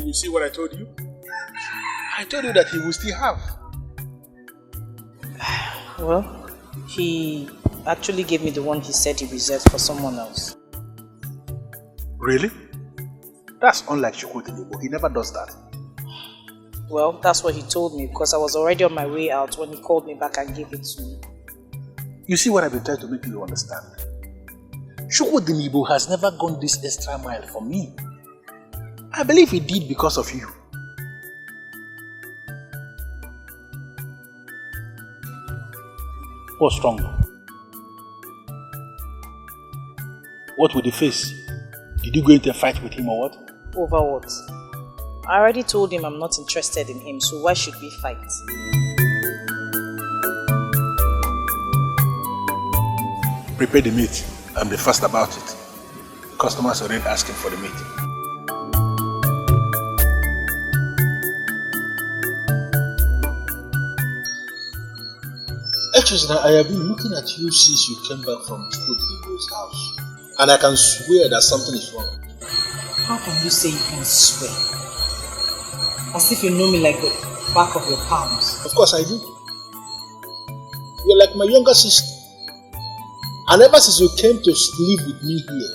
You see what I told you? I told you that he will still have. Well, he actually gave me the one he said he reserved for someone else. Really? That's unlike Chukudinibu. He never does that. Well, that's what he told me because I was already on my way out when he called me back and gave it to me. You see what I've been trying to make you understand? Chukudinibu has never gone this extra mile for me. I believe he did because of you. What's wrong? What with the face? Did you go into a fight with him or what? Over what? I already told him I'm not interested in him, so why should we fight? Prepare the meat and be fast about it. Customers are already asking for the meat. Actually, I have been looking at you since you came back from Chukwudi's house. And I can swear that something is wrong. How can you say you can swear? As if you know me like the back of your palms. Of course I do. You're like my younger sister. And ever since you came to live with me here,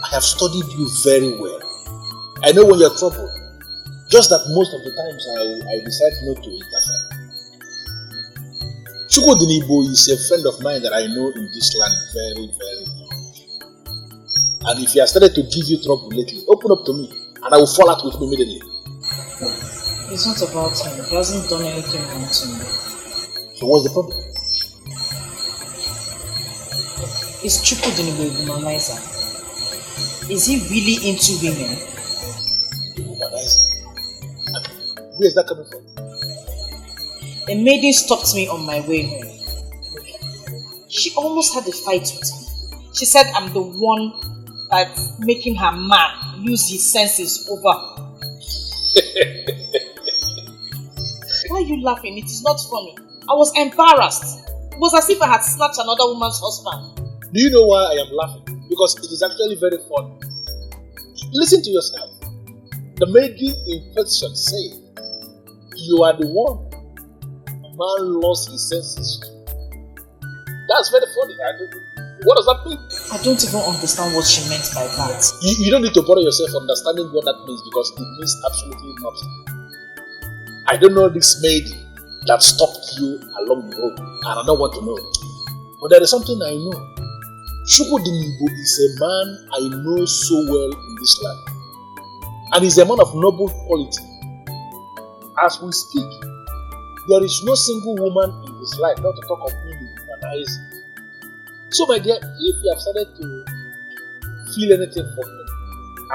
I have studied you very well. I know when you're troubled. Just that most of the times I decide not to interfere. Chukwudinibo is a friend of mine that I know in this land very, very well. And if he has started to give you trouble lately, open up to me and I will fall out with him immediately. It's not about him. He hasn't done anything wrong to me. So what's the problem? Is Chukwudinibo a womanizer? Is he really into women? Womanizer? Where is that coming from? A maiden stopped me on my way home. She almost had a fight with me. She said I'm the one that's making her man lose his senses over her. Why are you laughing? It is not funny. I was embarrassed. It was as if I had snatched another woman's husband. Do you know why I am laughing? Because it is actually very funny. Listen to yourself. The maiden in question said, you are the one a man lost his senses to. That's very funny. What does that mean? I don't even understand what she meant by that. You don't need to bother yourself understanding what that means because it means absolutely nothing. I don't know this maiden that stopped you along the road and I don't want to know. But there is something I know. Chukwudinibo is a man I know so well in this land. And he's a man of noble quality. As we speak, there is no single woman in his life, not to talk of being humanized. So my dear, if you have started to feel anything for him,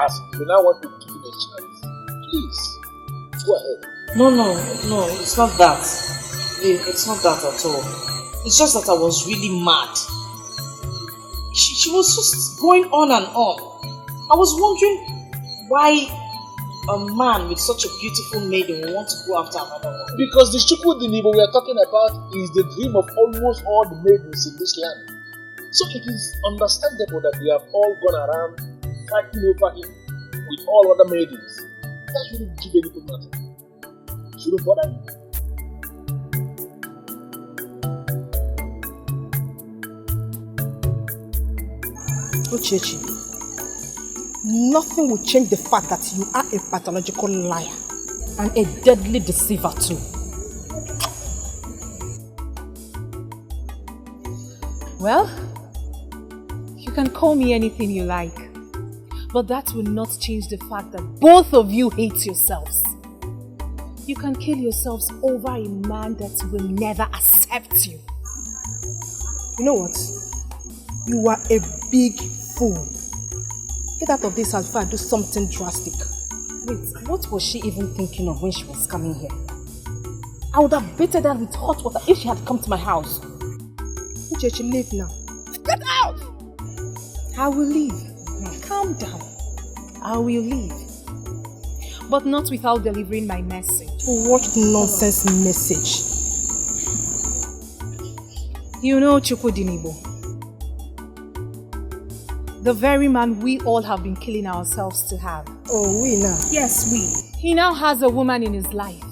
as you now want to give him a chance, please, go ahead. No, it's not that. It's not that at all. It's just that I was really mad. She was just going on and on. I was wondering why a man with such a beautiful maiden will want to go after another one. Because the Chukwudinibo we are talking about is the dream of almost all the maidens in this land. So it is understandable that they have all gone around fighting over him with all other maidens. That shouldn't give anything matter. Shouldn't bother you. Uchechi, nothing will change the fact that you are a pathological liar and a deadly deceiver too. Well, you can call me anything you like, but that will not change the fact that both of you hate yourselves. You can kill yourselves over a man that will never accept you. You know what? You are a big fool. Get out of this house before I do something drastic. Wait, what was she even thinking of when she was coming here? I would have bathed her with hot water if she had come to my house. Uchechi, leave now. Get out! I will leave. Calm down. I will leave. But not without delivering my message. What nonsense message? You know Chukwudinibo, the very man we all have been killing ourselves to have. Oh, we now? Yes, we. He now has a woman in his life.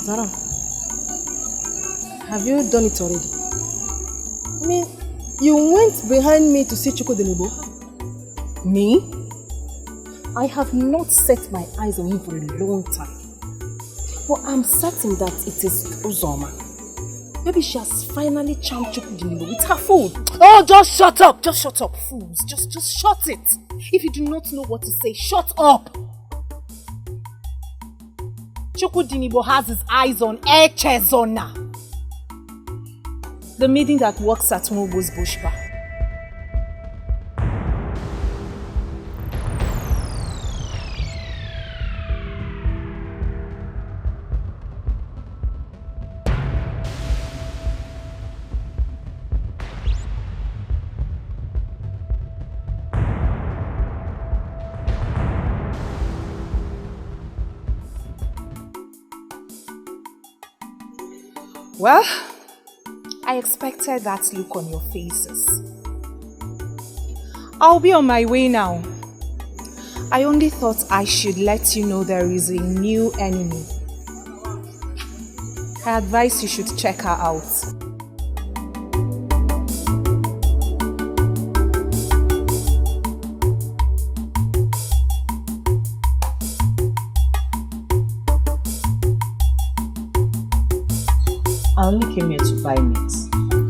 Zara, have you done it already? I mean, you went behind me to see Chukwudinibo. Me? I have not set my eyes on him for a long time. But I'm certain that it is Uzoma. Maybe she has finally charmed Chukwudinibo with her food. Oh, just shut up! Just shut up, fools. Just shut it. If you do not know what to say, shut up! Chukwudinibo has his eyes on Echezona, the maiden that works at Mobo's Bush Bar. Well, I expected that look on your faces. I'll be on my way now. I only thought I should let you know there is a new enemy. I advise you should check her out. I only came here to buy meat,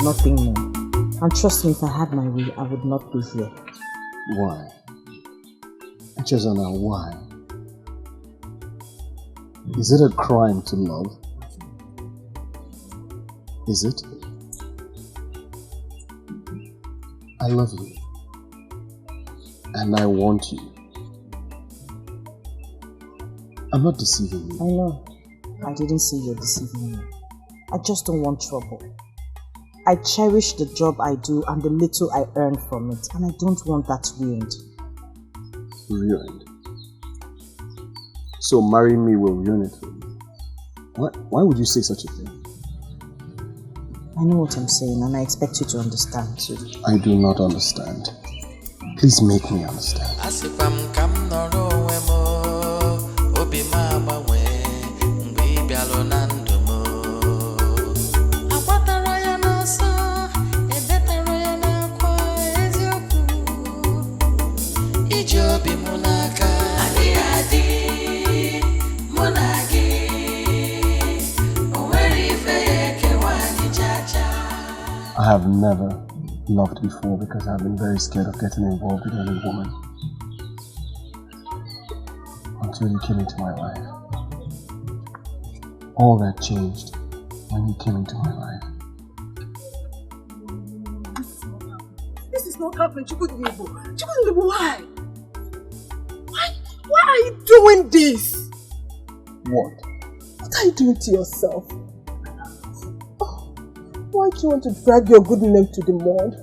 nothing more. And trust me, if I had my way, I would not be here. Why? Chezana, why? Is it a crime to love? Is it? I love you. And I want you. I'm not deceiving you. I know. I didn't say you're deceiving me. I just don't want trouble. I cherish the job I do and the little I earn from it, and I don't want that ruined. Ruined? So marrying me will ruin it for you? Why would you say such a thing? I know what I'm saying, and I expect you to understand too. I do not understand. Please make me understand. I have never loved before because I've been very scared of getting involved with any woman. Until you came into my life. All that changed when you came into my life. This is not happening, Chukudinibo. Chukudinibo, why? Why are you doing this? What? What are you doing to yourself? Why do you want to drag your good name to the mud?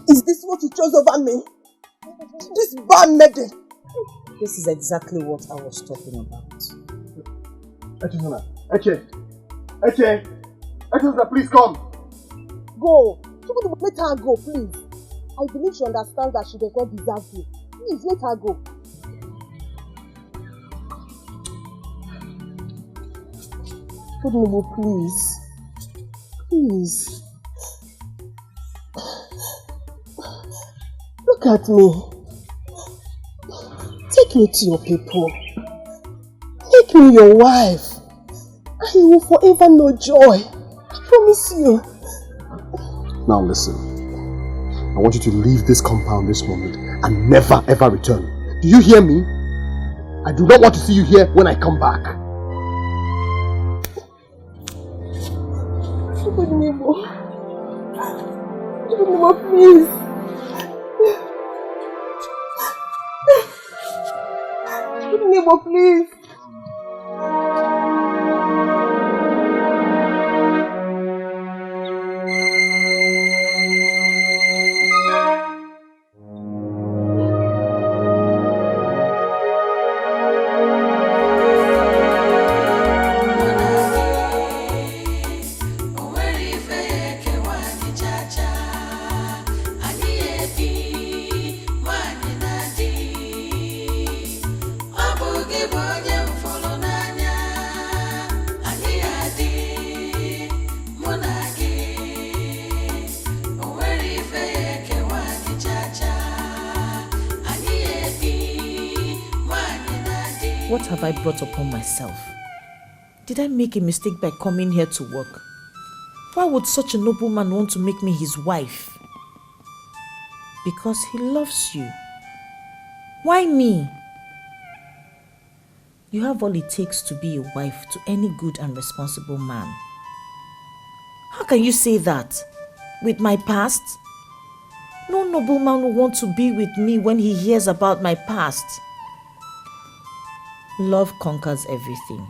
Is this what you chose over me? This bad method? This is exactly what I was talking about. Echezona, please come. Go. Let her go, please. I believe she understands that she does not deserve you. Please, let her go. Chukudinibo, please. Please. Look at me. Take me to your people. Make me your wife. And you will forever know joy. I promise you. Now listen. I want you to leave this compound this moment and never ever return. Do you hear me? I do not want to see you here when I come back. Chukudinibo, please. Chukudinibo, please. What have I brought upon myself? Did I make a mistake by coming here to work? Why would such a nobleman want to make me his wife? Because he loves you. Why me? You have all it takes to be a wife to any good and responsible man. How can you say that? With my past? No nobleman will want to be with me when he hears about my past. Love conquers everything.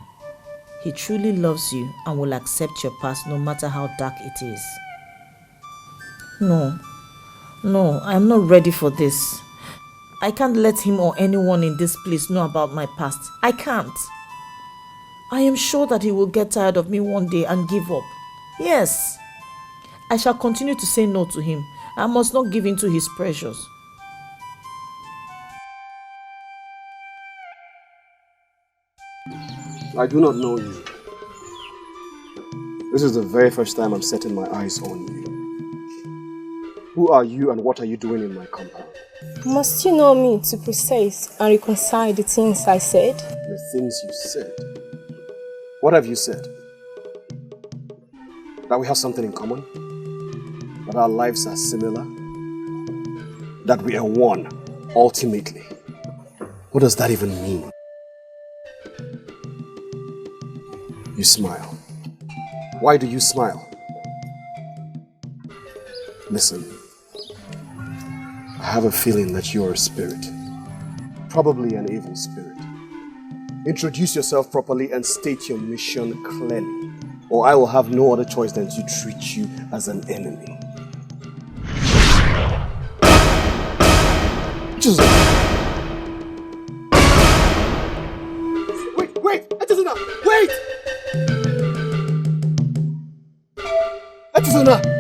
He truly loves you and will accept your past no matter how dark it is. No, I'm not ready for this. I can't let him or anyone in this place know about my past. I can't. I am sure that he will get tired of me one day and give up. Yes. I shall continue to say no to him. I must not give in to his pressures. I do not know you. This is the very first time I'm setting my eyes on you. Who are you and what are you doing in my compound? Must you know me to process and reconcile the things I said? The things you said? What have you said? That we have something in common? That our lives are similar? That we are one, ultimately? What does that even mean? You smile. Why do you smile? Listen, I have a feeling that you are a spirit. Probably an evil spirit. Introduce yourself properly and state your mission clearly, or I will have no other choice than to treat you as an enemy. Just wait! Atizuna! Wait! Atizuna!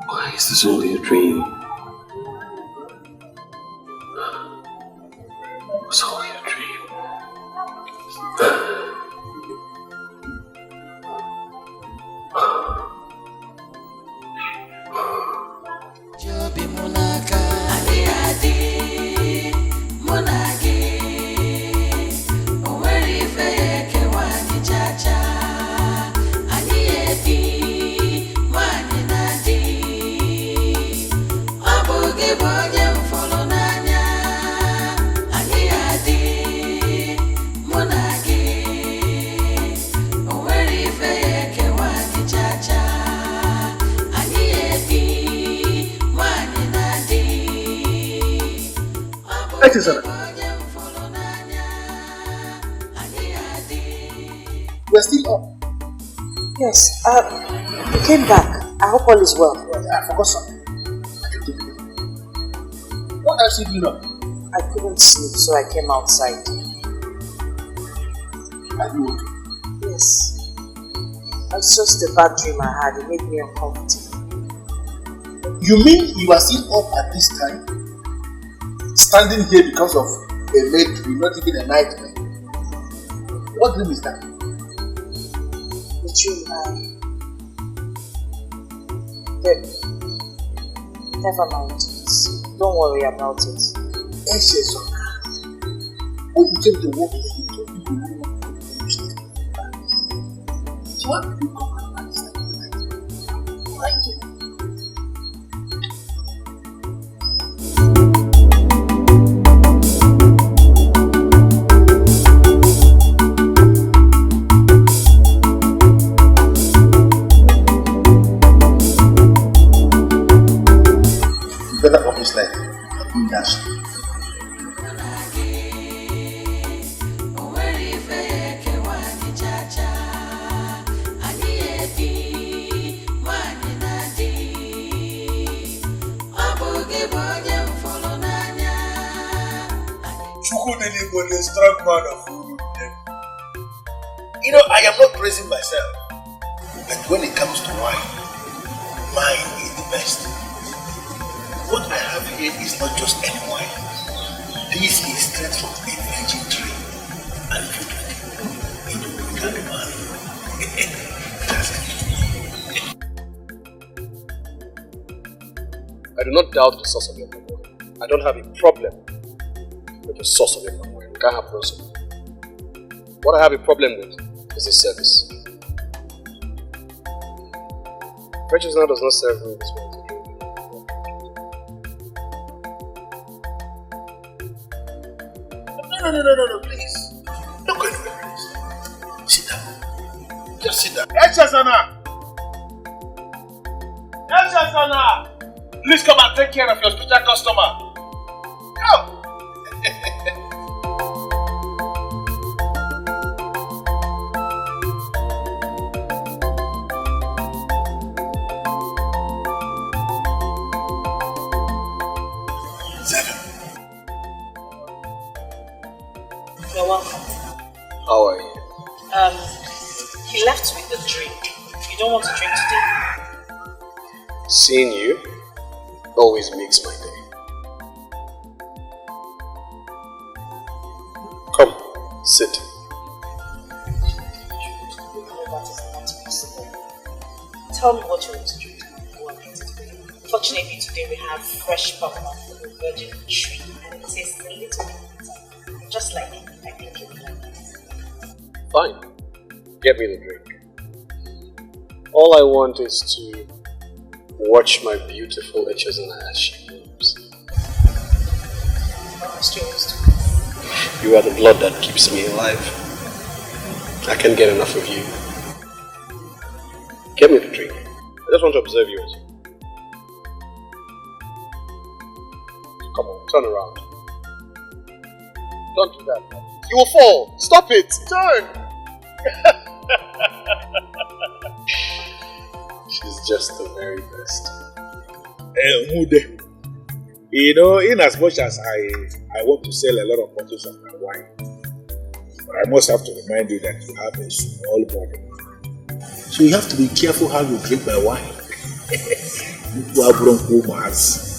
Why is this only a dream? It was only a dream. We're still up. Yes, you came back. I hope all is well. I forgot something. What else did you know? I couldn't sleep, so I came outside. Are you okay? Yes. It's just a bad dream I had. It made me uncomfortable. You mean you are still up at this time? Standing here because of a late dream, not even a nightmare? What dream is that? The dream Never mind. Don't worry about it. When you came to work, you told me you want to finish this. So why did you come back this time? Why did you? Better up this light and doing that shit. Chukwudinigbo is a strong man of food. You know, I am not praising myself, but when it comes to wine, mine is the best. What I have here is not just any wine. This is straight from a virgin tree. And if you drink it, it will become a man. That's it. I do not doubt the source of your palm wine. I don't have a problem with the source of your palm wine. You can't have both. What I have a problem with is the service. Precious now does not serve me this way. No, please. Don't go anywhere, please. Sit down. Just sit down. Echesana! Please come and take care of your hospital customer. Come! You're welcome. How are you? He left with the drink. You don't want to drink today? Seeing you always makes my day. Come, sit. No, that is not possible. Tell me what you want to drink. Fortunately, today we have fresh popcorn from the virgin tree and it tastes a little bit bitter. Just like I think you would like it. Fine. Get me the drink. All I want is to watch my beautiful Echezana as she moves. You are the blood that keeps me alive. I can't get enough of you. Get me the drink. I just want to observe you as you. Come on, turn around. Don't do that. You will fall. Stop it. Turn. She's just the very best. Mude. You know, in as much as I want to sell a lot of bottles of my wine, but I must have to remind you that you have a small body. So you have to be careful how you drink my wine. You are bronco mass.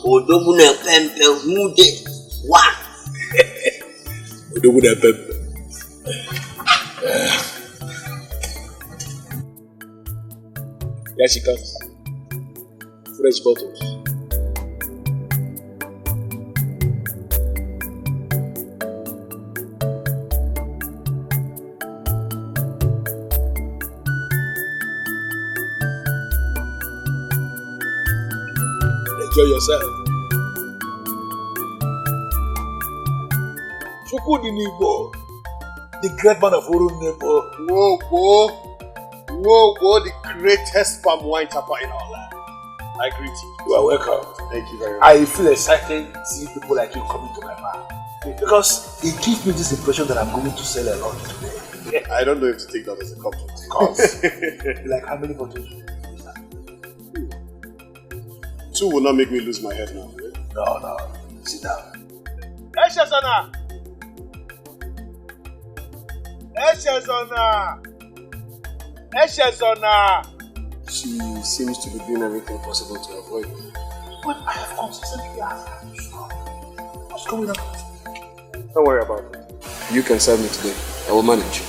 Odobuna pempe mude one. Odobuna pempe. Here she comes. Fresh bottles. Enjoy yourself. Chukudinibo, the great man of Urunebo. Whoa, the greatest palm wine tapper in our land. I greet you. You are welcome. Thank you very much. I feel excited to see people like you coming to my bar. Because it gives me this impression that I'm going to sell a lot today. I don't know if to take that as a compliment. Because, like how many bottles? 2 will not make me lose my head now. No. Sit down. Echezana! She seems to be doing everything possible to avoid me. But I have consistently asked her to stop. What's going on? Don't worry about it. You can serve me today. I will manage.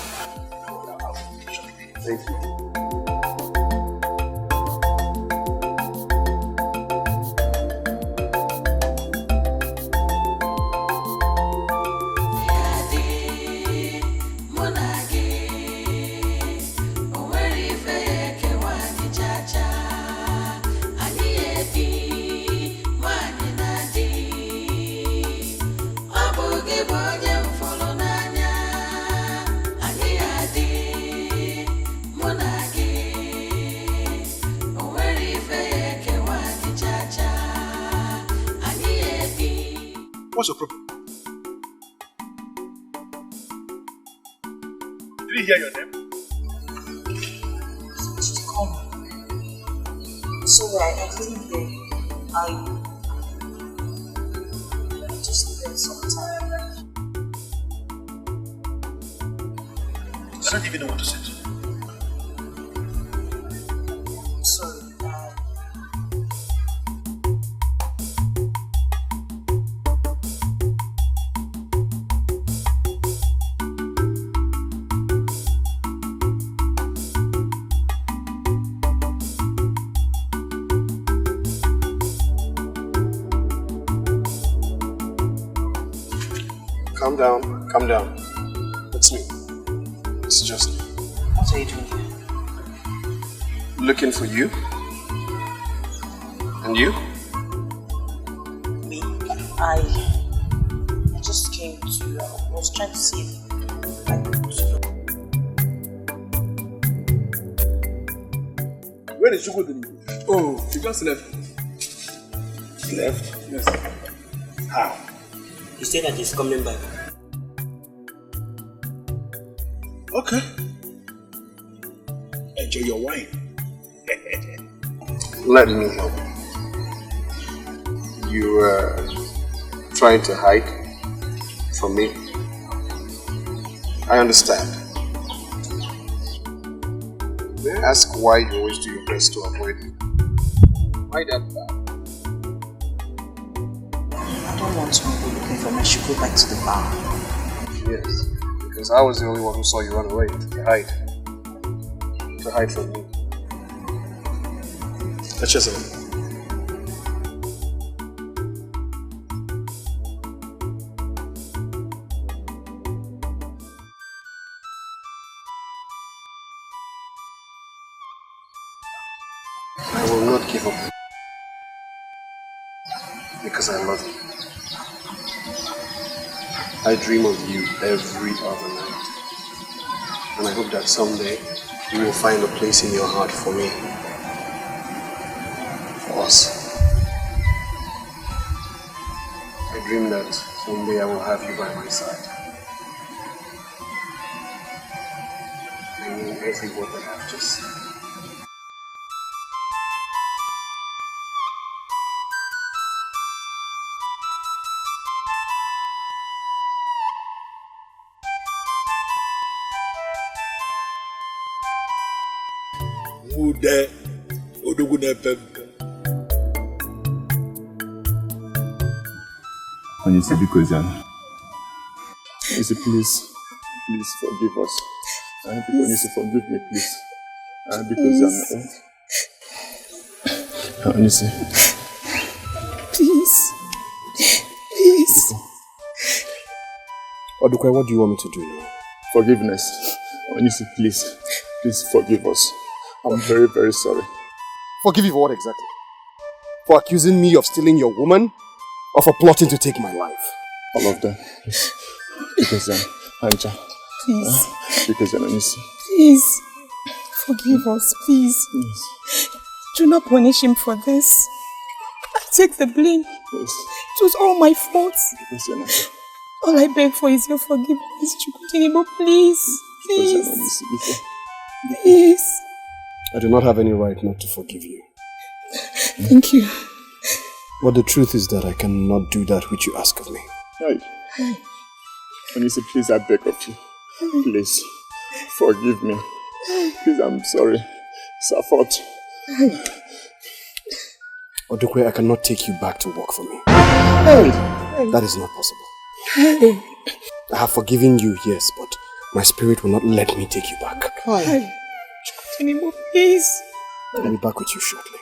Thank you. What's your problem? Did you hear your name? Sorry, I didn't hear you. I just needed some time. I don't even know what to say to you. Sorry. Calm down. It's me. It's just me. What are you doing here? Looking for you. And you? Me? I just came to, I was trying to see if I could. Where is Ugezu? Oh, she just left. Left? Yes. How? He said that he's coming back. Okay. Enjoy your wine. Let me help. You were trying to hide from me. I understand. May I ask why you always do your best to avoid me? Why that bad? I don't want to go looking for me. I should go back to the bar. Yes, because I was the only one who saw you run away to hide. To hide from me. Let's just I will not give up. Because I love you. I dream of you every other night. And I hope that someday you will find a place in your heart for me. For us. I dream that one day I will have you by my side. I mean every word that I've just said. Ude Odogune Pempe. Onisi, because Onisi, please forgive us. Onisi, forgive me, please. Because Onisi. Please. Odukwe, what do you want me to do now? Forgiveness. Onisi, please forgive us. I'm very, very sorry. Forgive you for what exactly? For accusing me of stealing your woman? Or for plotting to take my life? All of them. Because Anja. Please. Because Onisi. Please. Forgive us, please. Yes. Do not punish him for this. I take the blame. Yes. It was all my fault. Yes, all I beg for is your forgiveness, Chukudinibo, please. Please. Please. I do not have any right not to forgive you. Thank you. But the truth is that I cannot do that which you ask of me. Hey. Onisi, please, I beg of you. Please, forgive me. Please, I'm sorry. It's our fault. Odukwe, I cannot take you back to work for me. That is not possible. I have forgiven you, yes, but my spirit will not let me take you back. Anymore, please. I'll be back with you shortly.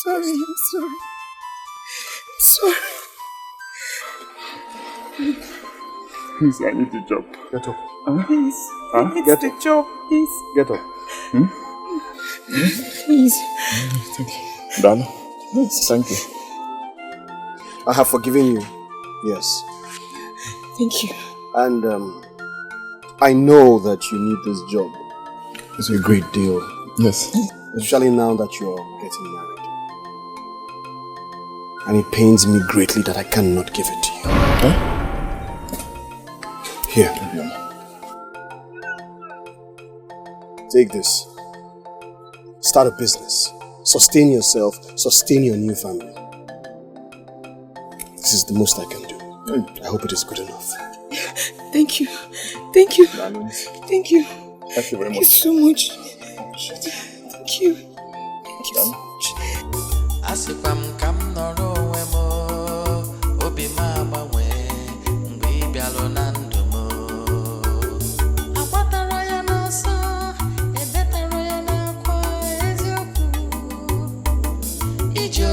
I'm sorry. Please, I need the job. Get up. Please. I need the job, please. Get up. Please. Thank you. Dana? Yes. Thank you. I have forgiven you. Yes. Thank you. And I know that you need this job. It's a great deal. Yes. Especially now that you're getting married. And it pains me greatly that I cannot give it to you. Huh? Here. Take this. Start a business. Sustain yourself. Sustain your new family. This is the most I can do. I hope it is good enough. Thank you. Thank you. Thank you. Thank you very much. Thank you so much. Thank you. Thank you so much. Ije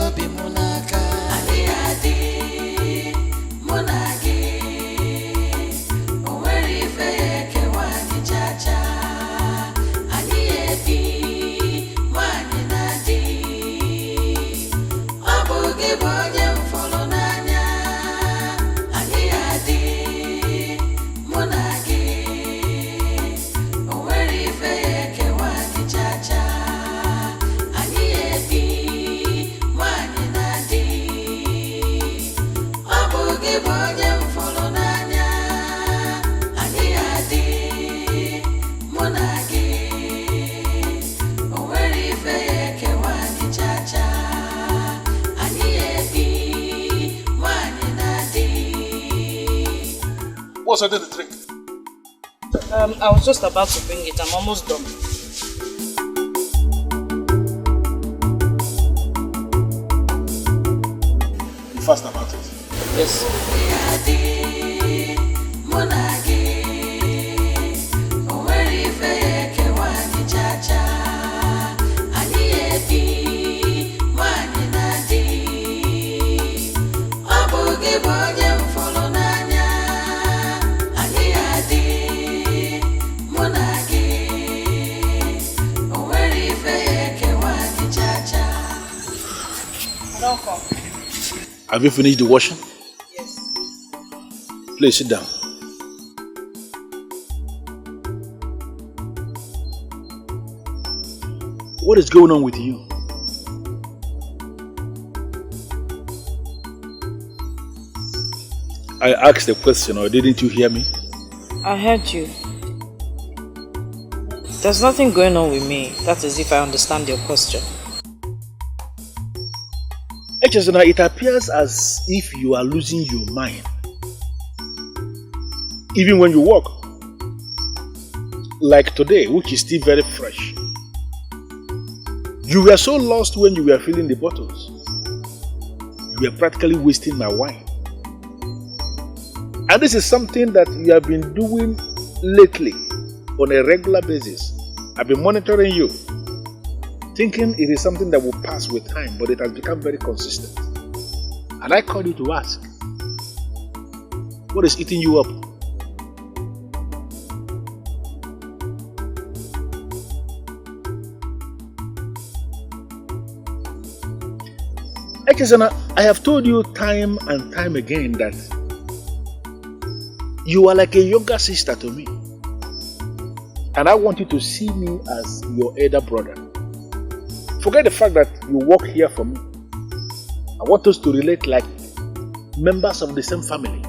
What's under the drink? I was just about to bring it. I'm almost done. Be fast about it. Yes. Have you finished the washing? Yes. Please sit down. What is going on with you? I asked a question, or didn't you hear me? I heard you. There's nothing going on with me. That is if I understand your question. Echezona, it appears as if you are losing your mind. Even when you walk. Like today, which is still very fresh. You were so lost when you were filling the bottles. You were practically wasting my wine. And this is something that you have been doing lately on a regular basis. I've been monitoring you, thinking it is something that will pass with time, but it has become very consistent. And I called you to ask, what is eating you up? Echezona, I have told you time and time again that you are like a younger sister to me. And I want you to see me as your elder brother. Forget the fact that you work here for me. I want us to relate like members of the same family.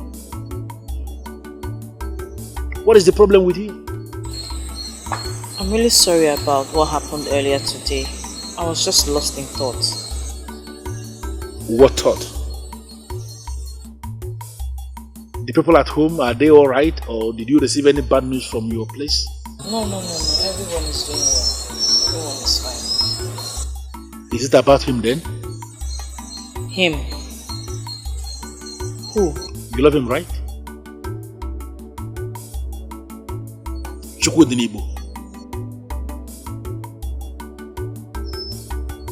What is the problem with you? I'm really sorry about what happened earlier today. I was just lost in thought. What thought? The people at home, are they alright, or did you receive any bad news from your place? No. Everyone is doing well. Everyone is fine. Is it about him then? Him? Who? You love him, right? Chukwudinibo.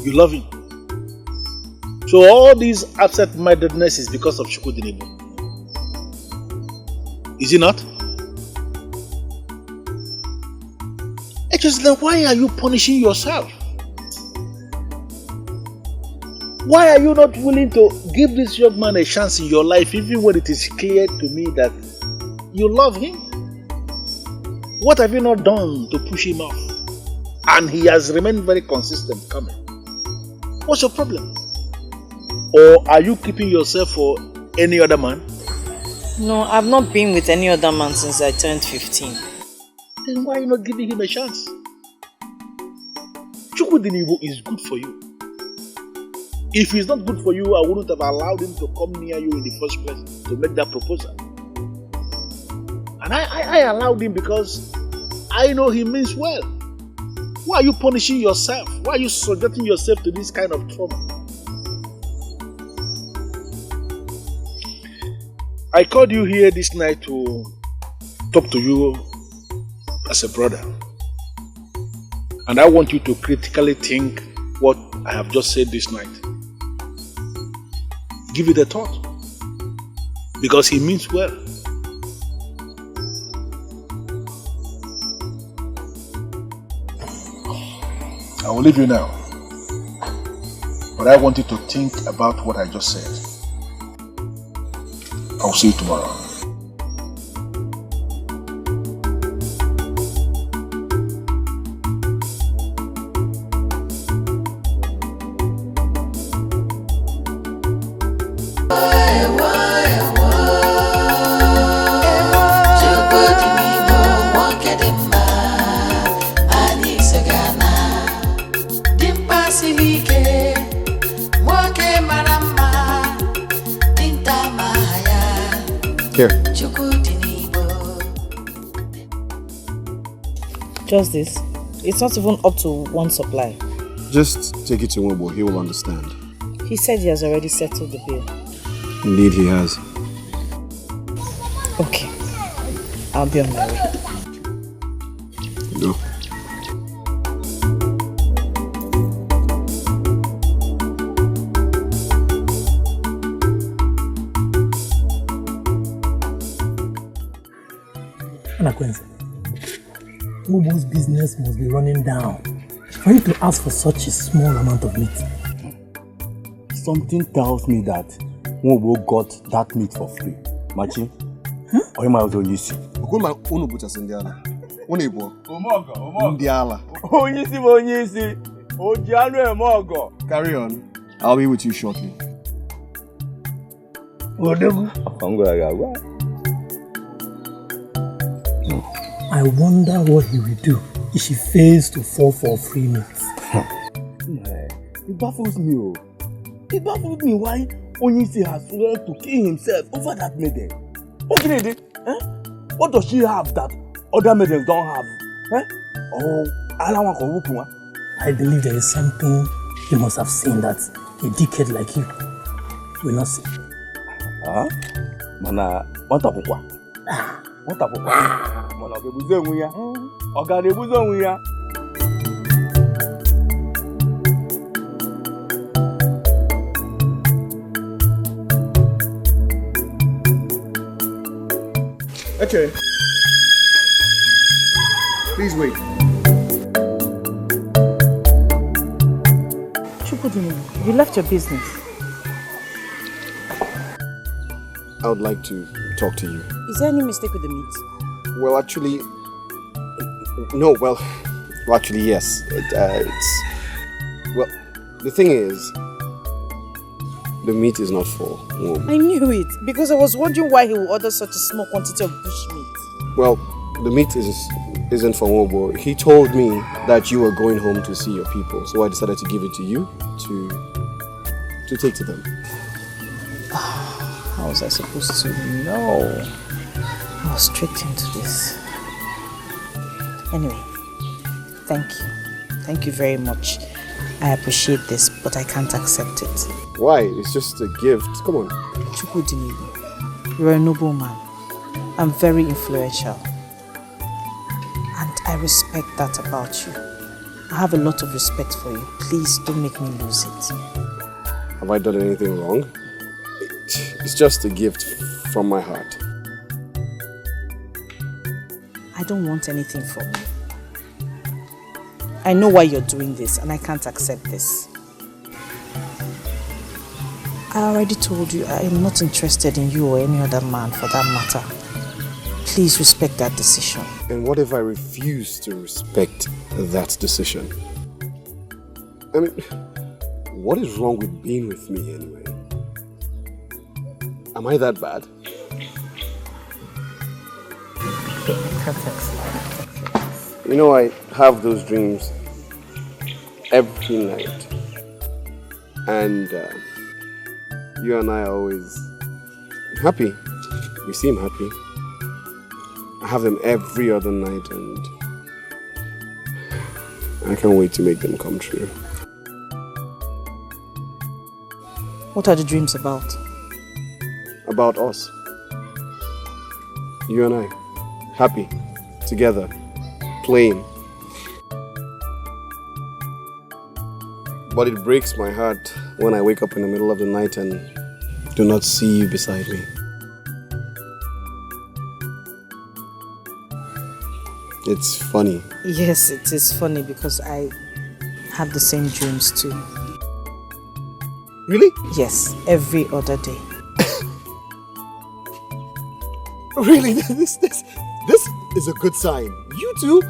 You love him. So all this absent-mindedness is because of Chukwudinibo. Is it not? Then why are you punishing yourself? Why are you not willing to give this young man a chance in your life, even when it is clear to me that you love him? What have you not done to push him off? And he has remained very consistent coming. What's your problem? Or are you keeping yourself for any other man? No, I've not been with any other man since I turned 15. Then why are you not giving him a chance? Chukwudinibo is good for you. If he's not good for you, I wouldn't have allowed him to come near you in the first place to make that proposal. And I allowed him because I know he means well. Why are you punishing yourself? Why are you subjecting yourself to this kind of trauma? I called you here this night to talk to you as a brother. And I want you to critically think what I have just said this night. Give it a thought. Because he means well. I will leave you now. But I want you to think about what I just said. I'll see you tomorrow. Here. Chukwudinibo. Just this? It's not even up to one supply. Just take it to Wobo, he will understand. He said he has already settled the bill. Indeed he has. Okay. I'll be on my way. Go. Anakwense, Wobo's business must be running down for you to ask for such a small amount of meat. Something tells me that Wobo got that meat for free. Machi? Or am I also used? Carry on. I'll be with you shortly. I wonder what he will do if she fails to fall for free meat. It baffles me. It baffles me why Onyisi has sworn to kill himself over that maiden. Okay, what does she have that other maidens don't have? I believe there is something he must have seen that a dickhead like you will not see. Mana, what up? What up? Mana, Okay. Please wait. Chukudini, you left your business. I would like to talk to you. Is there any mistake with the meat? Well, actually, no. Well, actually, yes. Well, the thing is, the meat is not for Wobo. I knew it because I was wondering why he would order such a small quantity of bush meat. Well, the meat isn't for Wobo. He told me that you were going home to see your people, so I decided to give it to you to take to them. How was I supposed to know? I was tricked into this. Anyway, thank you. Thank you very much. I appreciate this, but I can't accept it. Why? It's just a gift. Come on. Chukudini, you're a noble man. I'm very influential. And I respect that about you. I have a lot of respect for you. Please don't make me lose it. Have I done anything wrong? It's just a gift from my heart. I don't want anything from you. I know why you're doing this and I can't accept this. I already told you I am not interested in you or any other man for that matter. Please respect that decision. And what if I refuse to respect that decision? I mean, what is wrong with being with me anyway? Am I that bad? You know, I have those dreams every night. And you and I are always happy. We seem happy. I have them every other night and I can't wait to make them come true. What are the dreams about? About us. You and I. Happy. Together. Playing. But it breaks my heart when I wake up in the middle of the night and do not see you beside me. It's funny. Yes, it is funny because I have the same dreams too. Really? Yes, every other day. Really? This is a good sign. You two,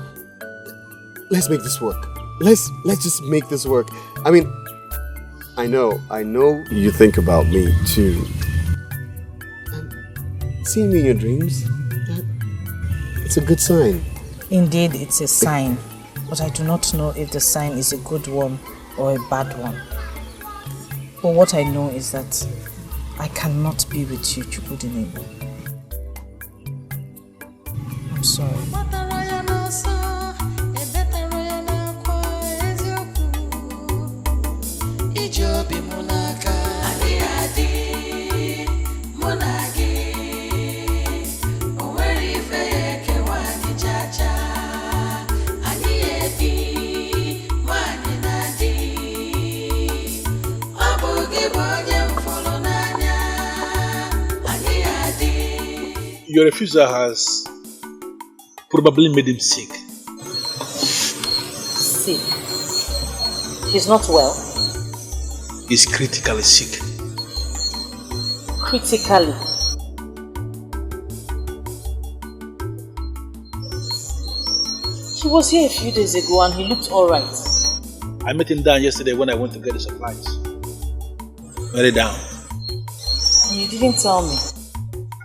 let's make this work. Let's just make this work. I mean, I know you think about me too. And seeing me in your dreams, it's a good sign. Indeed, it's a sign, but I do not know if the sign is a good one or a bad one. But what I know is that I cannot be with you, Chukudinebo. I'm sorry. Your refusal has probably made him sick. Sick? He's not well? He's critically sick. Critically? He was here a few days ago and he looked alright. I met him down yesterday when I went to get the supplies. Very down. And you didn't tell me.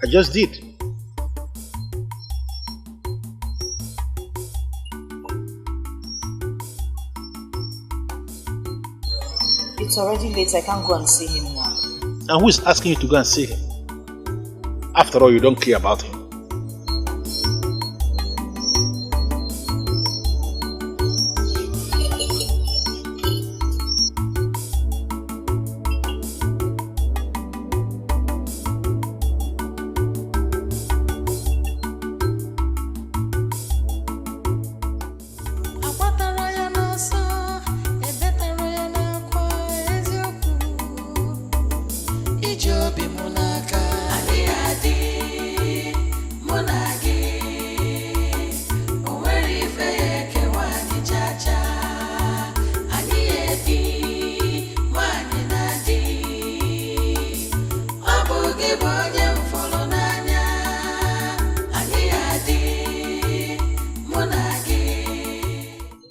I just did. It's already late, I can't go and see him now. And who is asking you to go and see him? After all, you don't care about him.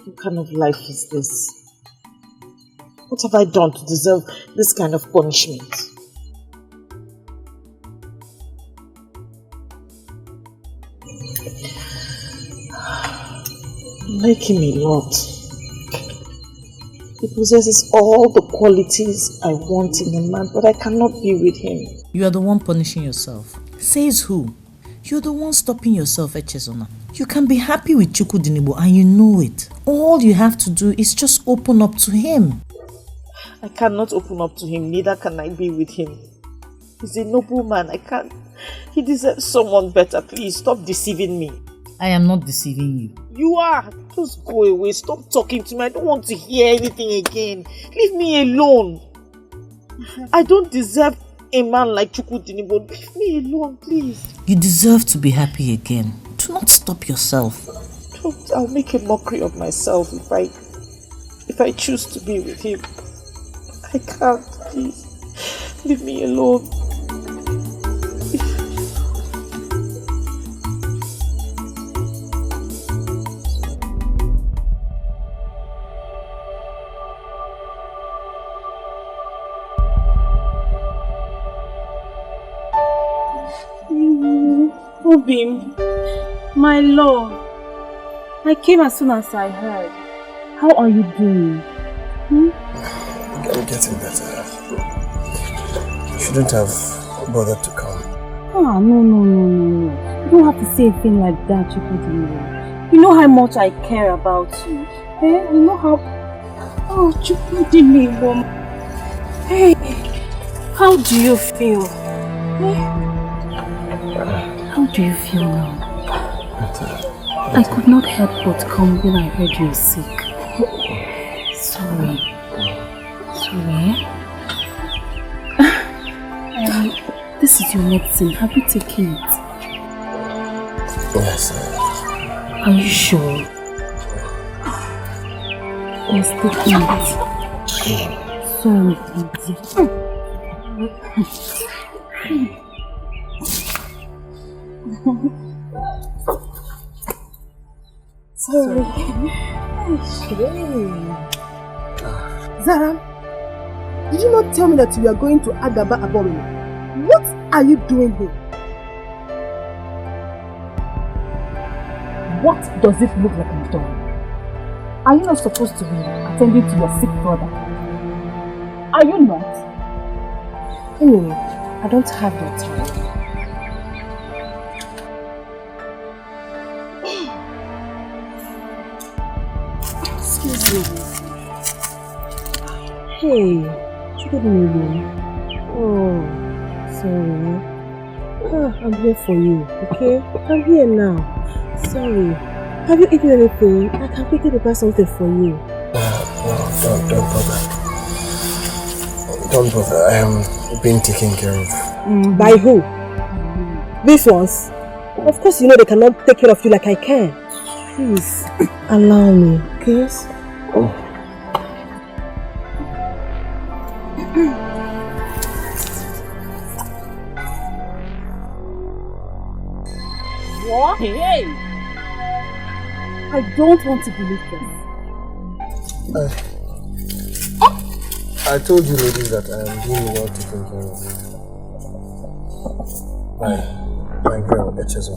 What kind of life is this? What have I done to deserve this kind of punishment? Like him a lot. He possesses all the qualities I want in a man, but I cannot be with him. You are the one punishing yourself. Says who? You're the one stopping yourself, Echezona. You can be happy with Chukwudinigbo and you know it. All you have to do is just open up to him. I cannot open up to him, neither can I be with him. He's a noble man, I can't. He deserves someone better. Please, stop deceiving me. I am not deceiving you. You are. Just go away. Stop talking to me. I don't want to hear anything again. Leave me alone. I don't deserve a man like Chukwudinigbo. Leave me alone, please. You deserve to be happy again. Do not stop yourself. I'll make a mockery of myself if I choose to be with him. I can't, please. Leave me alone. Obim, my love, I came as soon as I heard. How are you doing? I'm getting better. You shouldn't have bothered to come. Ah, no. You don't have to say a thing like that, Chukwudinigbo. You know how much I care about you. Eh? You know how... Oh, Chukwudinigbo. Hey, how do you feel? Eh? How do you feel now? I could not help but come when I heard you were sick. Sorry. This is your medicine. Have you taken it? Yes. Are you sure? Yes, take it. Sorry, Sorry. Zara, did you not tell me that you are going to Agaba Abomina? What are you doing here? What does it look like I'm doing? Are you not supposed to be attending to your sick brother? Are you not? Anyway, I don't have your time. Excuse me. Hey, Chukwudinigbo. Oh, sorry. I'm here for you, okay? I'm here now. Sorry. Have you eaten anything? I can quickly prepare something for you. No, don't bother. Don't bother, I am being taken care of. By who? These ones? Of course you know they cannot take care of you like I can. Please, allow me, okay? What? Hey! I don't want to believe this. I told you ladies that I am being well taken care of. My girl, Ugezu.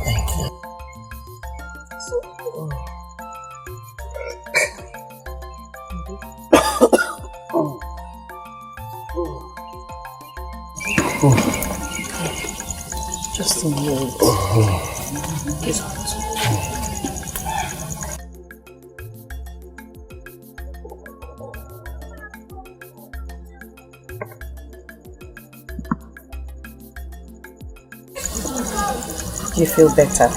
Thank you. Just a minute. Get out. Do you feel better?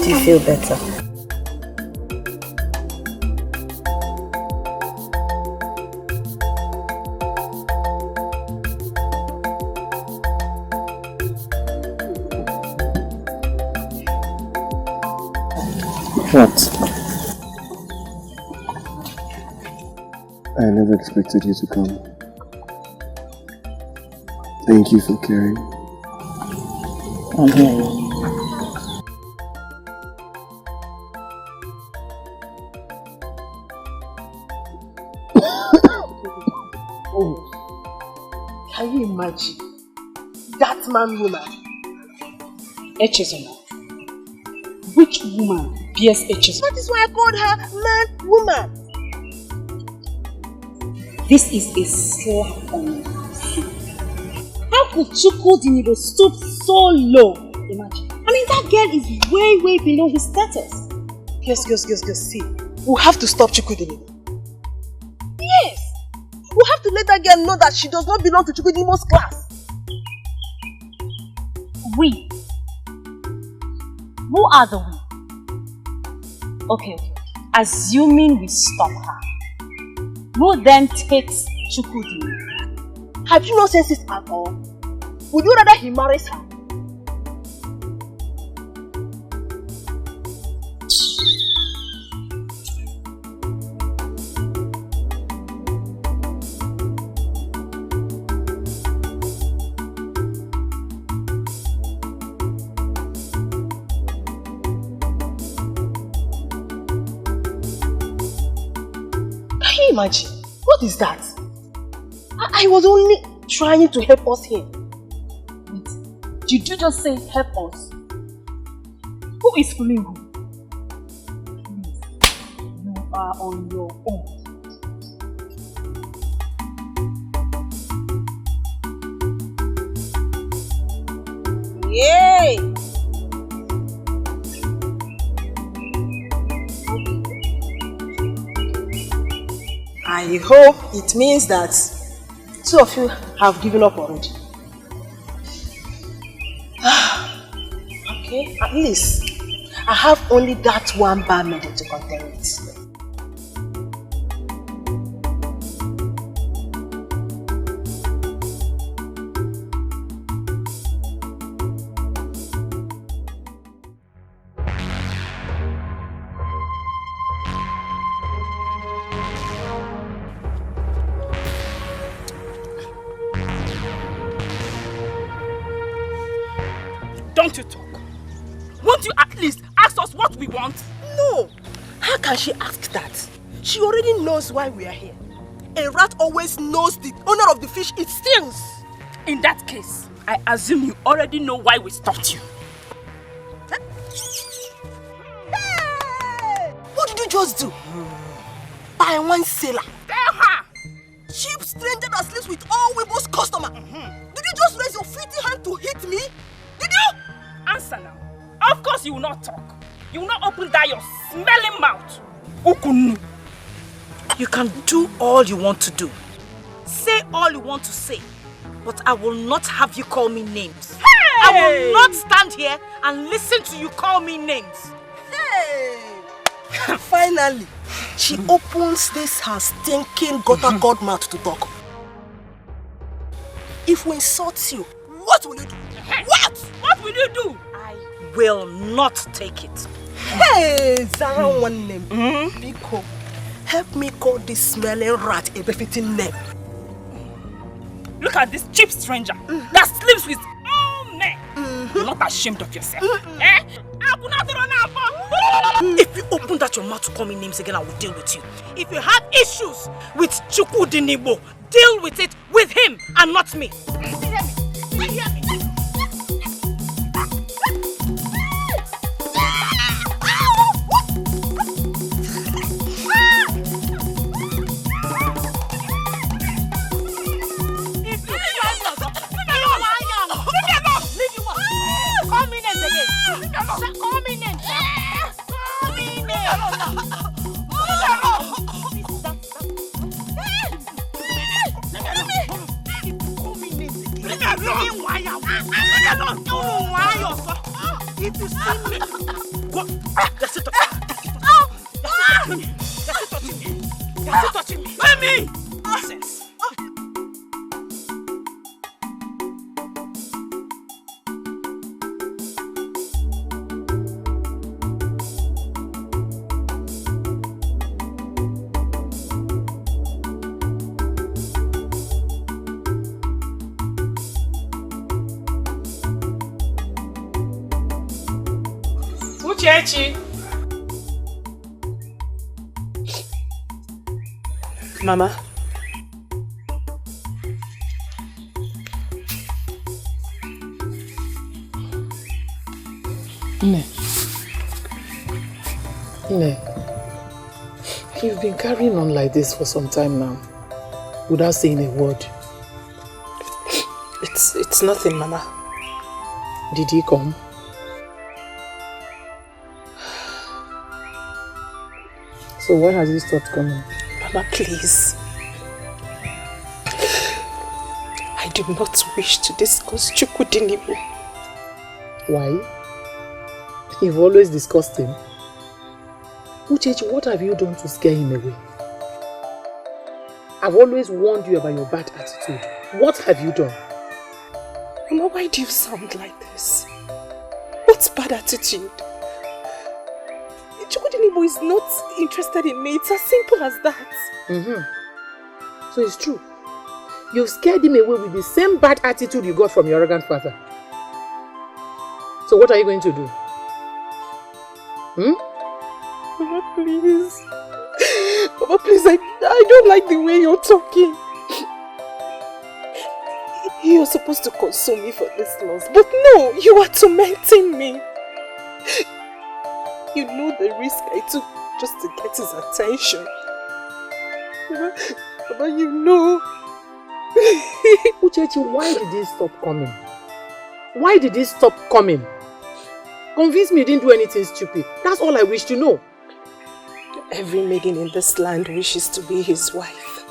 Do you feel better? What? I never expected you to come. Thank you for caring. I'm here. Can you imagine? That man woman. Ugezu. Which woman bears Ugezu? That is why I called her man woman. This is a slap on you. How could Chukwudinibo stoop so low? Imagine. I mean, that girl is way below his status. Yes. See, we have to stop Chukwudinibo. Yes! We have to let that girl know that she does not belong to Chukwudinibo's class. We? Who are the we? Okay. Assuming we stop her, who then takes Chukwudinibo? Have you no senses at all? Would you rather he marries her? Can you imagine? What is that? I was only trying to help us here. Wait, did you just say help us? Who is fooling who? Please, you are on your own. Yay! I hope it means that two of you have given up already. Okay, at least I have only that one bad medal to contend with. Don't you talk? Won't you at least ask us what we want? No! How can she ask that? She already knows why we are here. A rat always knows the owner of the fish it stings. In that case, I assume you already know why we stopped you. Hey! What did you just do? By one sailor. Tell her! Cheap stranger that sleeps with all Weibo's customers. Did you just raise your filthy hand to hit me? Did you? Answer now. Of course you will not talk. You will not open that your smelling mouth. Ukunu. You can do all you want to do. Say all you want to say. But I will not have you call me names. Hey! I will not stand here and listen to you call me names. Hey! finally, she opens this her stinking gutter god mouth to talk. If we insult you, what will you do? What? What will you do? I will not take it. Hey, Zara one name. Biko, help me call this smelling rat a befitting name. Look at this cheap stranger that sleeps with all men. You're not ashamed of yourself. Eh? If you open that your mouth to call me names again, I will deal with you. If you have issues with Chukudinibo, deal with it with him and not me. If you see me, what? You're still touching me. Let me! Nonsense. Uchechi. Mama. Ne, you've been carrying on like this for some time now, without saying a word. It's nothing, Mama. Did he come? So why has he stopped coming? Mama, please. I do not wish to discuss Chukudinibu. Why? You've always discussed him. Uchechi, what have you done to scare him away? I've always warned you about your bad attitude. What have you done? Mama, why do you sound like this? What's bad attitude? Chukudinibu is not interested in me. It's as simple as that. So it's true. You've scared him away with the same bad attitude you got from your arrogant father. So what are you going to do? Mama, please. Mama, please, I don't like the way you're talking. You're supposed to console me for this loss, but no, you are tormenting me. You know the risk I took just to get his attention. Mama, you know. Uchechi, why did he stop coming? Why did he stop coming? Convince me you didn't do anything stupid. That's all I wish to know. Every maiden in this land wishes to be his wife.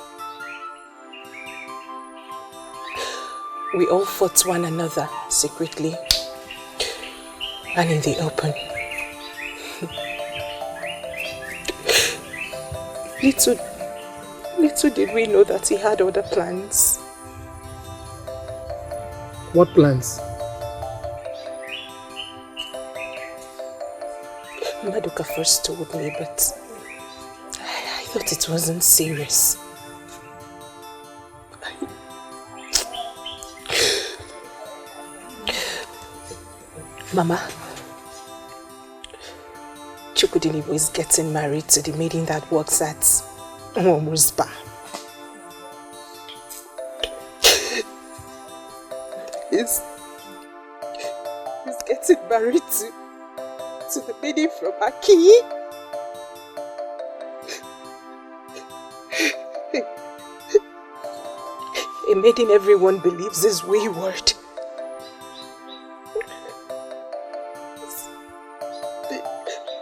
We all fought one another secretly and in the open. Little did we know that he had other plans. What plans? Maduka first told me, but I thought it wasn't serious. Mama, Chukudinibo is getting married to the maiden that works at Omuzba. He's getting married to the maiden from Aki. A maiden everyone believes is wayward.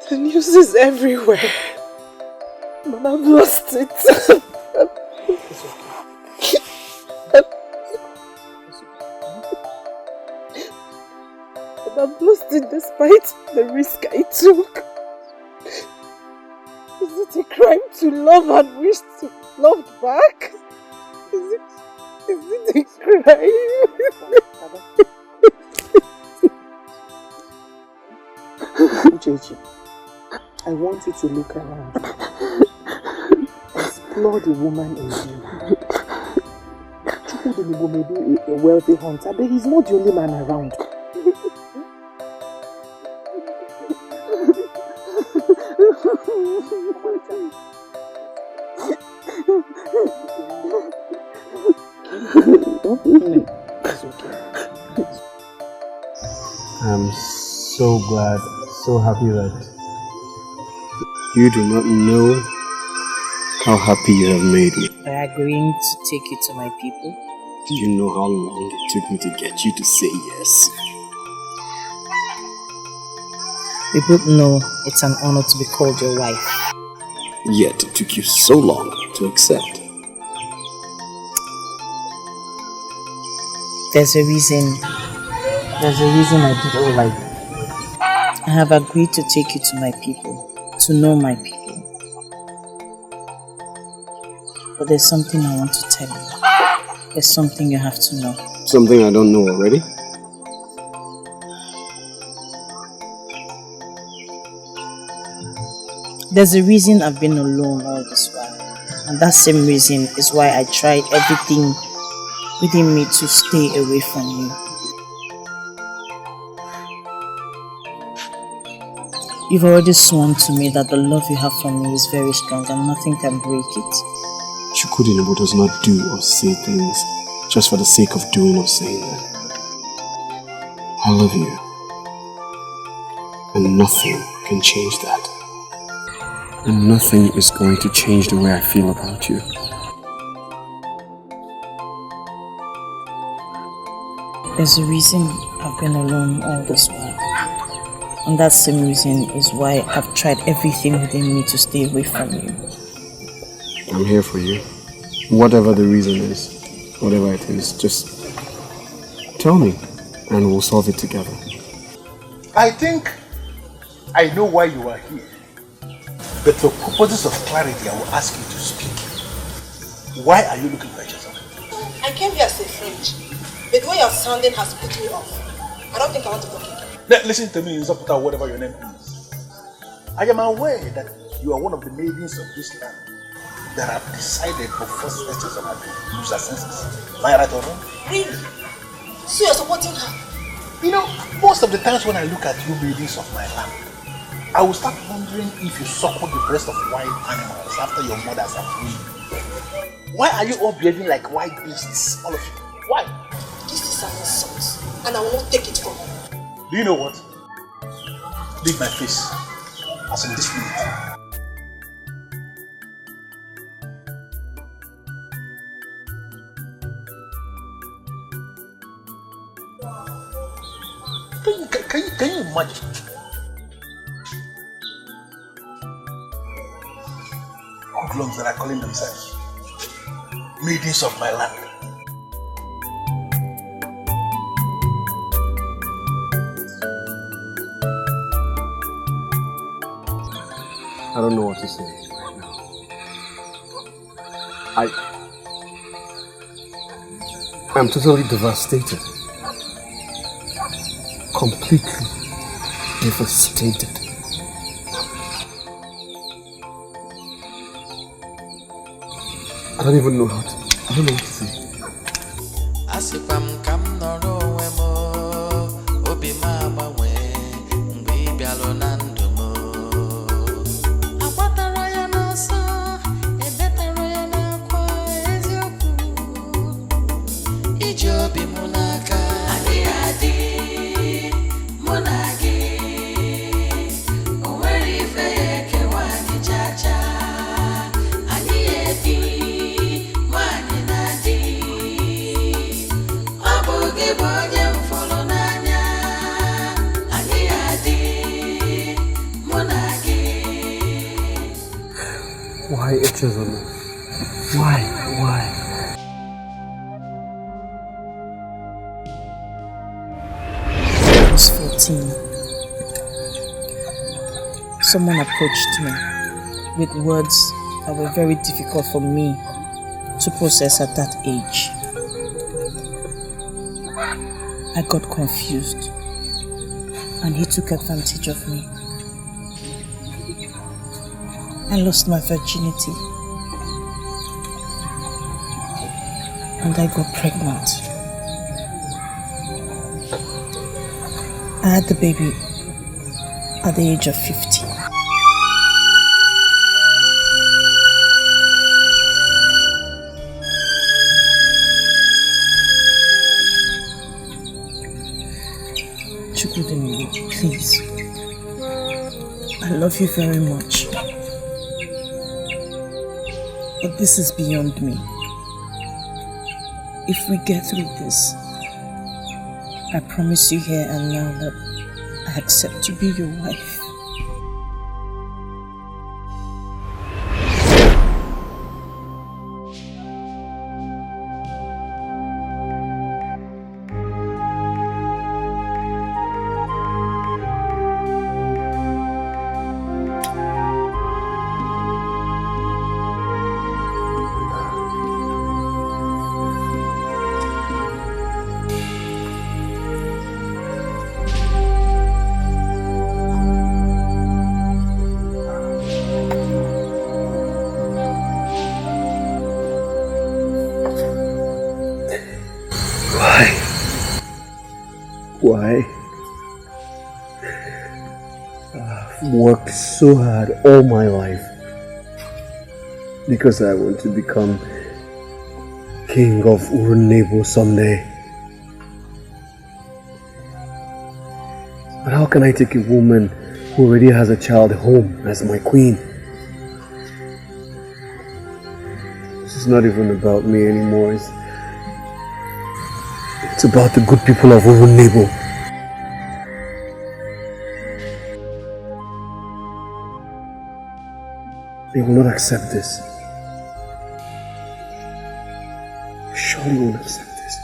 The news is everywhere. Mama, I've lost it. I've lost it despite the risk I took. Is it a crime to love and wish to love back? Is it a crime? Ugezu, I want you to look around. Explore the woman in you. Chukwudinibo may be a wealthy hunter, but he's not the only man around. I'm so glad, so happy that you do not know how happy you have made me. By agreeing to take you to my people. Do you know how long it took me to get you to say yes? We both know it's an honor to be called your wife. Yet it took you so long to accept. There's a reason I did all I did. I have agreed to take you to my people, to know my people. But there's something I want to tell you. There's something you have to know. Something I don't know already? There's a reason I've been alone all this while. And that same reason is why I tried everything within me to stay away from you. You've already sworn to me that the love you have for me is very strong and nothing can break it. Chukwudinibo does not do or say things just for the sake of doing or saying them. I love you. And nothing can change that. And nothing is going to change the way I feel about you. There's a reason I've been alone all this while. And that same reason is why I've tried everything within me to stay away from you. I'm here for you. Whatever the reason is, whatever it is, just tell me and we'll solve it together. I think I know why you are here. But for purposes of clarity, I will ask you to speak. Why are you looking for each other? I came here as a friend, but the way you're sounding has put me off. I don't think I want to talk again. Listen to me, Zaputa, whatever your name is. I am aware that you are one of the maidens of this land that have decided to force letters on her to lose her senses. Am I right or wrong? Really? So you're supporting her? You know, most of the times when I look at you maidens of my land, I will start wondering if you suckle the breast of wild animals after your mothers have weaned. Why are you all behaving like wild beasts, all of you? Why? This is an insult, and I will not take it from you. Do you know what? Leave my face, as in this minute. Can you imagine? Hoodlums that are calling themselves maidens of my land. I don't know what to say right now. I'm totally devastated. Completely devastated. I don't even know how to. I don't know what to say. Why, Ugezu? Why? I was 14. Someone approached me, with words that were very difficult for me to process at that age. I got confused and he took advantage of me. I lost my virginity and I got pregnant. I had the baby at the age of 50. Chukudemi, please. I love you very much. But this is beyond me. If we get through this, I promise you here and now that I accept to be your wife. Why? I've worked so hard all my life because I want to become king of Urunebo someday. But how can I take a woman who already has a child home as my queen? This is not even about me anymore. It's about the good people of Urunebo. They will not accept this. Surely won't accept this.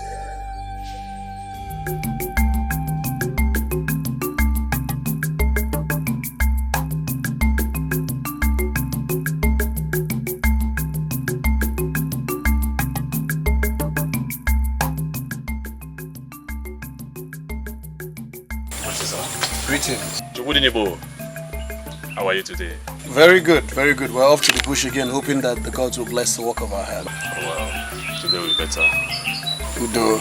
Greetings. Chukudinibo, how are you today? Very good, very good. We're off to the bush again, hoping that the gods will bless the work of our hand. Well, today will be better. Udo.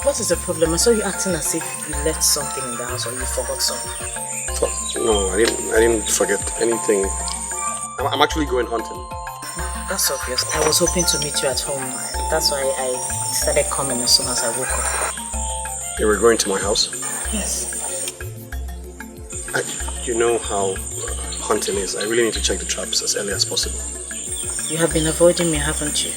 What is the problem? I saw you acting as if you left something in the house or you forgot something. No, I didn't forget anything. I'm actually going hunting. That's obvious. I was hoping to meet you at home. That's why I started coming as soon as I woke up. You were going to my house? Yes. You know how hunting is. I really need to check the traps as early as possible. You have been avoiding me, haven't you?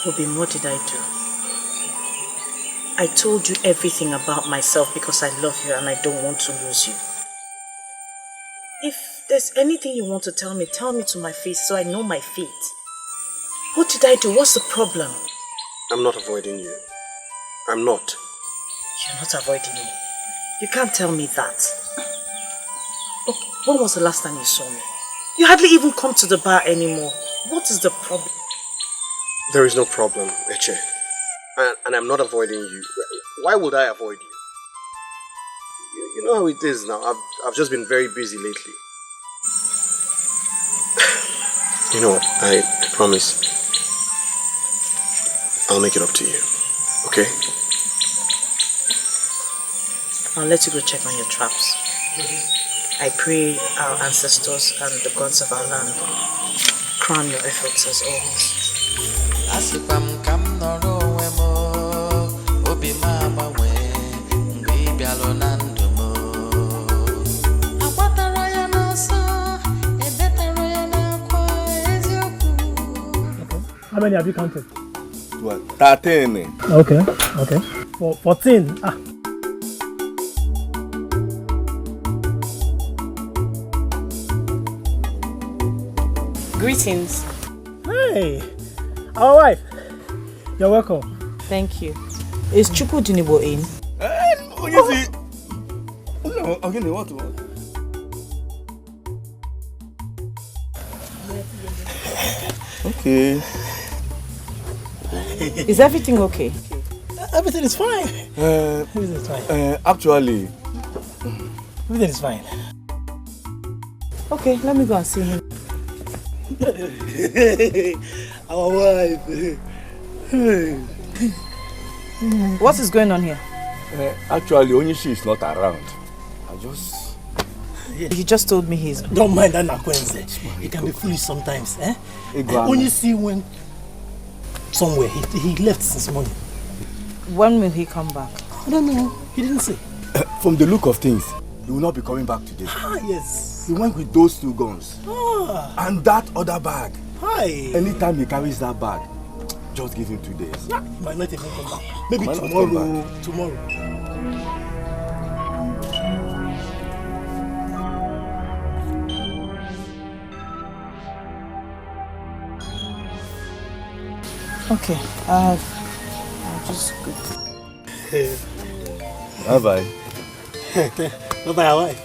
Robin, what did I do? I told you everything about myself because I love you and I don't want to lose you. If there's anything you want to tell me to my face so I know my fate. What did I do? What's the problem? I'm not avoiding you. I'm not. You're not avoiding me. You can't tell me that. Okay, when was the last time you saw me? You hardly even come to the bar anymore. What is the problem? There is no problem, Eche. And I'm not avoiding you. Why would I avoid you? You know how it is now. I've just been very busy lately. You know what? I promise I'll make it up to you. Okay? I'll let you go check on your traps. I pray our ancestors and the gods of our land crown your efforts as always. How many have you counted? What? 13. Okay. 14. Greetings. Hey, our wife. You're welcome. Thank you. Is Chukudinibo in? Again, what? Okay. Is everything okay? Everything is fine. Everything is fine. Actually, everything is fine. Okay, let me go and see him. Our wife. What is going on here? Actually, Onyishi is not around. You just told me he's... Don't mind that Nakwenze. He can be foolish sometimes. Onyishi went somewhere. He left since morning. When will he come back? I don't know. He didn't say. From the look of things, he will not be coming back today. Yes. He went with those 2 guns. And that other bag. Hi. Anytime he carries that bag, just give him 2 days. Yeah, he might not even come back. Maybe tomorrow. Okay, I'll just go. Bye-bye. Bye-bye, our wife.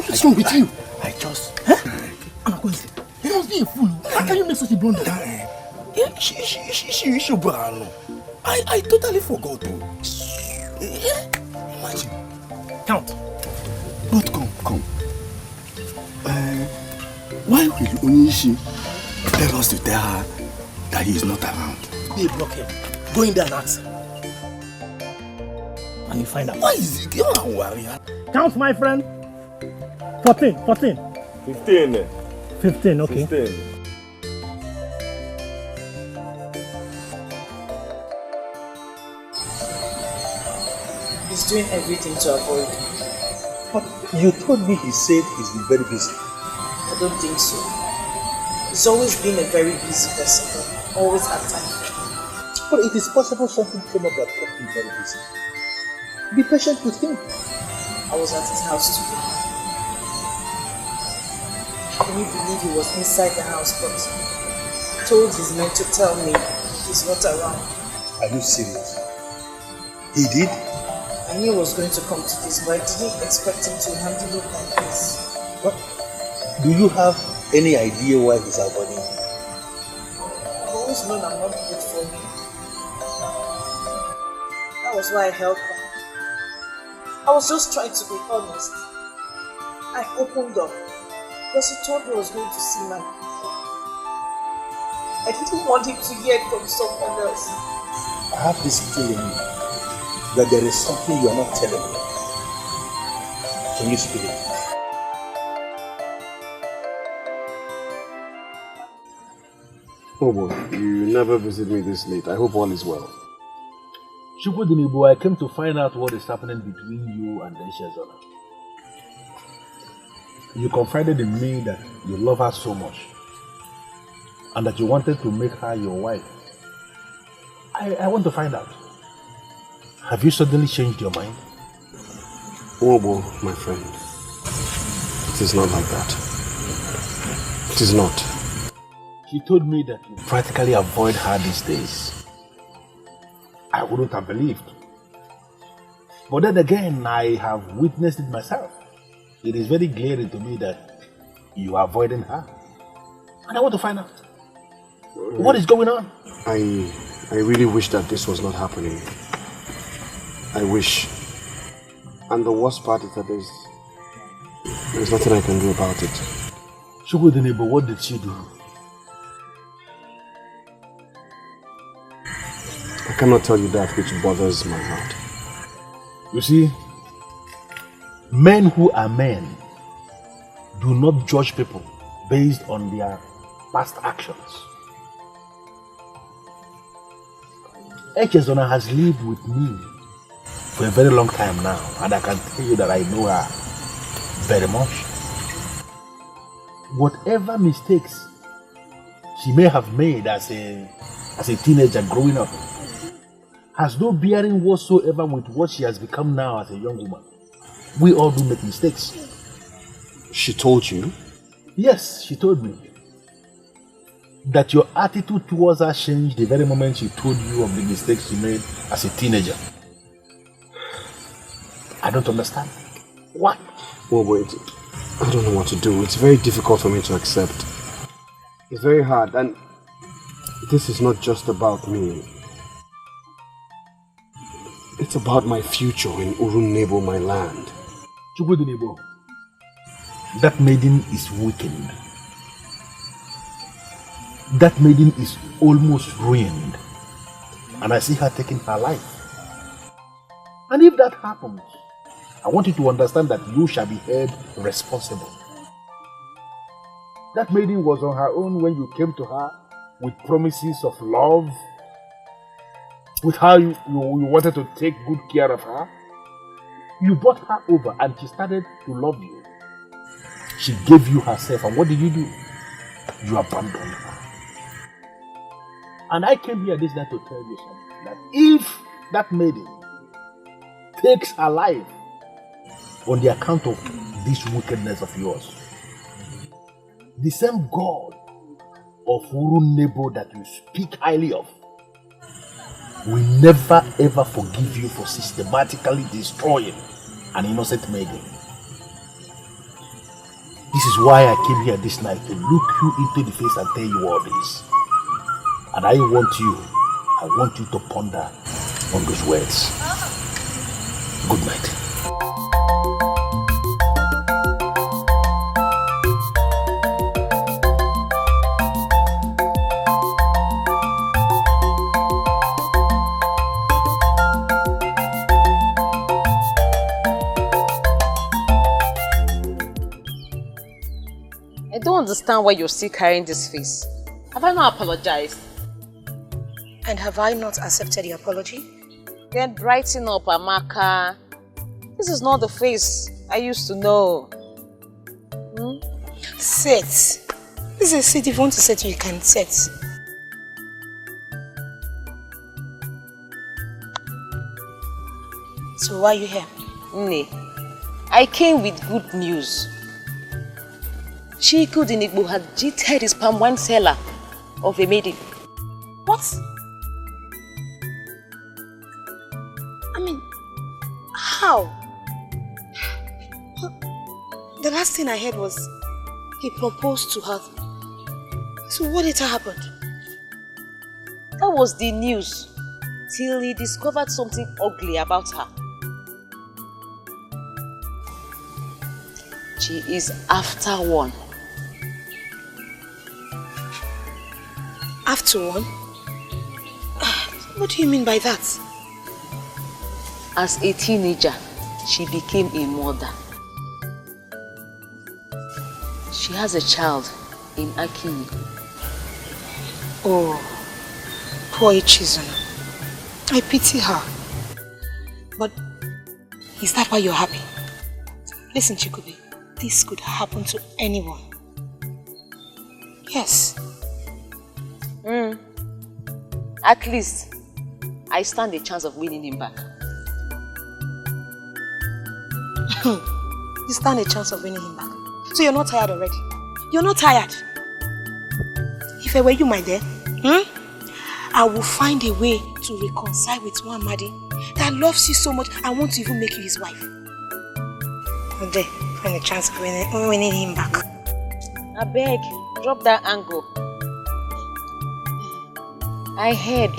What's wrong with you? I just... Anakonzi, you must be a fool. How can you make such a blunder? I totally forgot. Imagine. Count. But come. Why will Onishi tell us to tell her that he is not around? Be a blockhead. Go in there and ask her. And you find out. Why is it? Don't worry. Count, my friend. 14. 15. 15, okay. 15. He's doing everything to avoid me. But you told me he said he's been very busy. I don't think so. He's always been a very busy person, always had time. But it is possible something came up that kept him very busy. Be patient with him. I was at his house today. Can you believe he was inside the house but told his men to tell me he's not around? Are you serious? He did? I knew he was going to come to this, but I didn't expect him to handle it like this. What? Do you have any idea why he's avoiding you? I've always known I'm not good for him. That was why I held back. I was just trying to be honest. I opened up because he told me I was going to see my people. I didn't want him to hear it from someone else. I have this feeling that there is something you are not telling me. Can you speak it? Oh boy, you never visit me this late. I hope all is well. Chukudinibo, I came to find out what is happening between you and Eshezona. You confided in me that you love her so much and that you wanted to make her your wife. I want to find out. Have you suddenly changed your mind? Obo, my friend, it is not like that. It is not. She told me that you practically avoid her these days. I wouldn't have believed. But then again, I have witnessed it myself. It is very glaring to me that you are avoiding her. And I want to find out. What is going on? I really wish that this was not happening. I wish. And the worst part is that There's nothing I can do about it. Chukudinebo, what did she do? I cannot tell you that which bothers my heart. You see, men who are men do not judge people based on their past actions. Echezona has lived with me for a very long time now, and I can tell you that I know her very much. Whatever mistakes she may have made as a teenager growing up has no bearing whatsoever with what she has become now as a young woman. We all do make mistakes. She told you? Yes, she told me that your attitude towards her changed the very moment she told you of the mistakes she made as a teenager. I don't understand. Why? Well, wait. I don't know what to do. It's very difficult for me to accept. It's very hard, and this is not just about me. It's about my future in Urunebo, my land. Chukudinebo, that maiden is weakened. That maiden is almost ruined. And I see her taking her life. And if that happens, I want you to understand that you shall be held responsible. That maiden was on her own when you came to her with promises of love, with how you wanted to take good care of her. You brought her over and she started to love you. She gave you herself, and what did you do? You abandoned her. And I came here this night to tell you something, that if that maiden takes her life on the account of this wickedness of yours, the same God of Urunebo that you speak highly of will never ever forgive you for systematically destroying an innocent maiden. This is why I came here this night, to look you into the face and tell you all this. And I want you to ponder on those words. Good night. I don't understand why you're still carrying this face. Have I not apologized? And have I not accepted your apology? Then brighten up, Amaka. This is not the face I used to know. Sit. This is a seat. If you want to sit, you can sit. So why are you here? Nne, I came with good news. Chukudinebo had cheated his palm wine seller of a maiden. What? I mean, how? The last thing I heard was he proposed to her. So what later happened? That was the news, till he discovered something ugly about her. She is after one. After one? What do you mean by that? As a teenager, she became a mother. She has a child in Akini. Oh, poor Ichizuna. I pity her. But is that why you're happy? Listen, Chikubi, this could happen to anyone. Yes. At least, I stand a chance of winning him back. You stand a chance of winning him back. So you're not tired already? You're not tired? If I were you, my dear, I will find a way to reconcile with one Madi that loves you so much and wants to even make you his wife. But there, find a chance of winning him back. I beg, drop that angle. I heard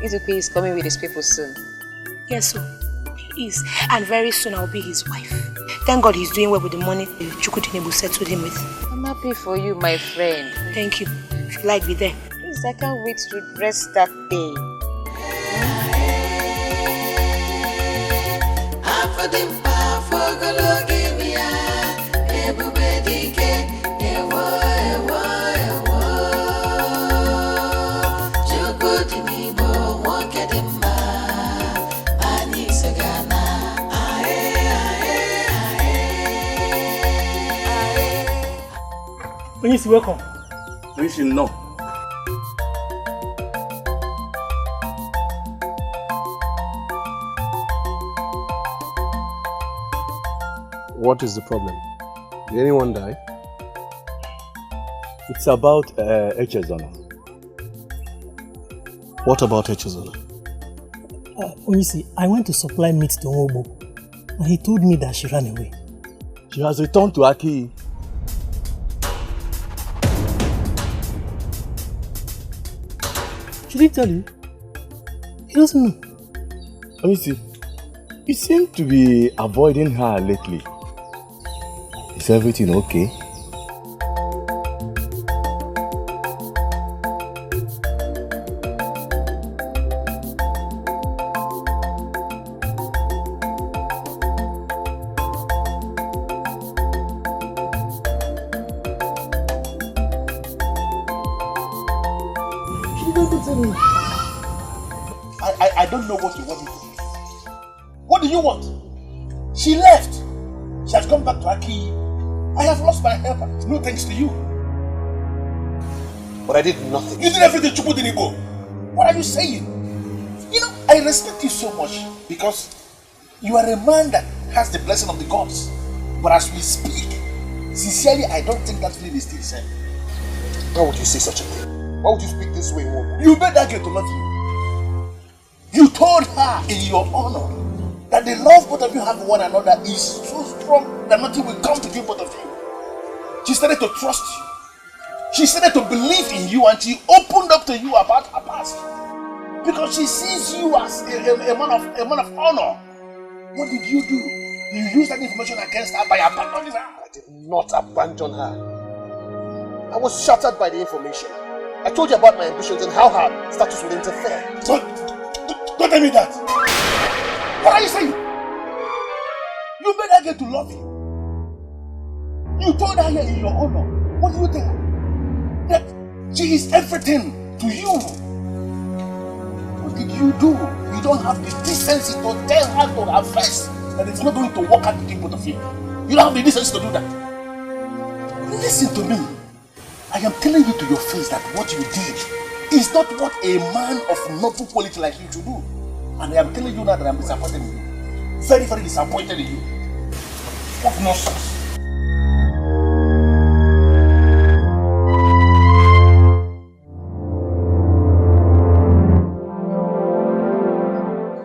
Izuke is coming with his people soon. Yes, so he is. And very soon I'll be his wife. Thank God he's doing well with the money Chukwu settled him with. I'm happy for you, my friend. Thank you. If you like, be there. Please, I can't wait to rest that day. Please welcome. Please, no. What is the problem? Did anyone die? It's about Echezona. What about Echezona? Onisi, I went to supply meat to Obo, and he told me that she ran away. She has returned to Aki. Should he tell you? He doesn't know. Onisi, you seem to be avoiding her lately. Is everything okay? I don't know what you want me to do. What do you want? She left. She has come back to Aki. I have lost my helper. No thanks to you. But I did nothing. You did everything Chukwu didn't go. What are you saying? You know, I respect you so much because you are a man that has the blessing of the gods. But as we speak, sincerely, I don't think that feeling is still the same. Why would you say such a thing? Why would you speak this way, woman? You made that girl to love you. You told her in your honor that the love both of you have for one another is so strong that nothing will come between both of you. She started to trust you. She started to believe in you, and she opened up to you about her past. Because she sees you as a man of honor. What did you do? You used that information against her by abandoning her. I did not abandon her. I was shattered by the information. I told you about my ambitions and how her status would interfere. Don't tell me that. What are you saying? You made her get to love you. You told her here in your honor. What did you tell her? That she is everything to you. What did you do? You don't have the decency to tell her to her face that it's not going to work out between both of you. You don't have the decency to do that. Listen to me. I am telling you to your face that what you did is not what a man of noble quality like you should do. And I am telling you now that I am disappointed in you. Very, very disappointed in you. What nonsense.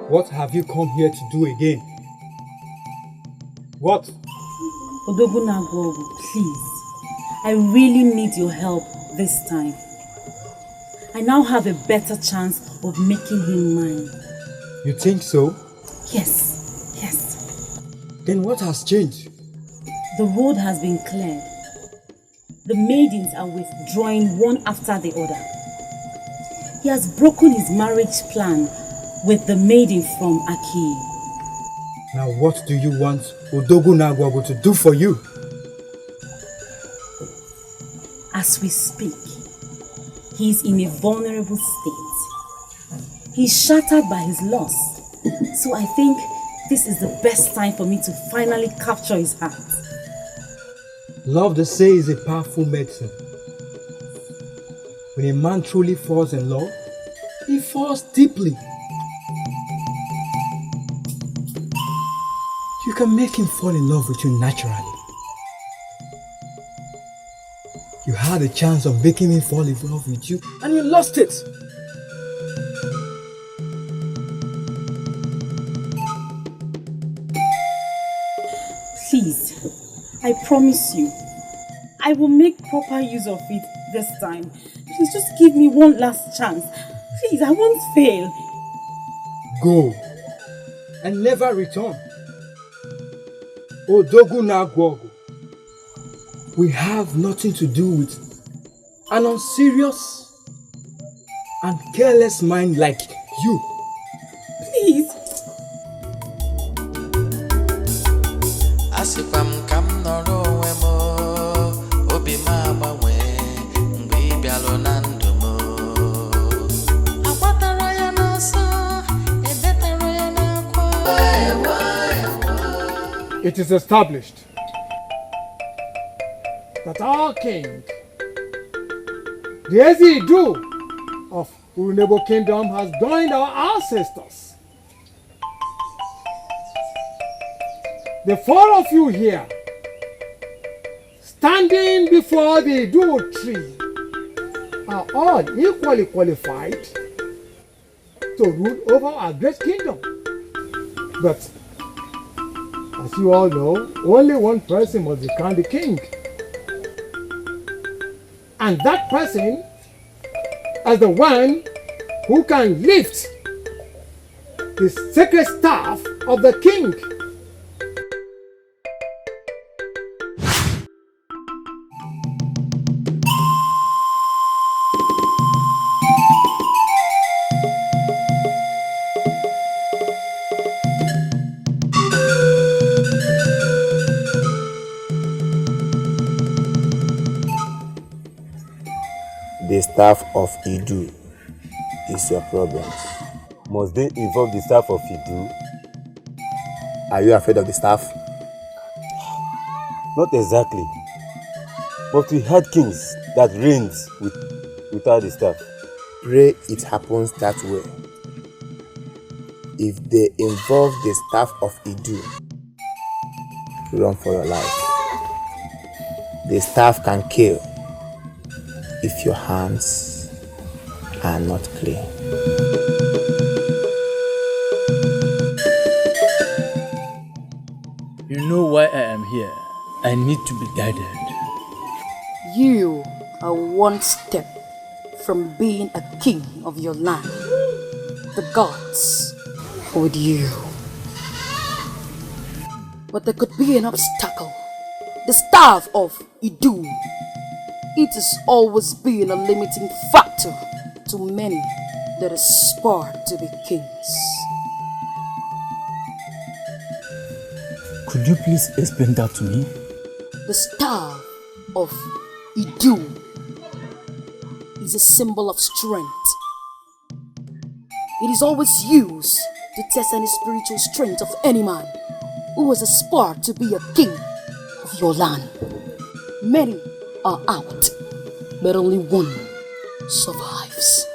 What have you come here to do again? What? Odogunagwogu, please. I really need your help this time. I now have a better chance of making him mine. You think so? Yes, yes. Then what has changed? The road has been cleared. The maidens are withdrawing one after the other. He has broken his marriage plan with the maiden from Aki. Now what do you want Odogunagwogu to do for you? As we speak, he is in a vulnerable state. He's shattered by his loss. So I think this is the best time for me to finally capture his heart. Love, they say, is a powerful medicine. When a man truly falls in love, he falls deeply. You can make him fall in love with you naturally. You had a chance of making him fall in love with you and you lost it. Please, I promise you, I will make proper use of it this time. Please just give me one last chance. Please, I won't fail. Go and never return. Odogu Nagwogo. We have nothing to do with an unserious and careless mind like you. Please. It is established that our king, the Ini Edo of Urunebo Kingdom, has joined our ancestors. The four of you here, standing before the Edo tree, are all equally qualified to rule over our great kingdom. But as you all know, only one person must be crowned the king. And that person is the one who can lift the sacred staff of the king. The staff of Edo is your problem. Must they involve the staff of Edo? Are you afraid of the staff? Not exactly. But we had kings that reigned without the staff. Pray it happens that way. If they involve the staff of Edo, run for your life. The staff can kill if your hands are not clean. You know why I am here. I need to be guided. You are one step from being a king of your land. The gods are with you. But there could be an obstacle. The staff of Edo. It has always been a limiting factor to many that aspire to be kings. Could you please explain that to me? The staff of Edo is a symbol of strength. It is always used to test any spiritual strength of any man who has aspired to be a king of your land. Many are out, but only one survives.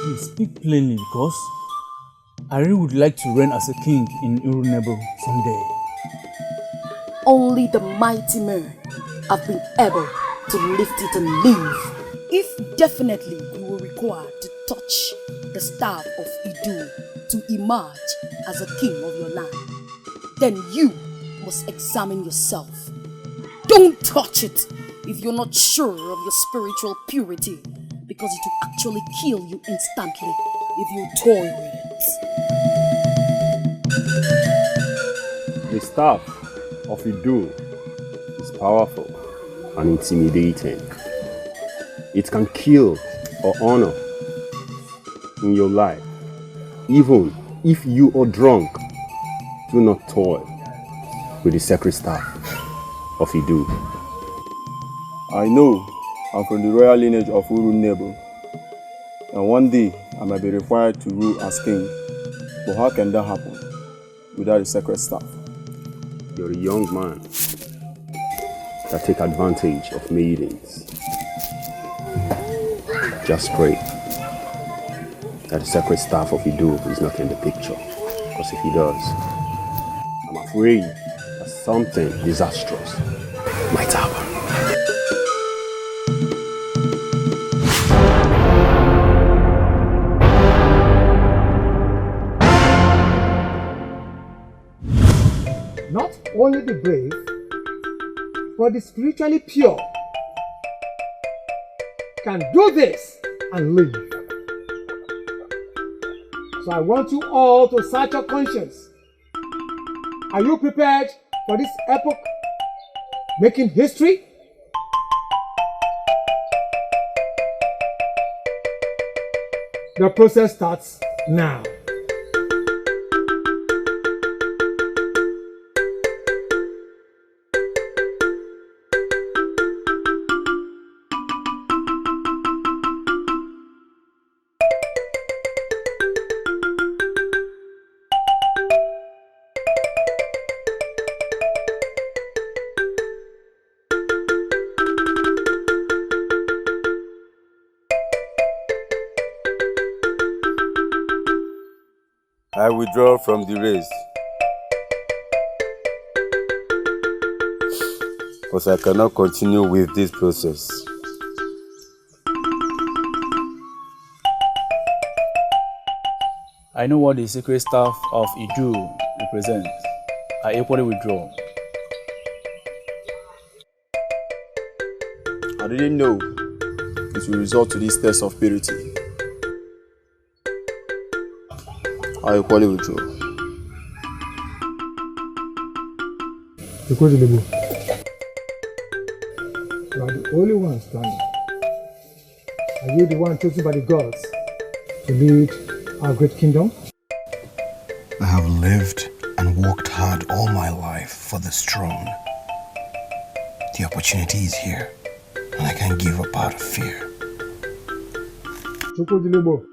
Please speak plainly, because I really would like to reign as a king in Urunebo someday. Only the mighty men have been able to lift it and live. If definitely you will require to touch the staff of Edo to emerge as a king of your land, then you must examine yourself. Don't touch it if you're not sure of your spiritual purity, because it will actually kill you instantly if you toy with it. The staff of Edo is powerful and intimidating. It can kill or honor in your life. Even if you are drunk, do not toy with the sacred staff of Edo. I know I'm from the royal lineage of Urunebo, and one day I might be required to rule as king. But how can that happen without the sacred staff? You're a young man that take advantage of maidens. Just pray that the sacred staff of Edo is not in the picture, because if he does, I'm afraid that something disastrous might happen. Not only the brave, but the spiritually pure can do this and live. So I want you all to search your conscience. Are you prepared for this epoch making history? The process starts now. I withdraw from the race. Because I cannot continue with this process. I know what the secret staff of Ugezu represents. I equally withdraw. I didn't know it will result to this test of purity. I equally withdraw. Ugezu, you are the only one standing. Are you the one chosen by the gods to lead our great kingdom? I have lived and worked hard all my life for this throne. The opportunity is here, and I can't give up out of fear. Ugezu,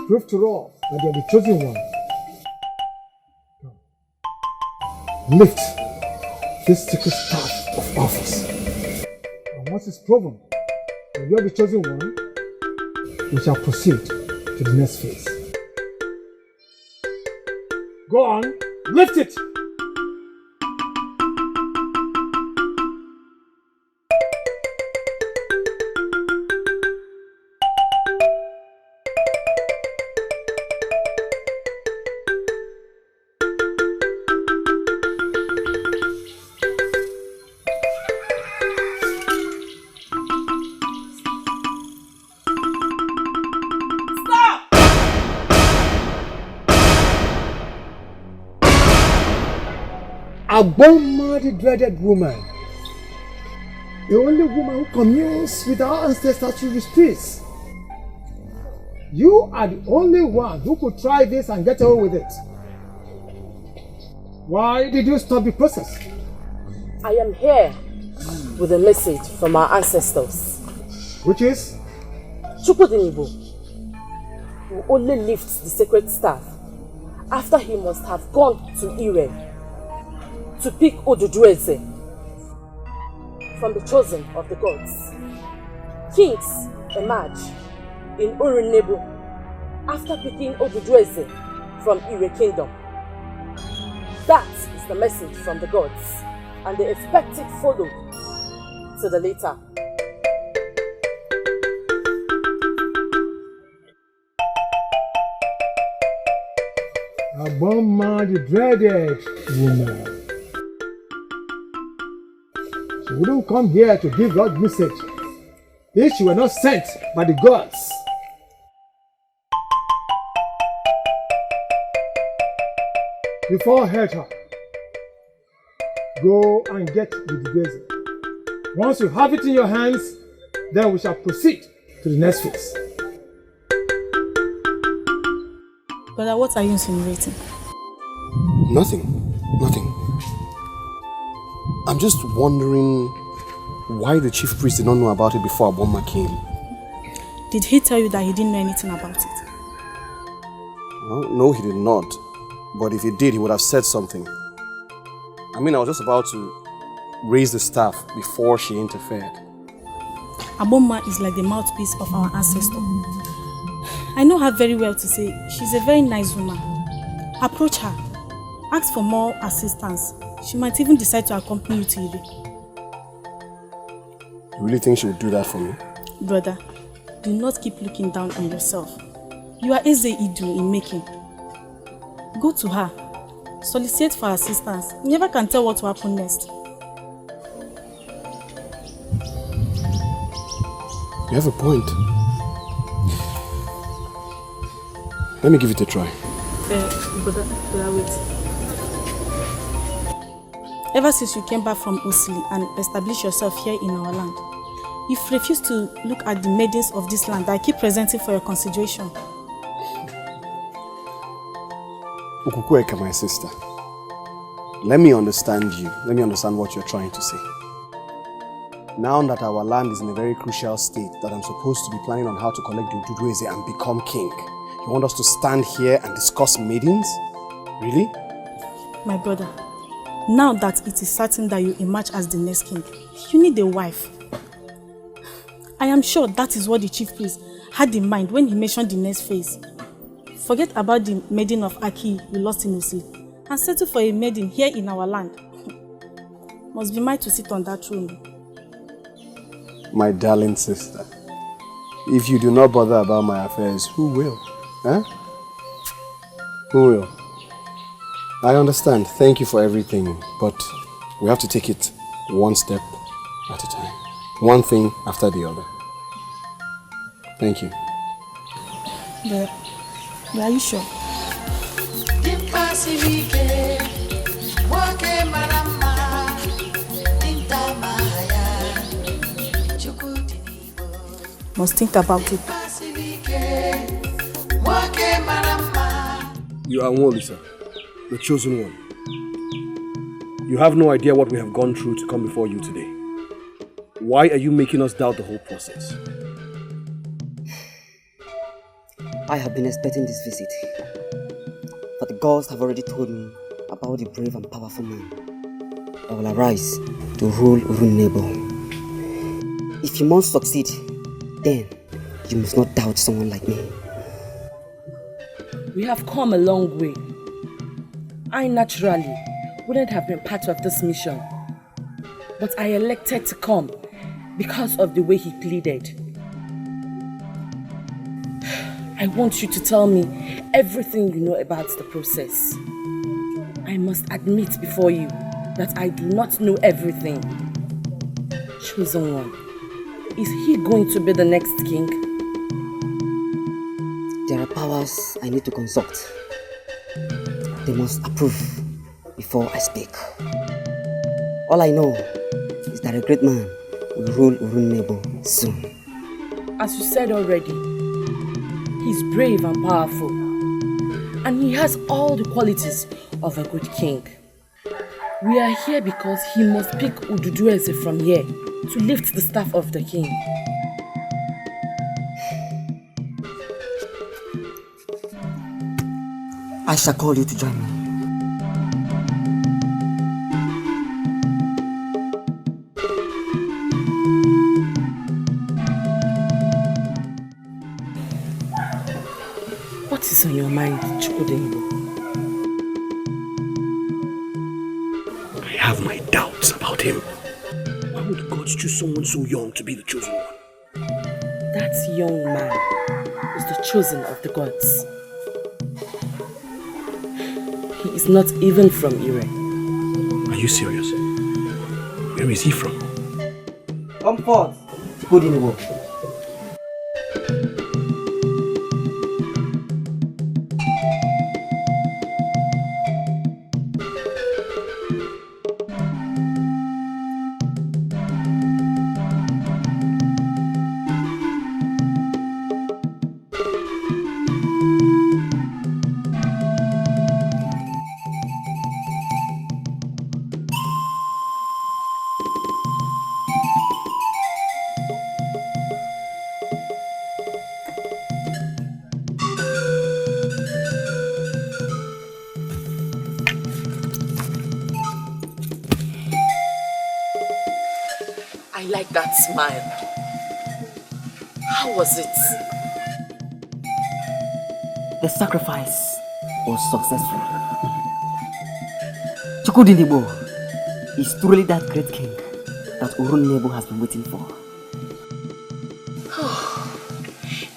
prove to all that you are the chosen one. Lift this secret staff of office. And once it's proven that you are the chosen one, we shall proceed to the next phase. Go on, lift it! Aboma, the dreaded woman, the only woman who communes with our ancestors through the streets. You are the only one who could try this and get away with it. Why did you stop the process? I am here with a message from our ancestors. Which is? Chukwudinibo will only lift the sacred staff after he must have gone to Ire to pick Ugezu from the chosen of the gods. Kings emerge in Urunebu after picking Ugezu from Ire Kingdom. That is the message from the gods, and they expect it followed to the later. Aboma, the dreaded woman. She wouldn't come here to give God's message if she were not sent by the gods. Before I hurt her, go and get the Ugezu. Once you have it in your hands, then we shall proceed to the next phase. Brother, what are you insinuating? Nothing. I'm just wondering why the chief priest did not know about it before Aboma came. Did he tell you that he didn't know anything about it? Well, no, he did not. But if he did, he would have said something. I mean, I was just about to raise the staff before she interfered. Aboma is like the mouthpiece of our ancestor. I know her very well to say she's a very nice woman. Approach her. Ask for more assistance. She might even decide to accompany you to Ire. You really think she would do that for me? Brother, do not keep looking down on yourself. You are Ini Edo in making. Go to her. Solicit for assistance. You never can tell what will happen next. You have a point. Let me give it a try. Brother, wait. Ever since you came back from Osili and established yourself here in our land, you've refused to look at the maidens of this land that I keep presenting for your consideration. Ukukweka, my sister. Let me understand you. Let me understand what you're trying to say. Now that our land is in a very crucial state, that I'm supposed to be planning on how to collect the Ugezu and become king, you want us to stand here and discuss maidens? Really? My brother, now that it is certain that you emerge as the next king, you need a wife. I am sure that is what the chief priest had in mind when he mentioned the next phase. Forget about the maiden of Aki you lost in Osili and settle for a maiden here in our land. Must be mine to sit on that throne. My darling sister, if you do not bother about my affairs, who will? Huh? Who will? I understand. Thank you for everything, but we have to take it one step at a time. One thing after the other. Thank you. But are you sure? Must think about it. You are Nwolisa, the chosen one. You have no idea what we have gone through to come before you today. Why are you making us doubt the whole process? I have been expecting this visit, but the gods have already told me about the brave and powerful man that will arise to rule Urunebo. If you must succeed, then you must not doubt someone like me. We have come a long way. I naturally wouldn't have been part of this mission, but I elected to come because of the way he pleaded. I want you to tell me everything you know about the process. I must admit before you that I do not know everything. Chosen one, is he going to be the next king? There are powers I need to consult. They must approve before I speak. All I know is that a great man will rule Urunebo soon. As you said already, he's brave and powerful, and he has all the qualities of a good king. We are here because he must pick Ugezu from here to lift the staff of the king. I shall call you to join me. What is on your mind, Chukwudingo? I have my doubts about him. Why would God choose someone so young to be the chosen one? That young man is the chosen of the gods. He is not even from Ire. Are you serious? Where is he from? Come forth, Chukwudingo. I like that smile. How was it? The sacrifice was successful. Chukwudingo is truly that great king that Urunebo has been waiting for.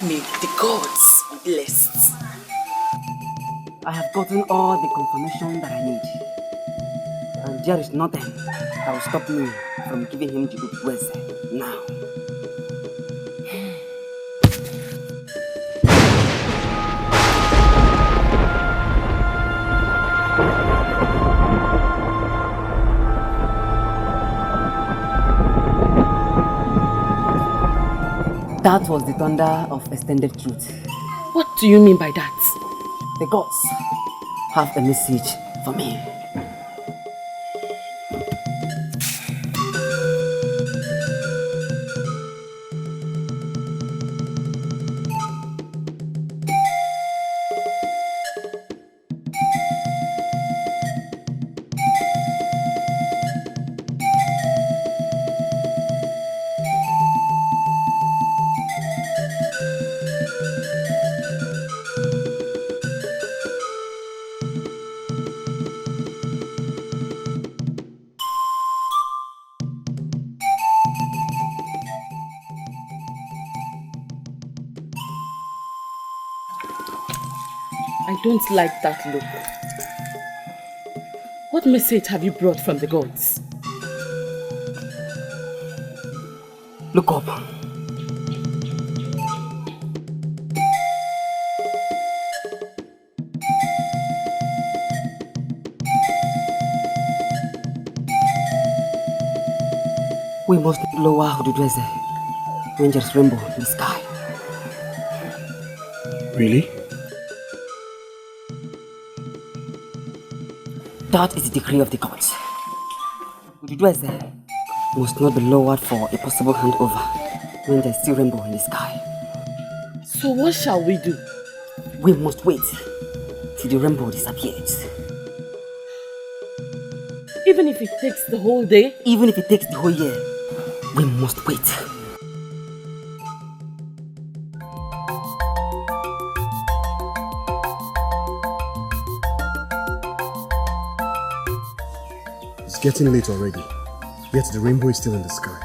May the gods be blessed. I have gotten all the confirmation that I need. And there is nothing that will stop me from giving him the Ugezu now. That was the thunder of extended truth. What do you mean by that? The gods have a message for me. I don't like that look. What message have you brought from the gods? Look up. We must lower Ugezu when there's rainbow in the sky. Really? That is the decree of the gods. Ugezu must not be lowered for a possible handover when there's still rainbow in the sky. So what shall we do? We must wait till the rainbow disappears. Even if it takes the whole day? Even if it takes the whole year, we must wait. It's getting late already, yet the rainbow is still in the sky.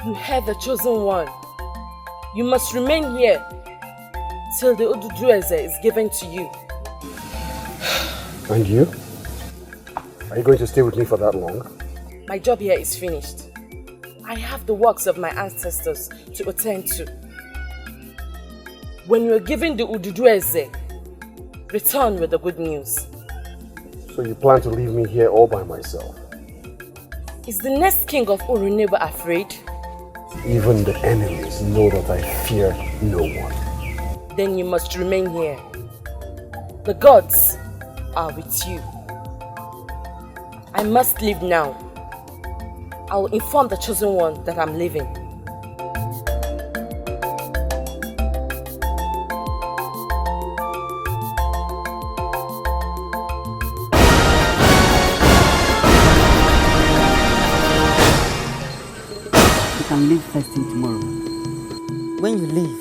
You heard the chosen one. You must remain here till the Ugezu is given to you. And you? Are you going to stay with me for that long? My job here is finished. I have the works of my ancestors to attend to. When you are given the Ugezu, return with the good news. So you plan to leave me here all by myself? Is the next king of Urunebo afraid? Even the enemies know that I fear no one. Then you must remain here. The gods are with you. I must leave now. I will inform the chosen one that I'm leaving. You can leave first thing tomorrow. When you leave,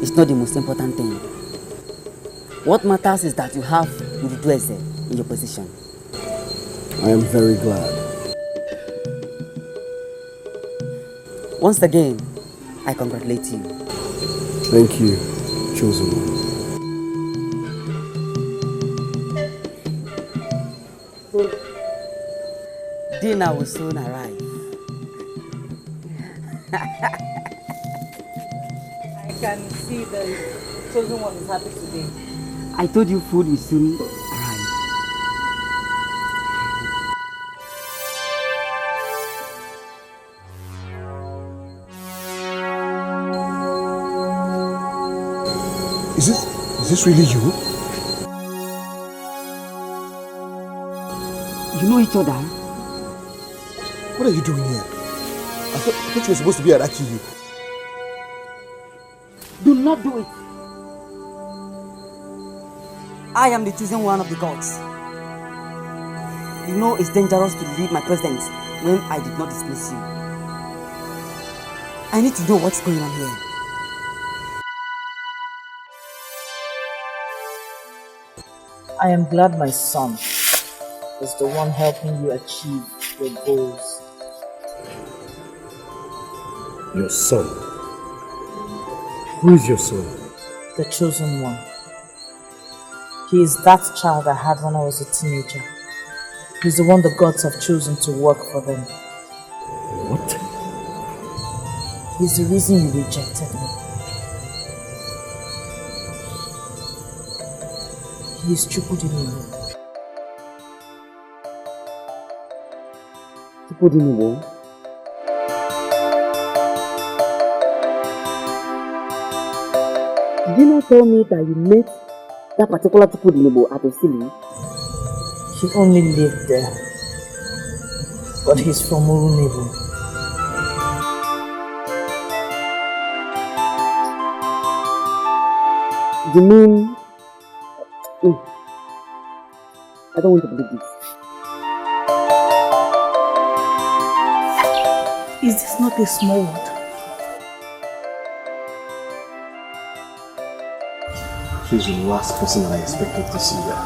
it's not the most important thing. What matters is that you have Ugezu in your possession. I am very glad. Once again, I congratulate you. Thank you, chosen one. Dinner will soon arrive. I can see the chosen one is happy today. I told you food will soon arrive. Is this really you? You know each other? What are you doing here? I thought you were supposed to be at Akiyu. Do not do it. I am the chosen one of the gods. You know it's dangerous to leave my presence when I did not dismiss you. I need to know what's going on here. I am glad my son is the one helping you achieve your goals. Your son? Who is your son? The chosen one. He is that child I had when I was a teenager. He's the one the gods have chosen to work for them. What? He's the reason you rejected me. He is Chukudinibo. Chukudinibo? Did you not tell me that you met that particular Tukudinibo at Osili? She only lived there. But he's from Urunebo. You mean... I don't want to believe this. Is this not a small word? She's the last person I expected to see there.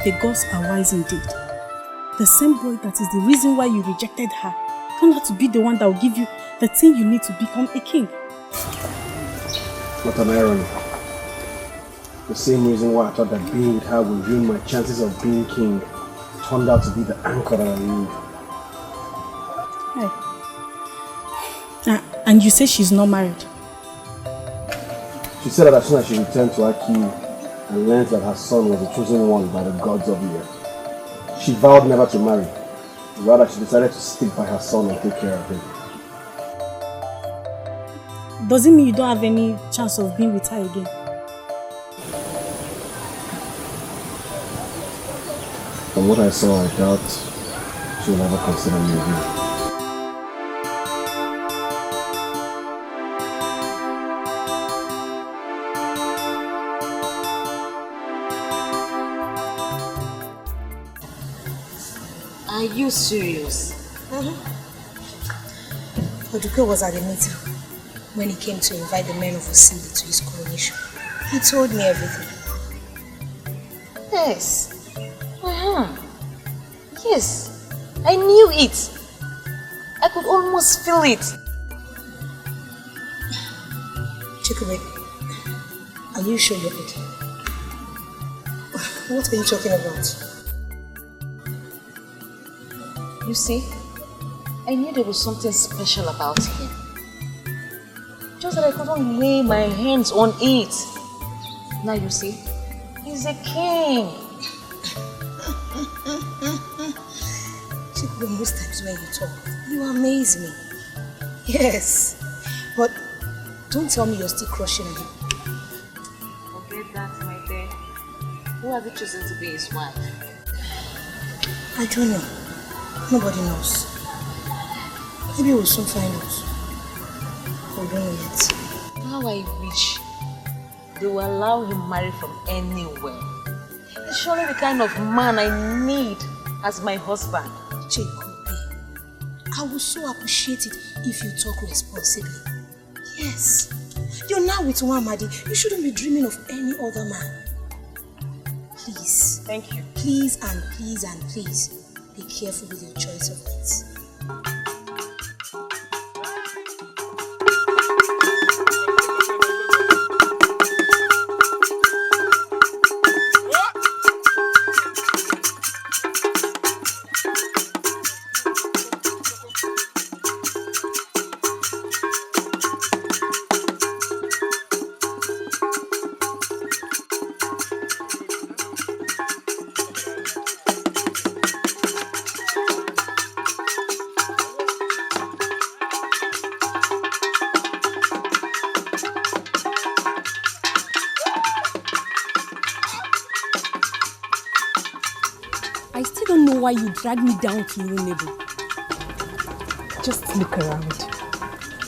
The gods are wise indeed. The same boy that is the reason why you rejected her turned out to be the one that will give you the thing you need to become a king. What an irony. The same reason why I thought that being with her would ruin my chances of being king turned out to be the anchor that I need. Hey. And you say she's not married? She said that as soon as she returned to Aki and learned that her son was the chosen one by the gods of the earth, she vowed never to marry. Rather, she decided to stick by her son and take care of him. Does it mean you don't have any chance of being with her again? From what I saw, I doubt she will ever consider me again. Are you serious? Dikeh was at the meeting when he came to invite the men of Osili to his coronation. He told me everything. Yes. Yes. I knew it. I could almost feel it. Chikube, are you sure you're okay? What are you talking about? You see, I knew there was something special about him. Just that I couldn't lay my hands on it. Now you see, he's a king. Chikube, most times when you talk, you amaze me. Yes, but don't tell me you're still crushing on him. Forget that, my dear. Who have you chosen to be his wife? I don't know. Nobody knows. Maybe we'll soon find out. We don't know yet. How I wish they will allow him marry from anywhere. He's surely the kind of man I need as my husband. Chikube, I would so appreciate it if you talk responsibly. Yes. You're now with Wamadi. You shouldn't be dreaming of any other man. Please. Thank you. Please and please and please. Be careful with your choice of words. Why you drag me down to Urunebo? Just look around.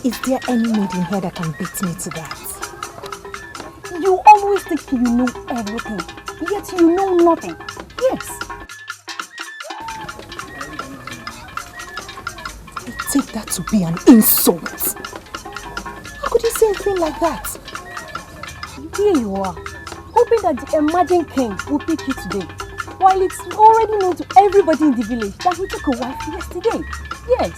Is there any maid in here that can beat me to that? You always think you know everything, yet you know nothing. Yes. I take that to be an insult. How could you say anything like that? Here you are, hoping that the emerging king will pick you today. While it's already known to everybody in the village that he took a wife yesterday. Yes.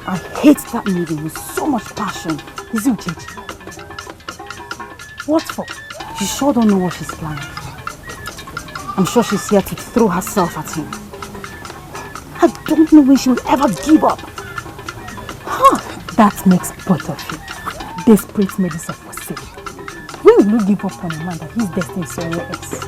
I hate that movie with so much passion. Is it Ugezu? What for? She sure don't know what she's planning. I'm sure she's here to throw herself at him. I don't know when she will ever give up. Huh. That makes both of you desperate medicine for sale. When will you give up on a man that his destiny is somewhere else?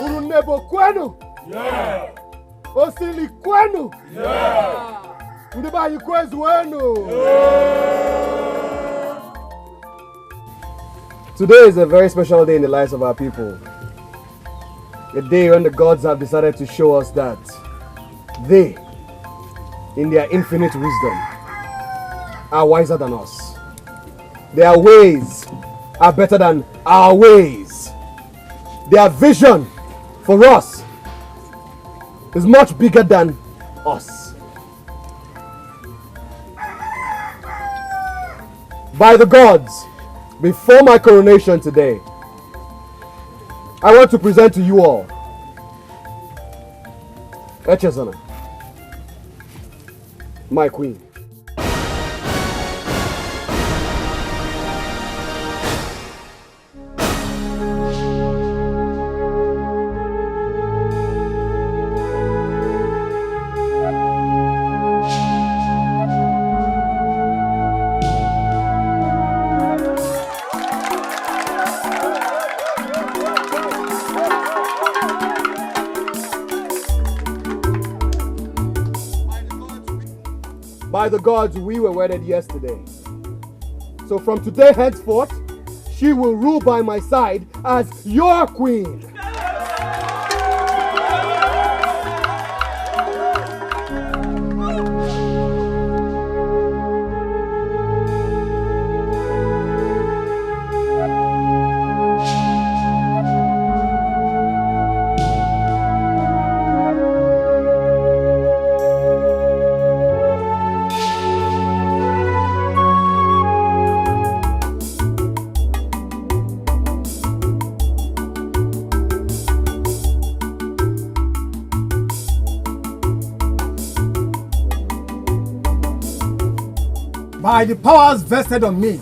Urunebo kwenu? Yeah. Osili kwenu? Yeah. Ndibayi kwezu wenu? Today is a very special day in the lives of our people. A day when the gods have decided to show us that they, in their infinite wisdom, are wiser than us. Their ways are better than our ways. Their vision for us is much bigger than us. By the gods, before my coronation today, I want to present to you all Echezona, my queen. By the gods, we were wedded yesterday. So from today henceforth, she will rule by my side as your queen. By the powers vested on me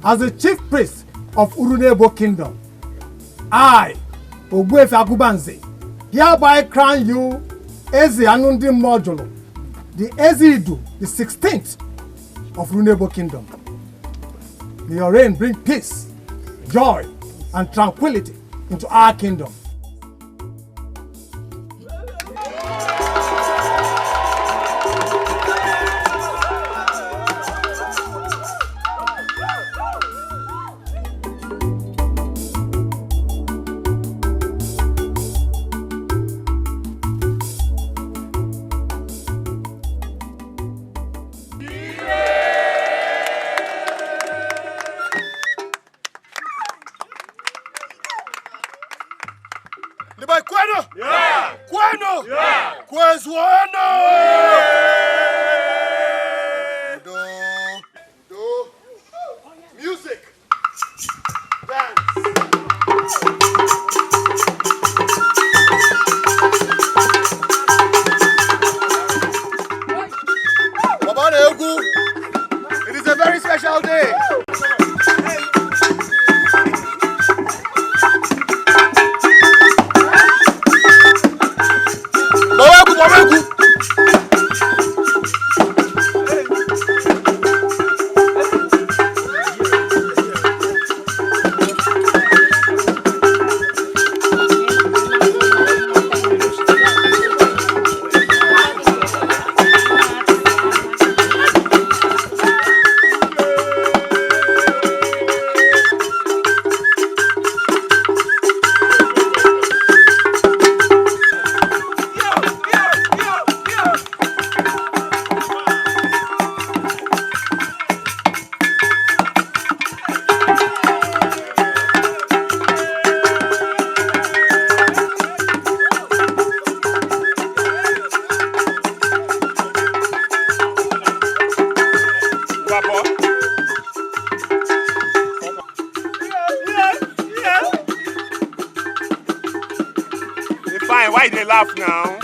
as the chief priest of Urunebo Kingdom, I, Ogbuefi Agubanze, hereby crown you Eze Anundi Modulo, the Ezidu, the 16th of Urunebo Kingdom. May your reign bring peace, joy, and tranquility into our kingdom. It is a very special day. Fine, why they laugh now?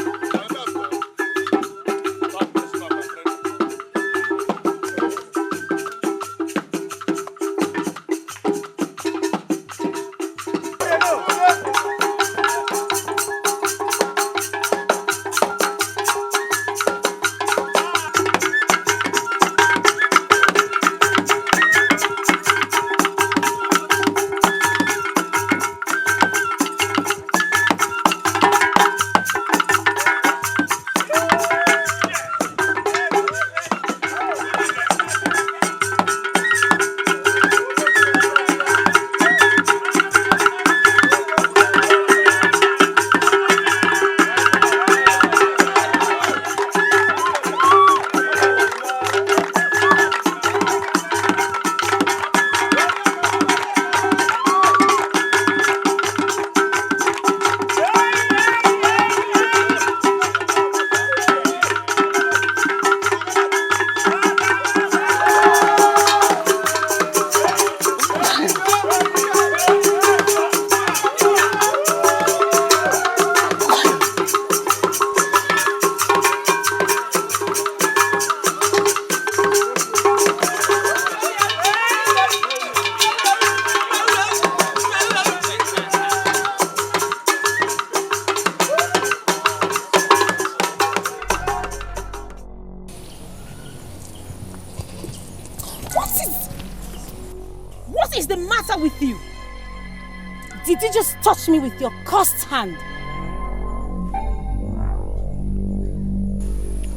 Did you just touch me with your cursed hand?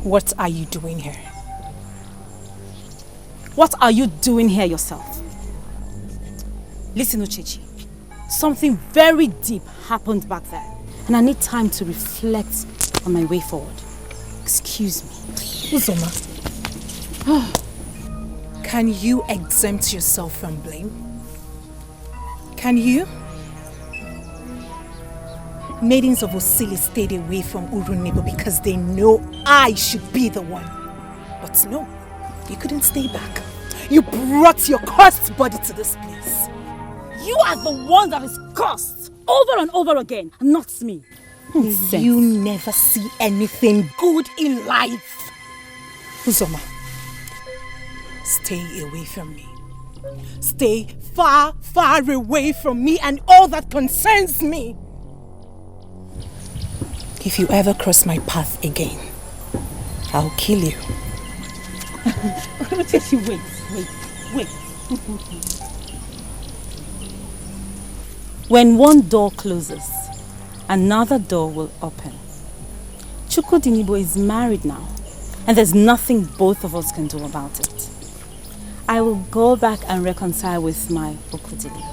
What are you doing here? What are you doing here yourself? Listen, Uchechi. Something very deep happened back there. And I need time to reflect on my way forward. Excuse me. Uzoma, can you exempt yourself from blame? Can you? Maidens of Osili stayed away from Urunebo because they know I should be the one. But no, you couldn't stay back. You brought your cursed body to this place. You are the one that is cursed over and over again, not me. You never see anything good in life. Uzoma, stay away from me. Stay far, far away from me and all that concerns me. If you ever cross my path again, I'll kill you. Wait. When one door closes, another door will open. Chukwudinibo is married now, and there's nothing both of us can do about it. I will go back and reconcile with my Okudili.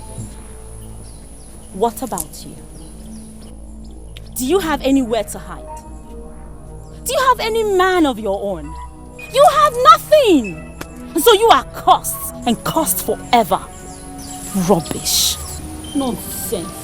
What about you? Do you have anywhere to hide? Do you have any man of your own? You have nothing! So you are cursed, and cursed forever. Rubbish. Nonsense.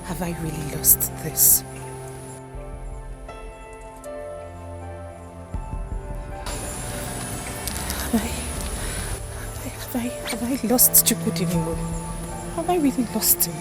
Have I really lost this? Have I lost Chukwudinibo? Have I really lost him?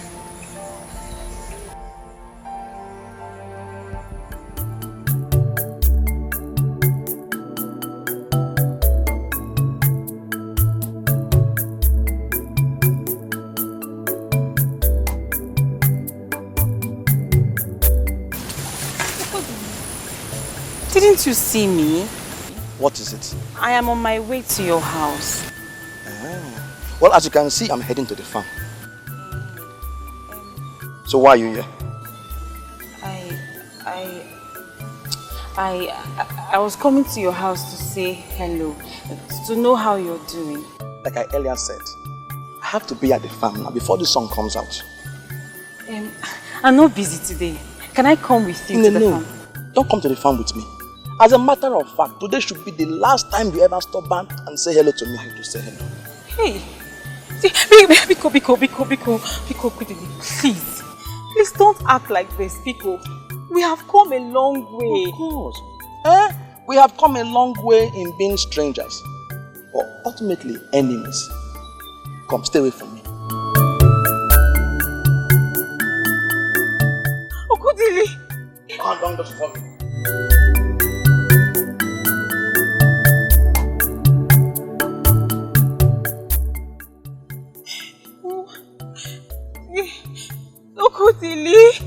Didn't you see me? What is it? I am on my way to your house. Well, as you can see, I'm heading to the farm. So why are you here? I was coming to your house to say hello, to know how you're doing. Like I earlier said, I have to be at the farm now before the sun comes out. I'm not busy today. Can I come with you to the farm? Don't come to the farm with me. As a matter of fact, today should be the last time you ever stop by and say hello to me. I have to say hello. Hey, Biko, please don't act like this, Biko. We have come a long way. Of course. We have come a long way in being strangers, but ultimately enemies. Come, stay away from me. Okudili! Come down just for me. Okudili!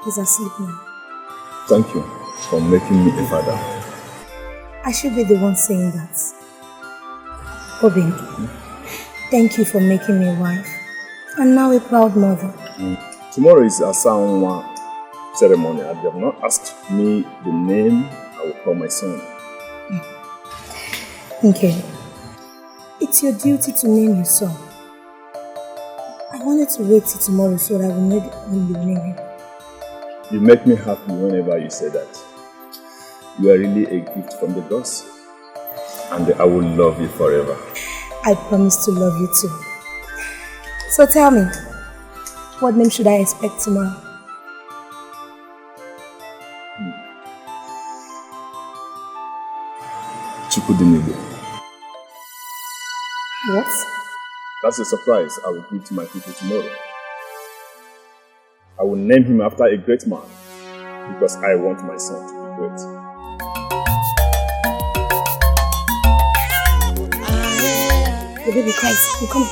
He's asleep now. Thank you for making me a father. I should be the one saying that. Obin, thank you for making me a wife. And now a proud mother. Tomorrow is Asanwa ceremony. They have not asked me the name I will call my son. Okay. It's your duty to name your son. I wanted to wait till tomorrow so that I will know when you name him. You make me happy whenever you say that. You are really a gift from the gods. And I will love you forever. I promise to love you too. So tell me, what name should I expect tomorrow? Chukudinigo. What? That's a surprise I will give to my people tomorrow. I will name him after a great man because I want my son to be great. The baby cries. Come on.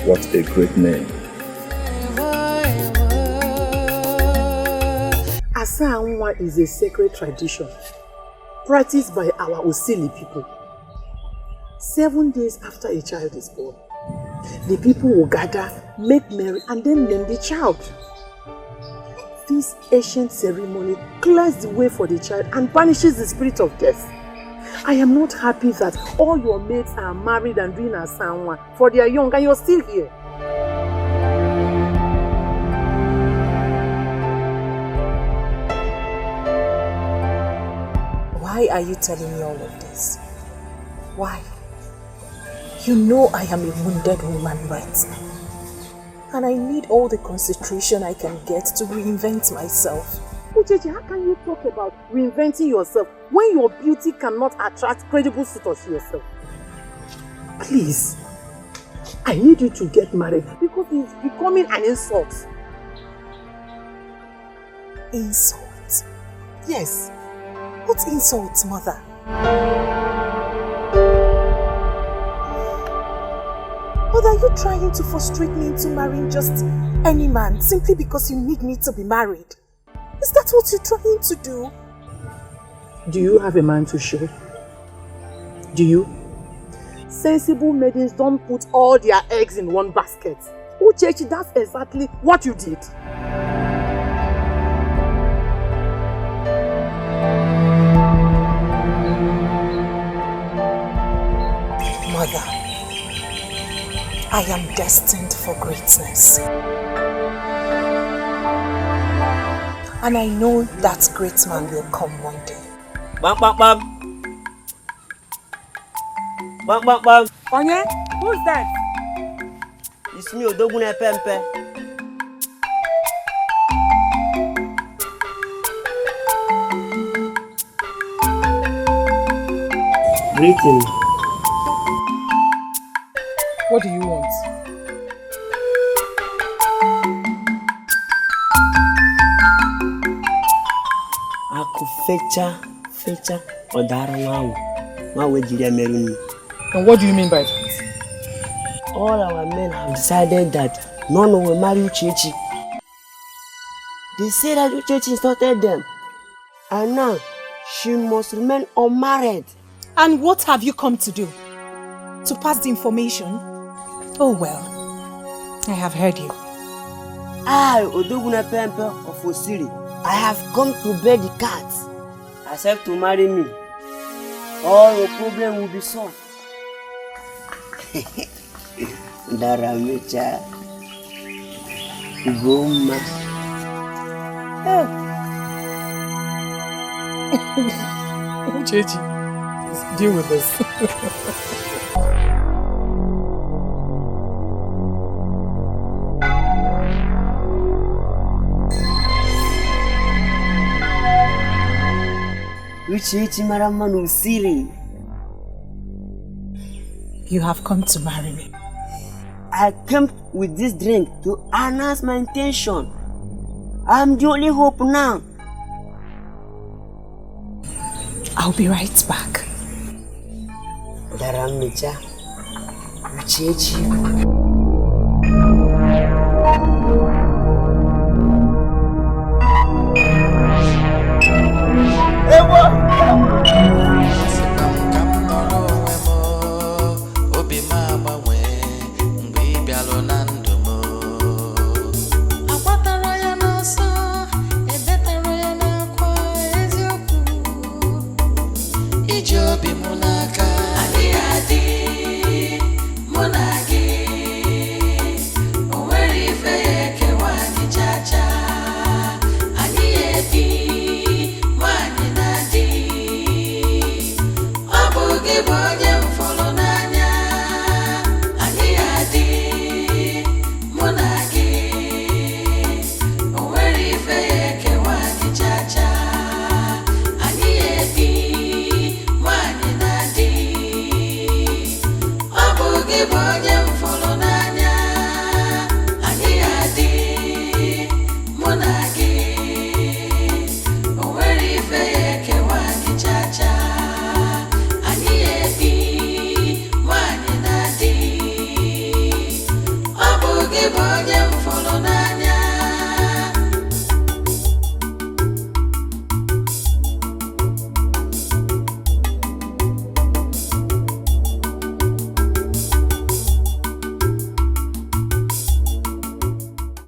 What a great name. Asanwa is a sacred tradition practiced by our Osili people. 7 days after a child is born, the people will gather, make merry, and then name the child. This ancient ceremony clears the way for the child and banishes the spirit of death. I am not happy that all your mates are married and doing Asanwa for their young and you're still here. Why are you telling me all of this? Why? You know I am a wounded woman right now. And I need all the concentration I can get to reinvent myself. Ugezu, how can you talk about reinventing yourself when your beauty cannot attract credible suitors to yourself? Please, I need you to get married because it's becoming an insult. Insult? Yes. What insult, mother? But are you trying to frustrate me into marrying just any man simply because you need me to be married? Is that what you're trying to do? Do you have a man to show? Do you? Sensible maidens don't put all their eggs in one basket. Ugezu, that's exactly what you did. Mother, I am destined for greatness. And I know that great man will come one day. Bam, bam, bam. Bam, bam, bam. Onye? Who's that? It's me, Odogune Pempe. Greeting. What do you want? Aku fecha odara nwawu. Nwawu jiri meruni. And what do you mean by that? All our men have decided that none will marry Ugezu. They say that Ugezu insulted them. And now, she must remain unmarried. And what have you come to do? To pass the information? Oh well, I have heard you. I, Odogune Pempe of Osiri, I have come to bear the cards. Accept to marry me. All your problem will be solved. Daramecha. Goma. Ugezu, deal with this. You have come to marry me. I came with this drink to announce my intention. I'm the only hope now. I'll be right back. Daramecha. Ugezu.